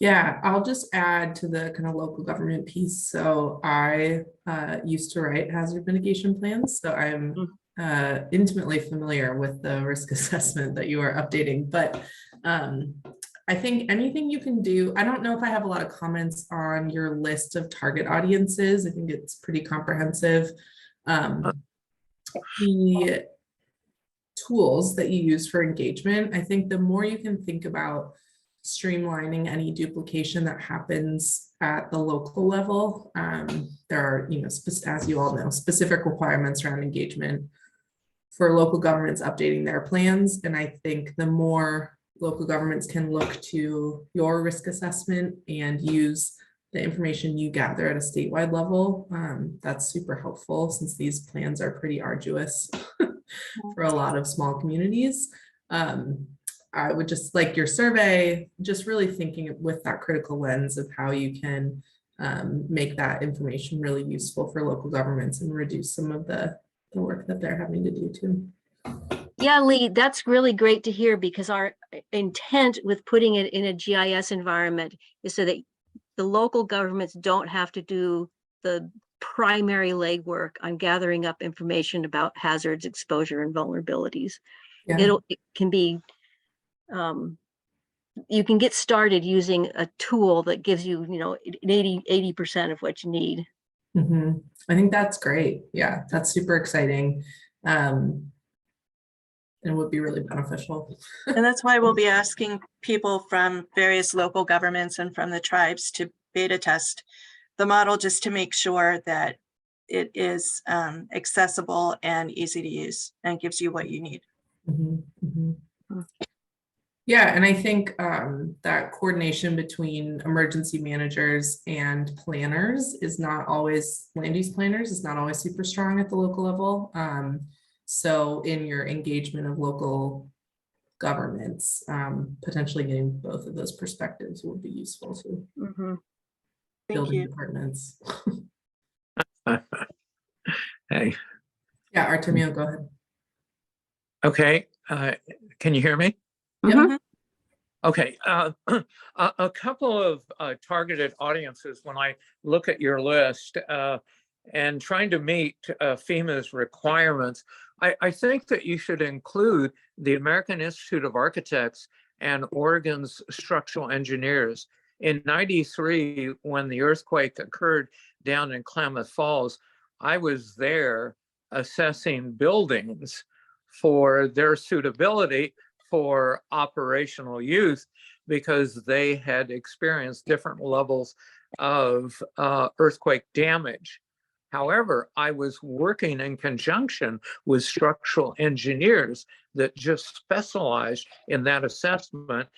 Yeah, I'll just add to the kind of local government piece. So I used to write hazard mitigation plans, so I'm intimately familiar with the risk assessment that you are updating. But I think anything you can do, I don't know if I have a lot of comments on your list of target audiences. I think it's pretty comprehensive. The tools that you use for engagement, I think the more you can think about streamlining any duplication that happens at the local level, there are, as you all know, specific requirements around engagement for local governments updating their plans. And I think the more local governments can look to your risk assessment and use the information you gather at a statewide level, that's super helpful since these plans are pretty arduous for a lot of small communities. I would just like your survey, just really thinking with that critical lens of how you can make that information really useful for local governments and reduce some of the work that they're having to do too. Yeah, Lee, that's really great to hear, because our intent with putting it in a GIS environment is so that the local governments don't have to do the primary legwork on gathering up information about hazards, exposure, and vulnerabilities. Yeah. It can be, you can get started using a tool that gives you, 80% of what you need. Mm-hmm. I think that's great. Yeah, that's super exciting. And would be really beneficial. And that's why we'll be asking people from various local governments and from the tribes to beta test the model, just to make sure that it is accessible and easy to use and gives you what you need. Mm-hmm, mm-hmm. Yeah, and I think that coordination between emergency managers and planners is not always, land use planners is not always super strong at the local level. So in your engagement of local governments, potentially getting both of those perspectives would be useful too. Mm-hmm. Building departments. Hey. Yeah, Artemio, go ahead. Okay, can you hear me? Mm-hmm. Okay, a couple of targeted audiences when I look at your list and trying to meet FEMA's requirements, I think that you should include the American Institute of Architects and Oregon's structural engineers. In '93, when the earthquake occurred down in Klamath Falls, I was there assessing buildings for their suitability for operational use, because they had experienced different levels of earthquake damage. However, I was working in conjunction with structural engineers that just specialized in that assessment,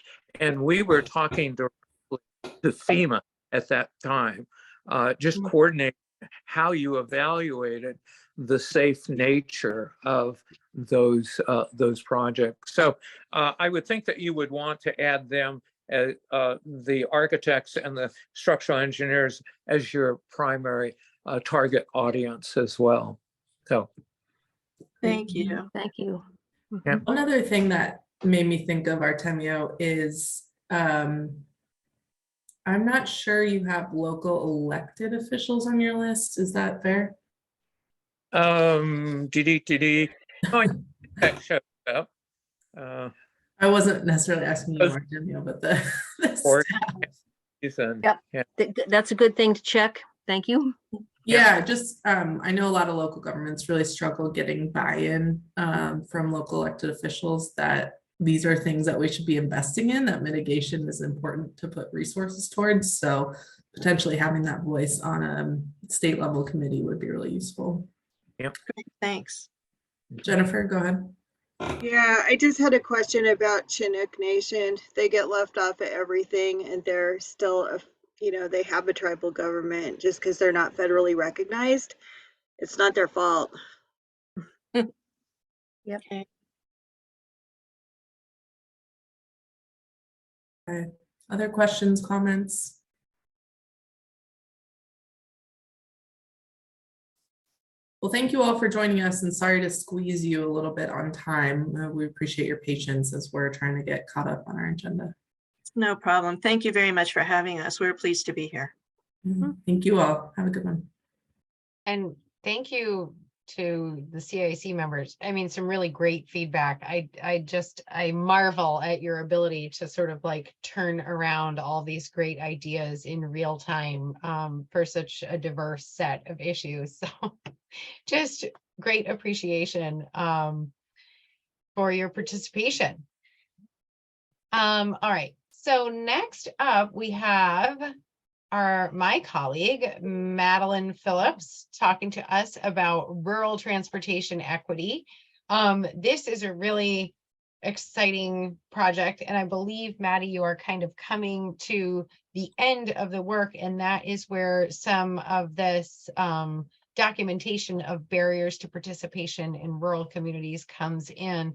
and we were talking directly to FEMA at that time, just coordinating how you evaluated the safe nature of those projects. So I would think that you would want to add them, the architects and the structural engineers, as your primary target audience as well. So thank you. Thank you. yeah. One other thing that made me think of Artemio is I'm not sure you have local elected officials on your list. Is that fair? TD. Oh, that shows up. I wasn't necessarily asking you, Artemio, but the staff. Yep. Yeah. That's a good thing to check. Thank you. Yeah, just I know a lot of local governments really struggle getting buy-in from local elected officials that these are things that we should be investing in, that mitigation is important to put resources towards. So potentially having that voice on a state level committee would be really useful. Yep. Great, thanks. Jennifer, go ahead. Yeah, I just had a question about Chinook Nation. They get left off of everything, and they're still, they have a tribal government just because they're not federally recognized. It's not their fault. Yep. Okay. Okay. Other questions, comments? Well, thank you all for joining us, and sorry to squeeze you a little bit on time. We appreciate your patience as we're trying to get caught up on our agenda. No problem. Thank you very much for having us. We're pleased to be here. Thank you all. Have a good one. And thank you to the CIAC members. I mean, some really great feedback. I marvel at your ability to sort of like turn around all these great ideas in real time for such a diverse set of issues. So just great appreciation. for your participation. All right, so next up we have my colleague, Madeline Phillips, talking to us about rural transportation equity. This is a really exciting project, and I believe, Maddie, you are kind of coming to the end of the work, and that is where some of this documentation of barriers to participation in rural communities comes in.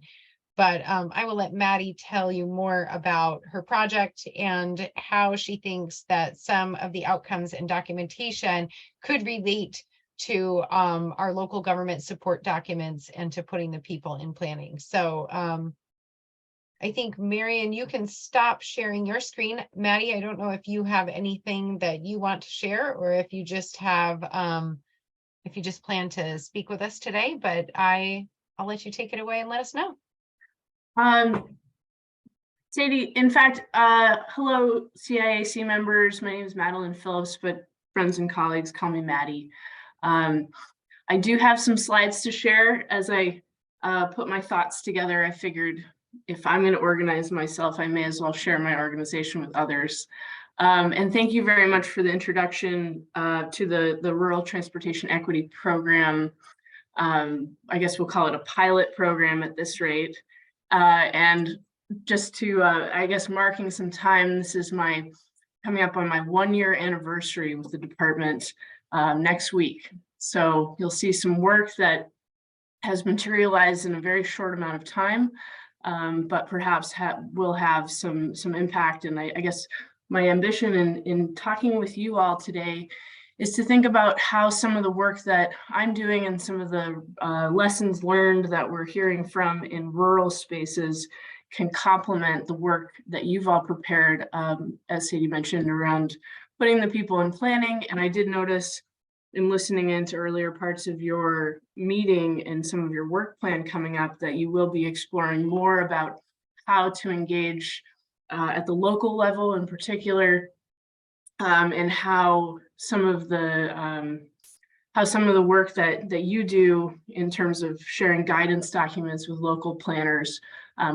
But I will let Maddie tell you more about her project and how she thinks that some of the outcomes and documentation could relate to our local government support documents and to putting the people in planning. So I think, Marion, you can stop sharing your screen. Maddie, I don't know if you have anything that you want to share, or if you just have, if you just plan to speak with us today, but I'll let you take it away and let us know. Sadie, in fact, hello, CIAC members. My name is Madeline Phillips, but friends and colleagues call me Maddie. I do have some slides to share. As I put my thoughts together, I figured if I'm going to organize myself, I may as well share my organization with others. And thank you very much for the introduction to the Rural Transportation Equity Program. I guess we'll call it a pilot program at this rate. And just to, I guess, marking some time, this is coming up on my 1-year anniversary with the department next week. So you'll see some work that has materialized in a very short amount of time, but perhaps will have some impact. And I guess my ambition in talking with you all today is to think about how some of the work that I'm doing and some of the lessons learned that we're hearing from in rural spaces can complement the work that you've all prepared, as Sadie mentioned, around putting the people in planning. And I did notice in listening into earlier parts of your meeting and some of your work plan coming up that you will be exploring more about how to engage at the local level in particular, and how some of the work that you do in terms of sharing guidance documents with local planners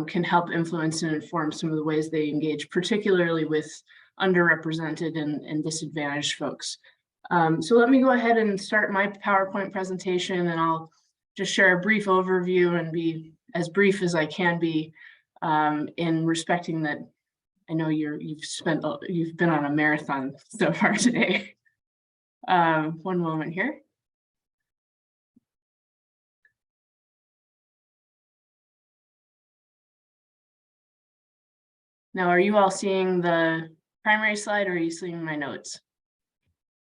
can help influence and inform some of the ways they engage, particularly with underrepresented and disadvantaged folks. So let me go ahead and start my PowerPoint presentation, and I'll just share a brief overview and be as brief as I can be, in respecting that I know you've been on a marathon so far today. One moment here. Now, are you all seeing the primary slide, or are you seeing my notes?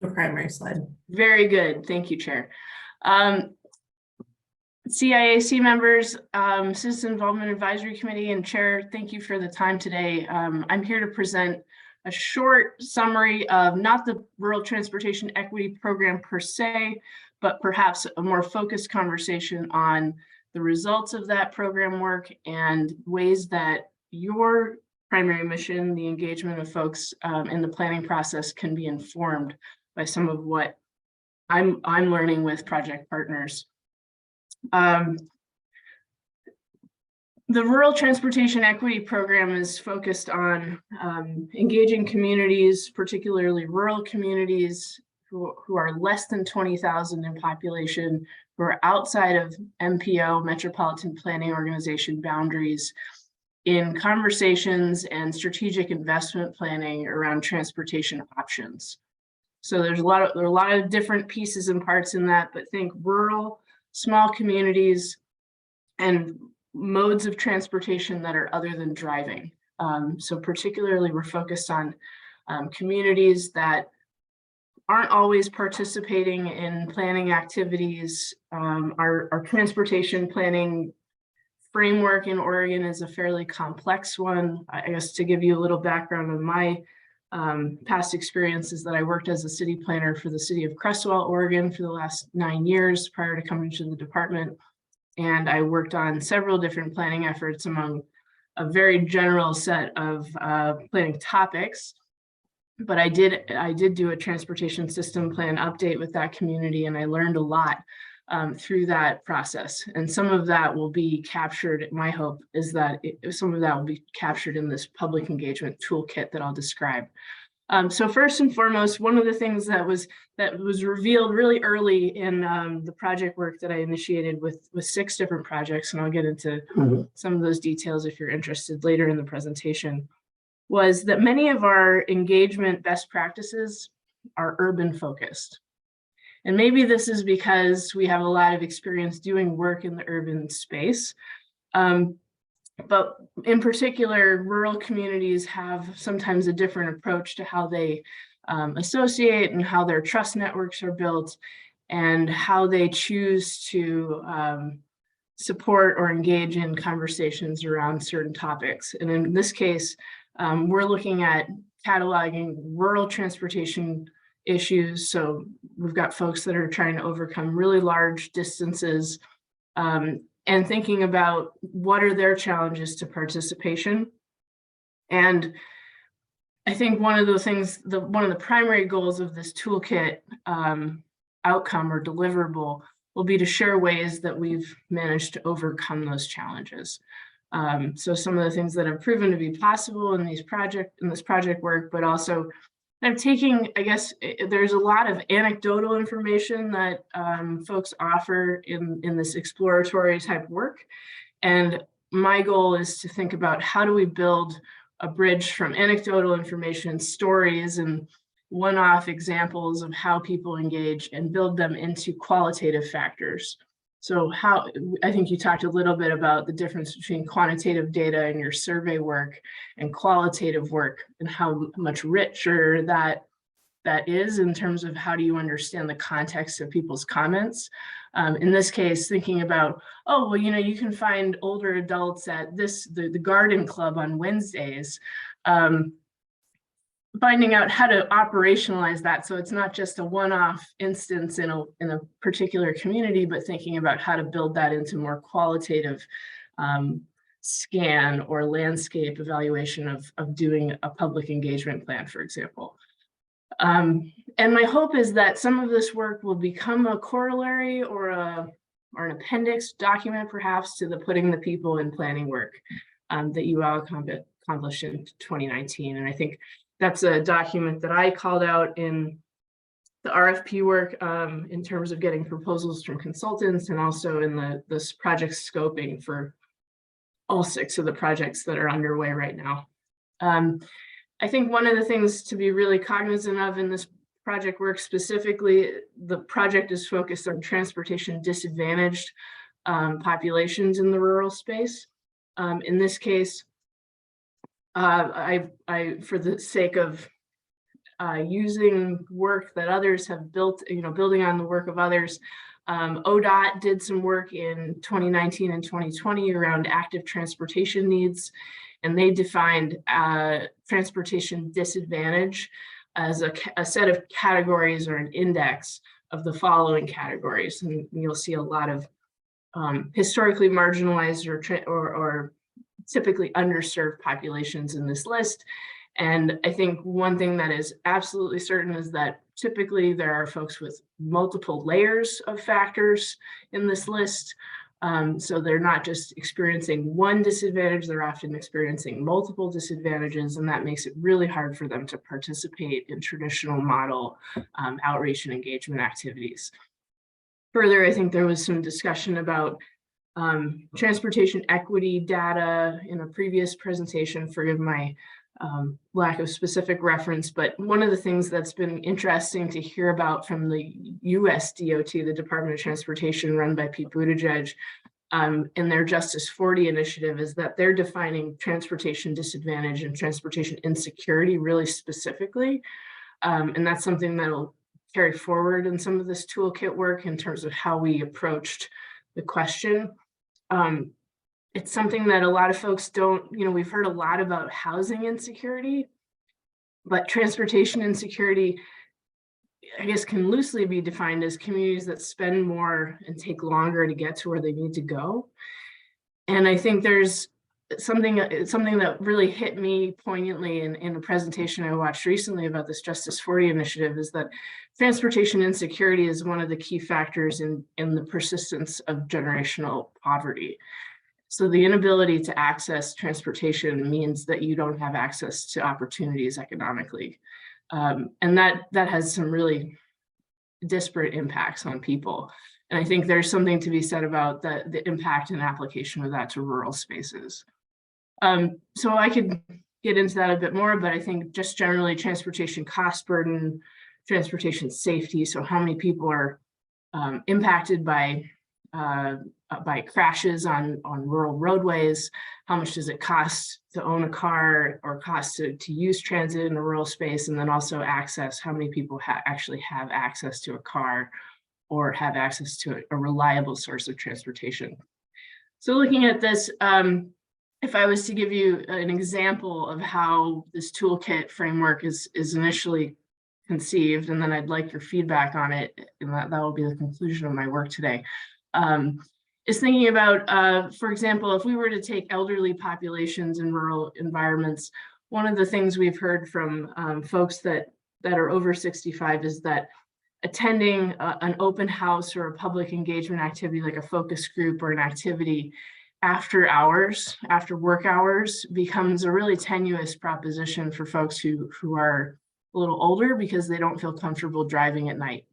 The primary slide. Very good. Thank you, Chair. CIAC members, Citizen Involvement Advisory Committee, and Chair, thank you for the time today. I'm here to present a short summary of not the Rural Transportation Equity Program per se, but perhaps a more focused conversation on the results of that program work and ways that your primary mission, the engagement of folks in the planning process, can be informed by some of what I'm learning with project partners. The Rural Transportation Equity Program is focused on engaging communities, particularly rural communities who are less than 20,000 in population, who are outside of MPO, Metropolitan Planning Organization boundaries, in conversations and strategic investment planning around transportation options. So there are a lot of different pieces and parts in that, but think rural, small communities, and modes of transportation that are other than driving. So particularly we're focused on communities that aren't always participating in planning activities. Our transportation planning framework in Oregon is a fairly complex one. I guess to give you a little background on my past experiences, that I worked as a city planner for the city of Cresswell, Oregon for the last 9 years prior to coming to the department. And I worked on several different planning efforts among a very general set of planning topics. But I did do a transportation system plan update with that community, and I learned a lot through that process. And some of that will be captured, my hope is that some of that will be captured in this public engagement toolkit that I'll describe. So first and foremost, one of the things that was revealed really early in the project work that I initiated with 6 different projects, and I'll get into some of those details if you're interested later in the presentation, was that many of our engagement best practices are urban focused. And maybe this is because we have a lot of experience doing work in the urban space. But in particular, rural communities have sometimes a different approach to how they associate and how their trust networks are built and how they choose to support or engage in conversations around certain topics. And in this case, we're looking at cataloging rural transportation issues. So we've got folks that are trying to overcome really large distances and thinking about what are their challenges to participation. And I think one of the things, one of the primary goals of this toolkit outcome or deliverable will be to share ways that we've managed to overcome those challenges. So some of the things that have proven to be possible in this project work, but also I'm taking, I guess, there's a lot of anecdotal information that folks offer in this exploratory type work. And my goal is to think about how do we build a bridge from anecdotal information, stories, and one-off examples of how people engage and build them into qualitative factors. So I think you talked a little bit about the difference between quantitative data in your survey work and qualitative work and how much richer that is in terms of how do you understand the context of people's comments. In this case, thinking about, oh, well, you can find older adults at the garden club on Wednesdays. Finding out how to operationalize that so it's not just a one-off instance in a particular community, but thinking about how to build that into more qualitative scan or landscape evaluation of doing a public engagement plan, for example. And my hope is that some of this work will become a corollary or an appendix document, perhaps, to the putting the people in planning work that you all accomplished in 2019. And I think that's a document that I called out in the RFP work in terms of getting proposals from consultants and also in this project scoping for all 6 of the projects that are underway right now. I think one of the things to be really cognizant of in this project work specifically, the project is focused on transportation disadvantaged populations in the rural space. In this case, I for the sake of using work that others have built, building on the work of others, ODOT did some work in 2019 and 2020 around active transportation needs, and they defined transportation disadvantage as a set of categories or an index of the following categories. And you'll see a lot of historically marginalized or typically underserved populations in this list. And I think one thing that is absolutely certain is that typically there are folks with multiple layers of factors in this list. So they're not just experiencing one disadvantage, they're often experiencing multiple disadvantages, and that makes it really hard for them to participate in traditional model outreach and engagement activities. Further, I think there was some discussion about transportation equity data in a previous presentation. Forgive my lack of specific reference, but one of the things that's been interesting to hear about from the US DOT, the Department of Transportation run by Pete Buttigieg, in their Justice 40 initiative, is that they're defining transportation disadvantage and transportation insecurity really specifically. And that's something that'll carry forward in some of this toolkit work in terms of how we approached the question. It's something that a lot of folks don't, we've heard a lot about housing insecurity, but transportation insecurity, I guess, can loosely be defined as communities that spend more and take longer to get to where they need to go. And I think there's something that really hit me poignantly in a presentation I watched recently about this Justice 40 initiative is that transportation insecurity is one of the key factors in the persistence of generational poverty. So the inability to access transportation means that you don't have access to opportunities economically. And that has some really disparate impacts on people. And I think there's something to be said about the impact and application of that to rural spaces. So I could get into that a bit more, but I think just generally transportation cost burden, transportation safety. So how many people are impacted by crashes on rural roadways? How much does it cost to own a car or cost to use transit in a rural space? And then also access, how many people actually have access to a car or have access to a reliable source of transportation? So looking at this, if I was to give you an example of how this toolkit framework is initially conceived, and then I'd like your feedback on it, and that will be the conclusion of my work today, is thinking about, for example, if we were to take elderly populations in rural environments, one of the things we've heard from folks that are over 65 is that attending an open house or a public engagement activity like a focus group or an activity after hours, after work hours, becomes a really tenuous proposition for folks who are a little older because they don't feel comfortable driving at night.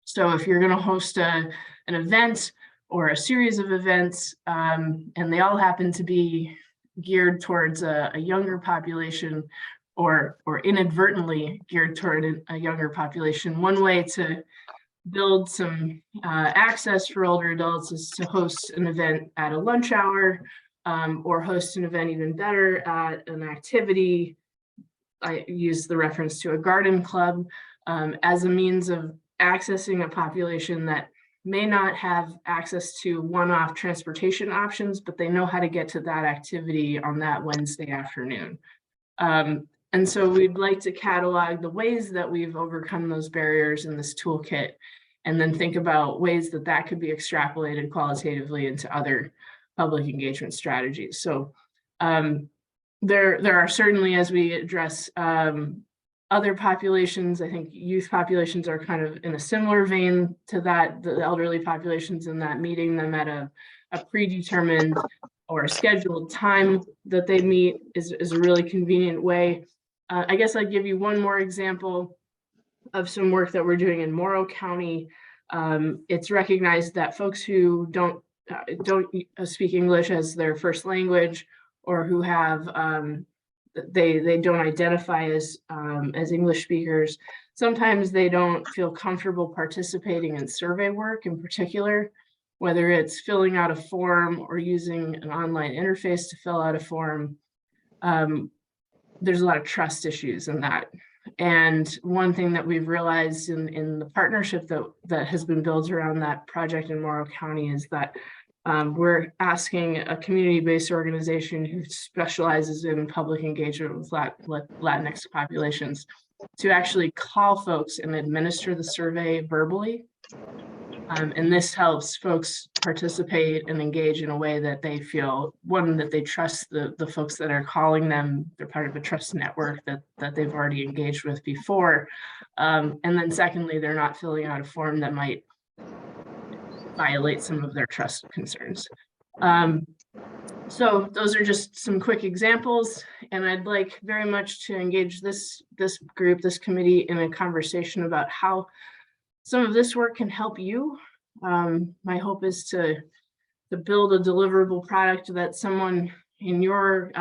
So if you're going to host an event or a series of events, and they all happen to be geared towards a younger population or inadvertently geared toward a younger population, one way to build some access for older adults is to host an event at a lunch hour, or host an event even better at an activity. I use the reference to a garden club as a means of accessing a population that may not have access to one-off transportation options, but they know how to get to that activity on that Wednesday afternoon. And so we'd like to catalog the ways that we've overcome those barriers in this toolkit, and then think about ways that that could be extrapolated qualitatively into other public engagement strategies. So there are certainly, as we address other populations, I think youth populations are kind of in a similar vein to that, the elderly populations, in that meeting them at a predetermined or a scheduled time that they meet is a really convenient way. I guess I'd give you one more example of some work that we're doing in Morrow County. It's recognized that folks who don't speak English as their first language, or who have they don't identify as English speakers, sometimes they don't feel comfortable participating in survey work in particular, whether it's filling out a form or using an online interface to fill out a form. There's a lot of trust issues in that. And one thing that we've realized in the partnership that has been built around that project in Morrow County is that we're asking a community-based organization who specializes in public engagement with Latinx populations to actually call folks and administer the survey verbally. And this helps folks participate and engage in a way that they feel, one, that they trust the folks that are calling them. They're part of a trust network that they've already engaged with before. And then secondly, they're not filling out a form that might violate some of their trust concerns. So those are just some quick examples, and I'd like very much to engage this group, this committee, in a conversation about how some of this work can help you. My hope is to build a deliverable product that someone in your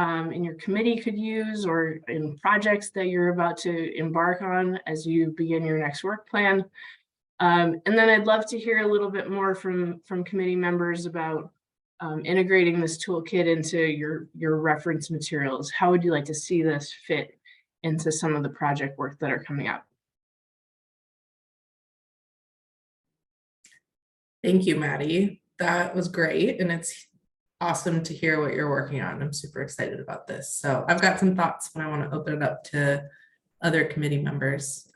committee could use, or in projects that you're about to embark on as you begin your next work plan. And then I'd love to hear a little bit more from committee members about integrating this toolkit into your reference materials. How would you like to see this fit into some of the project work that are coming up? Thank you, Maddie. That was great. And it's awesome to hear what you're working on. I'm super excited about this. So I've got some thoughts, but I want to open it up to other committee members.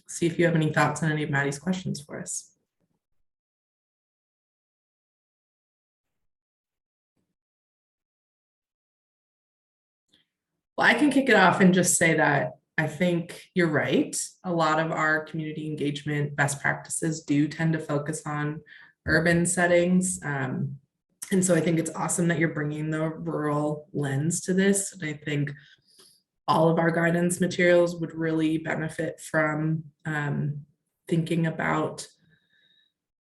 See if you have any thoughts on any of Maddie's questions for us. Well, I can kick it off and just say that I think you're right. A lot of our community engagement best practices do tend to focus on urban settings. And so I think it's awesome that you're bringing the rural lens to this. And I think all of our guidance materials would really benefit from thinking about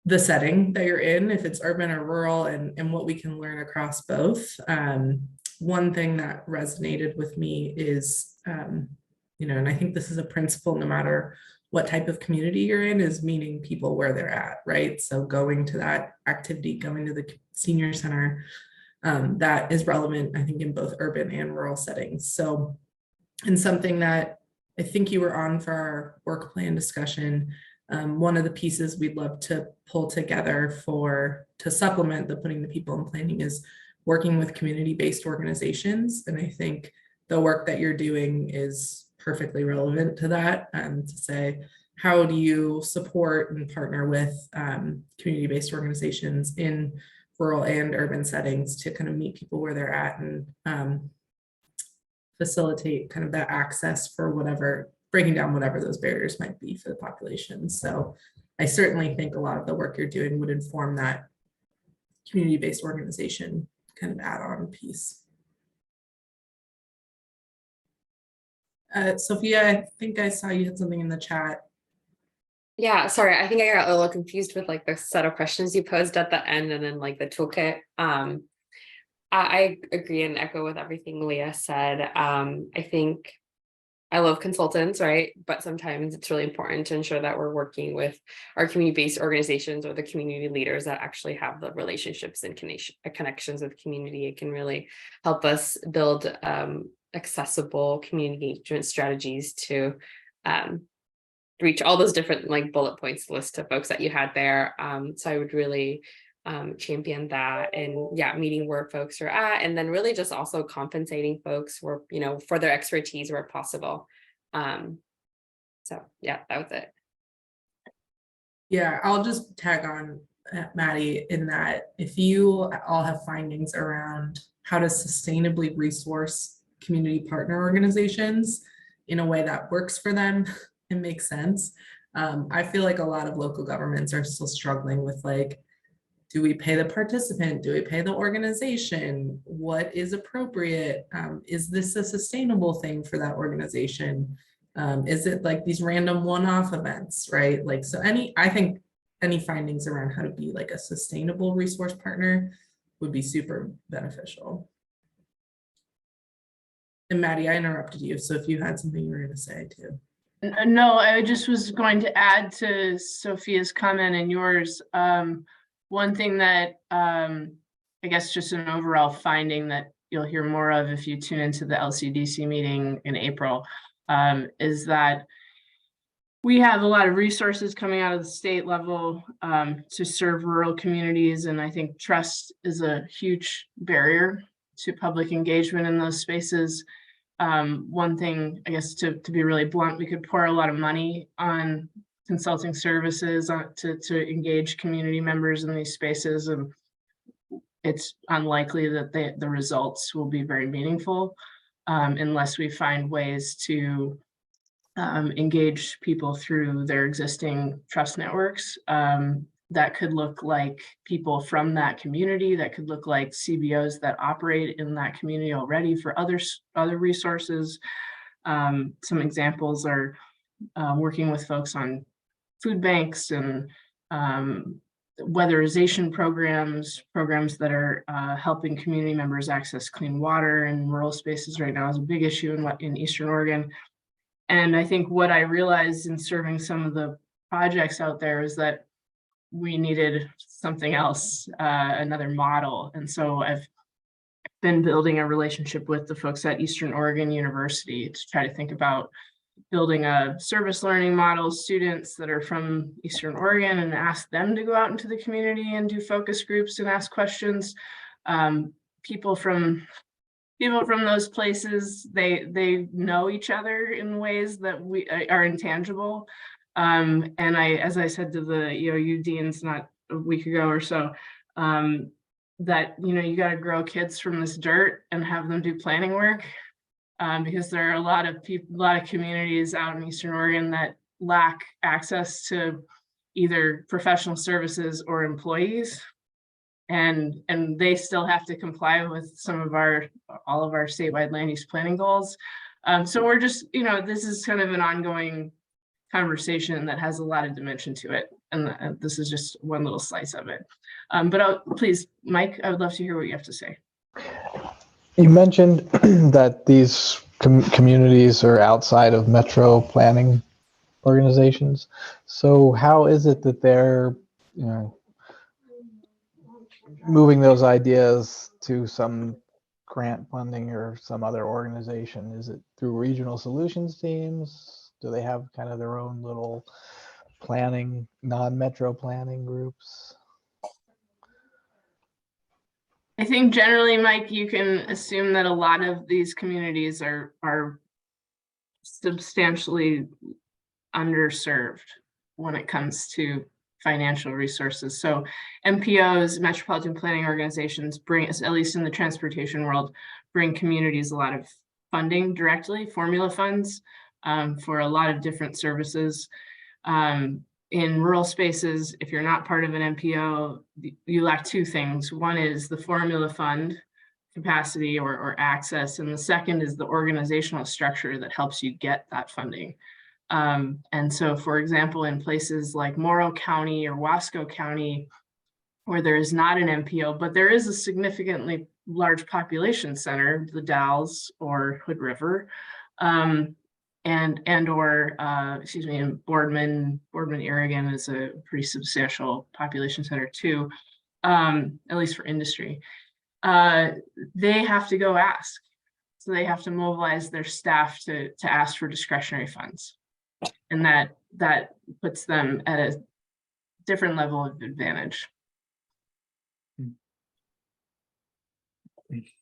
the setting that you're in, if it's urban or rural, and what we can learn across both. One thing that resonated with me is, and I think this is a principle no matter what type of community you're in, is meeting people where they're at, right? So going to that activity, going to the senior center, that is relevant, I think, in both urban and rural settings. So, and something that I think you were on for our work plan discussion, one of the pieces we'd love to pull together to supplement the putting the people in planning is working with community-based organizations. And I think the work that you're doing is perfectly relevant to that, to say, how do you support and partner with community-based organizations in rural and urban settings to kind of meet people where they're at and facilitate kind of that access for whatever, breaking down whatever those barriers might be for the population. So I certainly think a lot of the work you're doing would inform that community-based organization kind of add-on piece. Sophia, I think I saw you had something in the chat. Yeah, sorry, I think I got a little confused with like the set of questions you posed at the end and then like the toolkit. I agree and echo with everything Leah said. I think I love consultants, right? But sometimes it's really important to ensure that we're working with our community-based organizations or the community leaders that actually have the relationships and connections with community. It can really help us build accessible community engagement strategies to reach all those different like bullet points list of folks that you had there. So I would really champion that, and yeah, meeting where folks are at, and then really just also compensating folks where, for their expertise where possible. So yeah, that was it. Yeah, I'll just tag on Maddie in that if you all have findings around how to sustainably resource community partner organizations in a way that works for them and makes sense. I feel like a lot of local governments are still struggling with like, do we pay the participant? Do we pay the organization? What is appropriate? Is this a sustainable thing for that organization? Is it like these random one-off events, right? Like, so I think any findings around how to be like a sustainable resource partner would be super beneficial. And Maddie, I interrupted you. So if you had something you were going to say too. No, I just was going to add to Sophia's comment and yours. One thing that I guess just an overall finding that you'll hear more of if you tune into the LCDC meeting in April is that we have a lot of resources coming out of the state level to serve rural communities. And I think trust is a huge barrier to public engagement in those spaces. One thing, I guess, to be really blunt, we could pour a lot of money on consulting services to engage community members in these spaces, and it's unlikely that the results will be very meaningful unless we find ways to engage people through their existing trust networks. That could look like people from that community, that could look like CBOs that operate in that community already for other resources. Some examples are working with folks on food banks and weatherization programs that are helping community members access clean water in rural spaces right now is a big issue in Eastern Oregon. And I think what I realized in serving some of the projects out there is that we needed something else, another model. And so I've been building a relationship with the folks at Eastern Oregon University to try to think about building a service learning model, students that are from Eastern Oregon, and ask them to go out into the community and do focus groups and ask questions. People from those places, they know each other in ways that are intangible. And as I said to the EOU deans not a week ago or so, that you got to grow kids from this dirt and have them do planning work. because there are a lot of people, a lot of communities out in Eastern Oregon that lack access to either professional services or employees. And they still have to comply with all of our statewide land use planning goals. So we're just, this is kind of an ongoing conversation that has a lot of dimension to it. And this is just one little slice of it. But please, Mike, I would love to hear what you have to say. You mentioned that these communities are outside of metro planning organizations. So how is it that they're, moving those ideas to some grant funding or some other organization? Is it through regional solutions teams? Do they have kind of their own little planning, non-metro planning groups? I think generally, Mike, you can assume that a lot of these communities are substantially underserved when it comes to financial resources. So MPOs, metropolitan planning organizations, bring, at least in the transportation world, bring communities a lot of funding directly, formula funds for a lot of different services. In rural spaces, if you're not part of an MPO, you lack two things. One is the formula fund capacity or access, and the second is the organizational structure that helps you get that funding. And so, for example, in places like Morrow County or Wasco County, where there is not an MPO, but there is a significantly large population center, the Dalles or Hood River, in Boardman, Oregon is a pretty substantial population center too, at least for industry. They have to go ask. So they have to mobilize their staff to ask for discretionary funds. And that puts them at a different level of advantage. Please.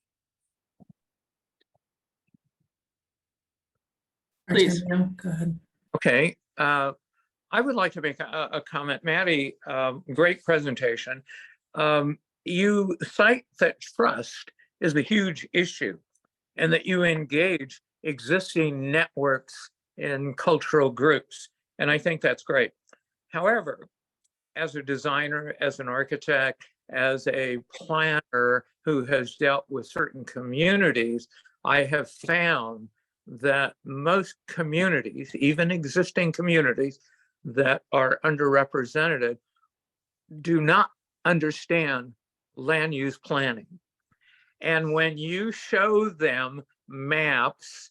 Artemio, go ahead. Okay. I would like to make a comment. Maddie, great presentation. You cite that trust is a huge issue and that you engage existing networks in cultural groups. And I think that's great. However, as a designer, as an architect, as a planner who has dealt with certain communities, I have found that most communities, even existing communities that are underrepresented, do not understand land use planning. And when you show them maps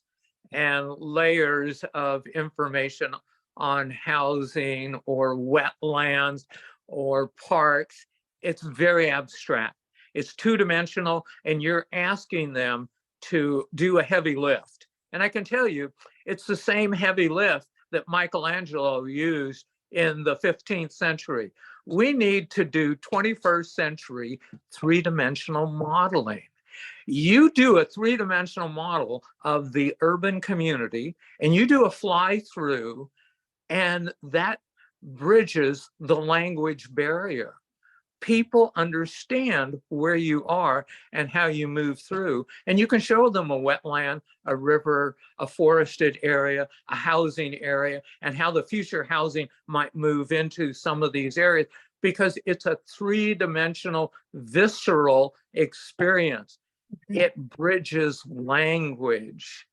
and layers of information on housing or wetlands or parks, it's very abstract. It's two-dimensional, and you're asking them to do a heavy lift. And I can tell you, it's the same heavy lift that Michelangelo used in the 15th century. We need to do 21st century three-dimensional modeling. You do a three-dimensional model of the urban community, and you do a fly-through, and that bridges the language barrier. People understand where you are and how you move through. And you can show them a wetland, a river, a forested area, a housing area, and how the future housing might move into some of these areas, because it's a three-dimensional, visceral experience. It bridges language.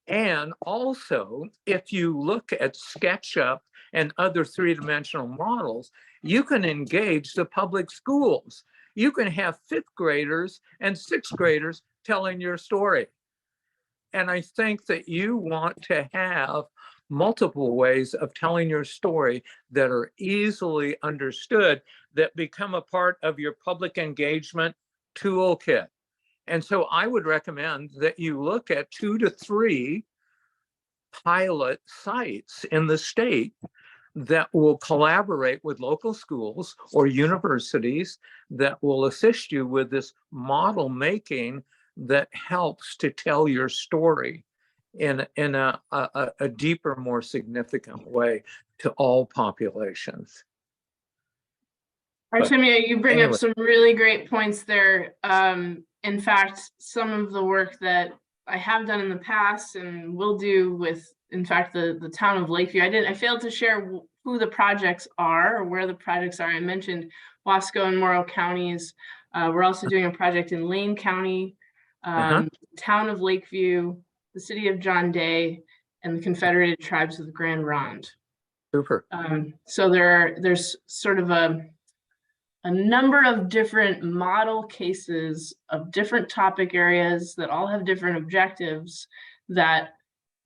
And also, if you look at SketchUp and other three-dimensional models, you can engage the public schools. You can have fifth graders and sixth graders telling your story. And I think that you want to have multiple ways of telling your story that are easily understood, that become a part of your public engagement toolkit. And so I would recommend that you look at 2 to 3 pilot sites in the state that will collaborate with local schools or universities that will assist you with this model making that helps to tell your story in a deeper, more significant way to all populations. Artemio, you bring anyway. up some really great points there. In fact, some of the work that I have done in the past and will do with, in fact, the town of Lakeview. I failed to share who the projects are or where the projects are. I mentioned Wasco and Morrow counties. We're also doing a project in Lane County, town of Lakeview, the city of John Day, and the Confederated Tribes of the Grand Ronde. Super. So there's sort of a number of different model cases of different topic areas that all have different objectives that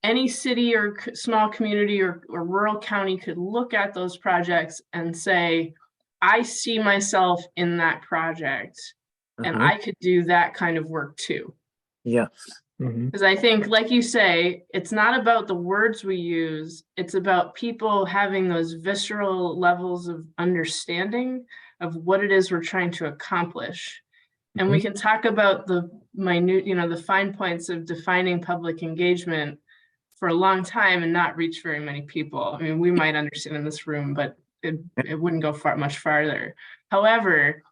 any city or small community or rural county could look at those projects and say, I see myself in that project and I could do that kind of work too. Yeah. Because I think, like you say, it's not about the words we use, it's about people having those visceral levels of understanding of what it is we're trying to accomplish. And we can talk about the minute, the fine points of defining public engagement for a long time and not reach very many people. I mean, we might understand in this room, but it wouldn't go much farther. However,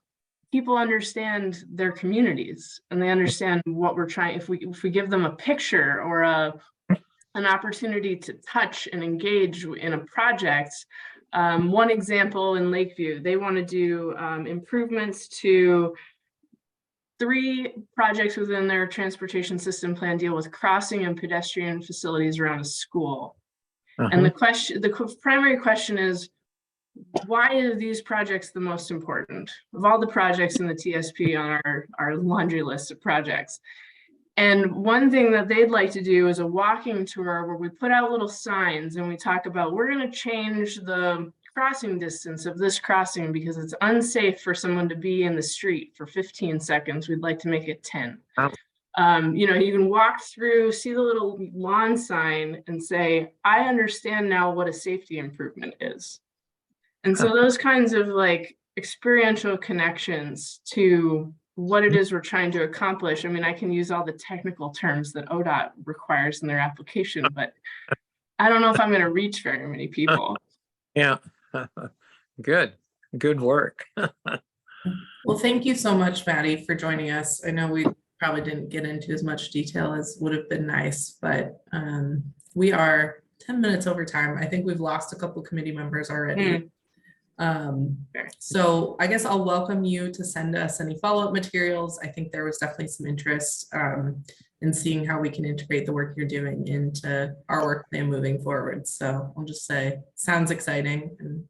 people understand their communities and they understand what we're trying. If we give them a picture or an opportunity to touch and engage in a project. One example in Lakeview, they want to do improvements to 3 projects within their transportation system plan deal with crossing and pedestrian facilities around a school. And the primary question is, why are these projects the most important of all the projects in the TSP on our laundry list of projects? And one thing that they'd like to do is a walking tour where we put out little signs and we talk about, we're going to change the crossing distance of this crossing because it's unsafe for someone to be in the street for 15 seconds. We'd like to make it 10. You can walk through, see the little lawn sign and say, I understand now what a safety improvement is. And so those kinds of like experiential connections to what it is we're trying to accomplish. I mean, I can use all the technical terms that ODOT requires in their application, but I don't know if I'm going to reach very many people. Yeah. Good work. Well, thank you so much, Maddie, for joining us. I know we probably didn't get into as much detail as would have been nice, but we are 10 minutes over time. I think we've lost a couple committee members already. So I guess I'll welcome you to send us any follow-up materials. I think there was definitely some interest in seeing how we can integrate the work you're doing into our work plan moving forward. So I'll just say, sounds exciting and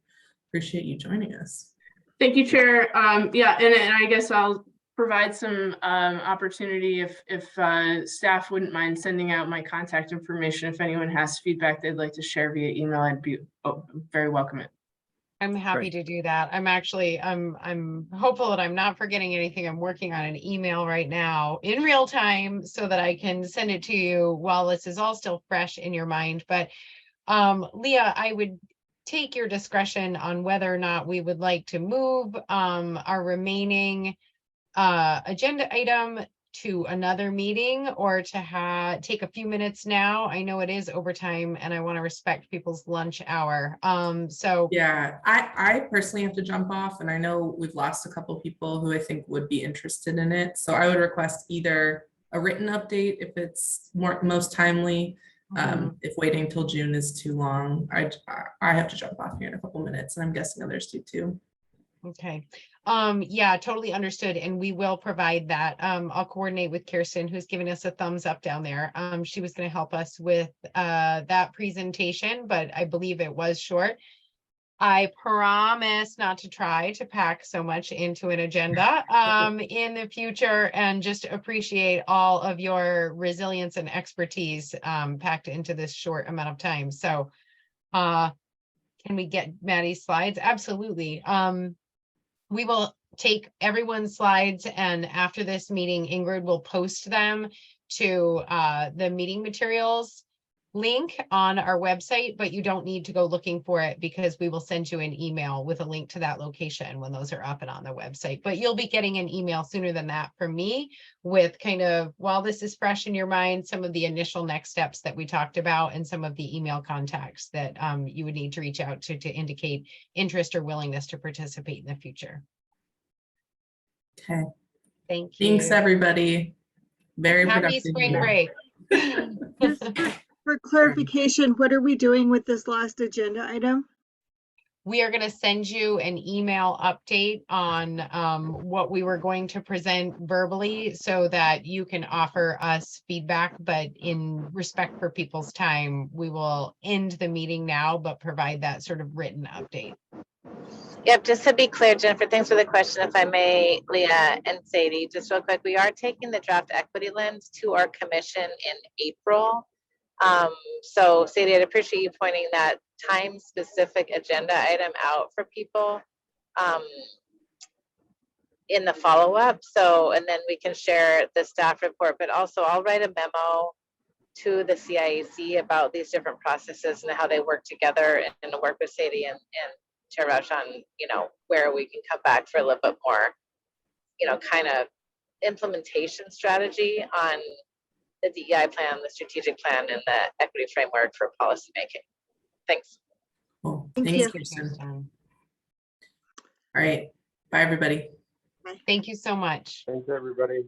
appreciate you joining us. Thank you, Chair. Yeah, and I guess I'll provide some opportunity if staff wouldn't mind sending out my contact information. If anyone has feedback they'd like to share via email, I'd be very welcome it. I'm happy to do that. I'm hopeful that I'm not forgetting anything. I'm working on an email right now in real time so that I can send it to you while this is all still fresh in your mind. But Leah, I would take your discretion on whether or not we would like to move our remaining agenda item to another meeting or to take a few minutes now. I know it is overtime and I want to respect people's lunch hour. So yeah, I personally have to jump off, and I know we've lost a couple people who I think would be interested in it. So I would request either a written update if it's most timely. If waiting till June is too long, I have to jump off here in a couple minutes, and I'm guessing others do too. Okay. Yeah, totally understood. And we will provide that. I'll coordinate with Kirsten, who's giving us a thumbs up down there. She was going to help us with that presentation, but I believe it was short. I promise not to try to pack so much into an agenda in the future, and just appreciate all of your resilience and expertise packed into this short amount of time. So can we get Maddie's slides? Absolutely. We will take everyone's slides, and after this meeting, Ingrid will post them to the meeting materials link on our website, but you don't need to go looking for it because we will send you an email with a link to that location when those are up and on the website. But you'll be getting an email sooner than that from me with kind of, while this is fresh in your mind, some of the initial next steps that we talked about and some of the email contacts that you would need to reach out to indicate interest or willingness to participate in the future. Okay. Thank you. Thanks, everybody. Very Happy productive spring meeting. break. For clarification, what are we doing with this last agenda item? We are going to send you an email update on what we were going to present verbally so that you can offer us feedback. But in respect for people's time, we will end the meeting now, but provide that sort of written update. Yep, just to be clear, Jennifer, thanks for the question. If I may, Leah and Sadie, just real quick, we are taking the draft equity lens to our commission in April. So Sadie, I'd appreciate you pointing that time-specific agenda item out for people in the follow-up. So, and then we can share the staff report, but also I'll write a memo to the CIAC about these different processes and how they work together, and to work with Sadie and Chair Roush on, you know, where we can come back for a little bit more, you know, kind of implementation strategy on the DEI plan, the strategic plan, and the equity framework for policy making. Thanks. Cool. Thank Thanks, you. Kirsten. All right. Bye, everybody. Thank you so much. Thanks, everybody.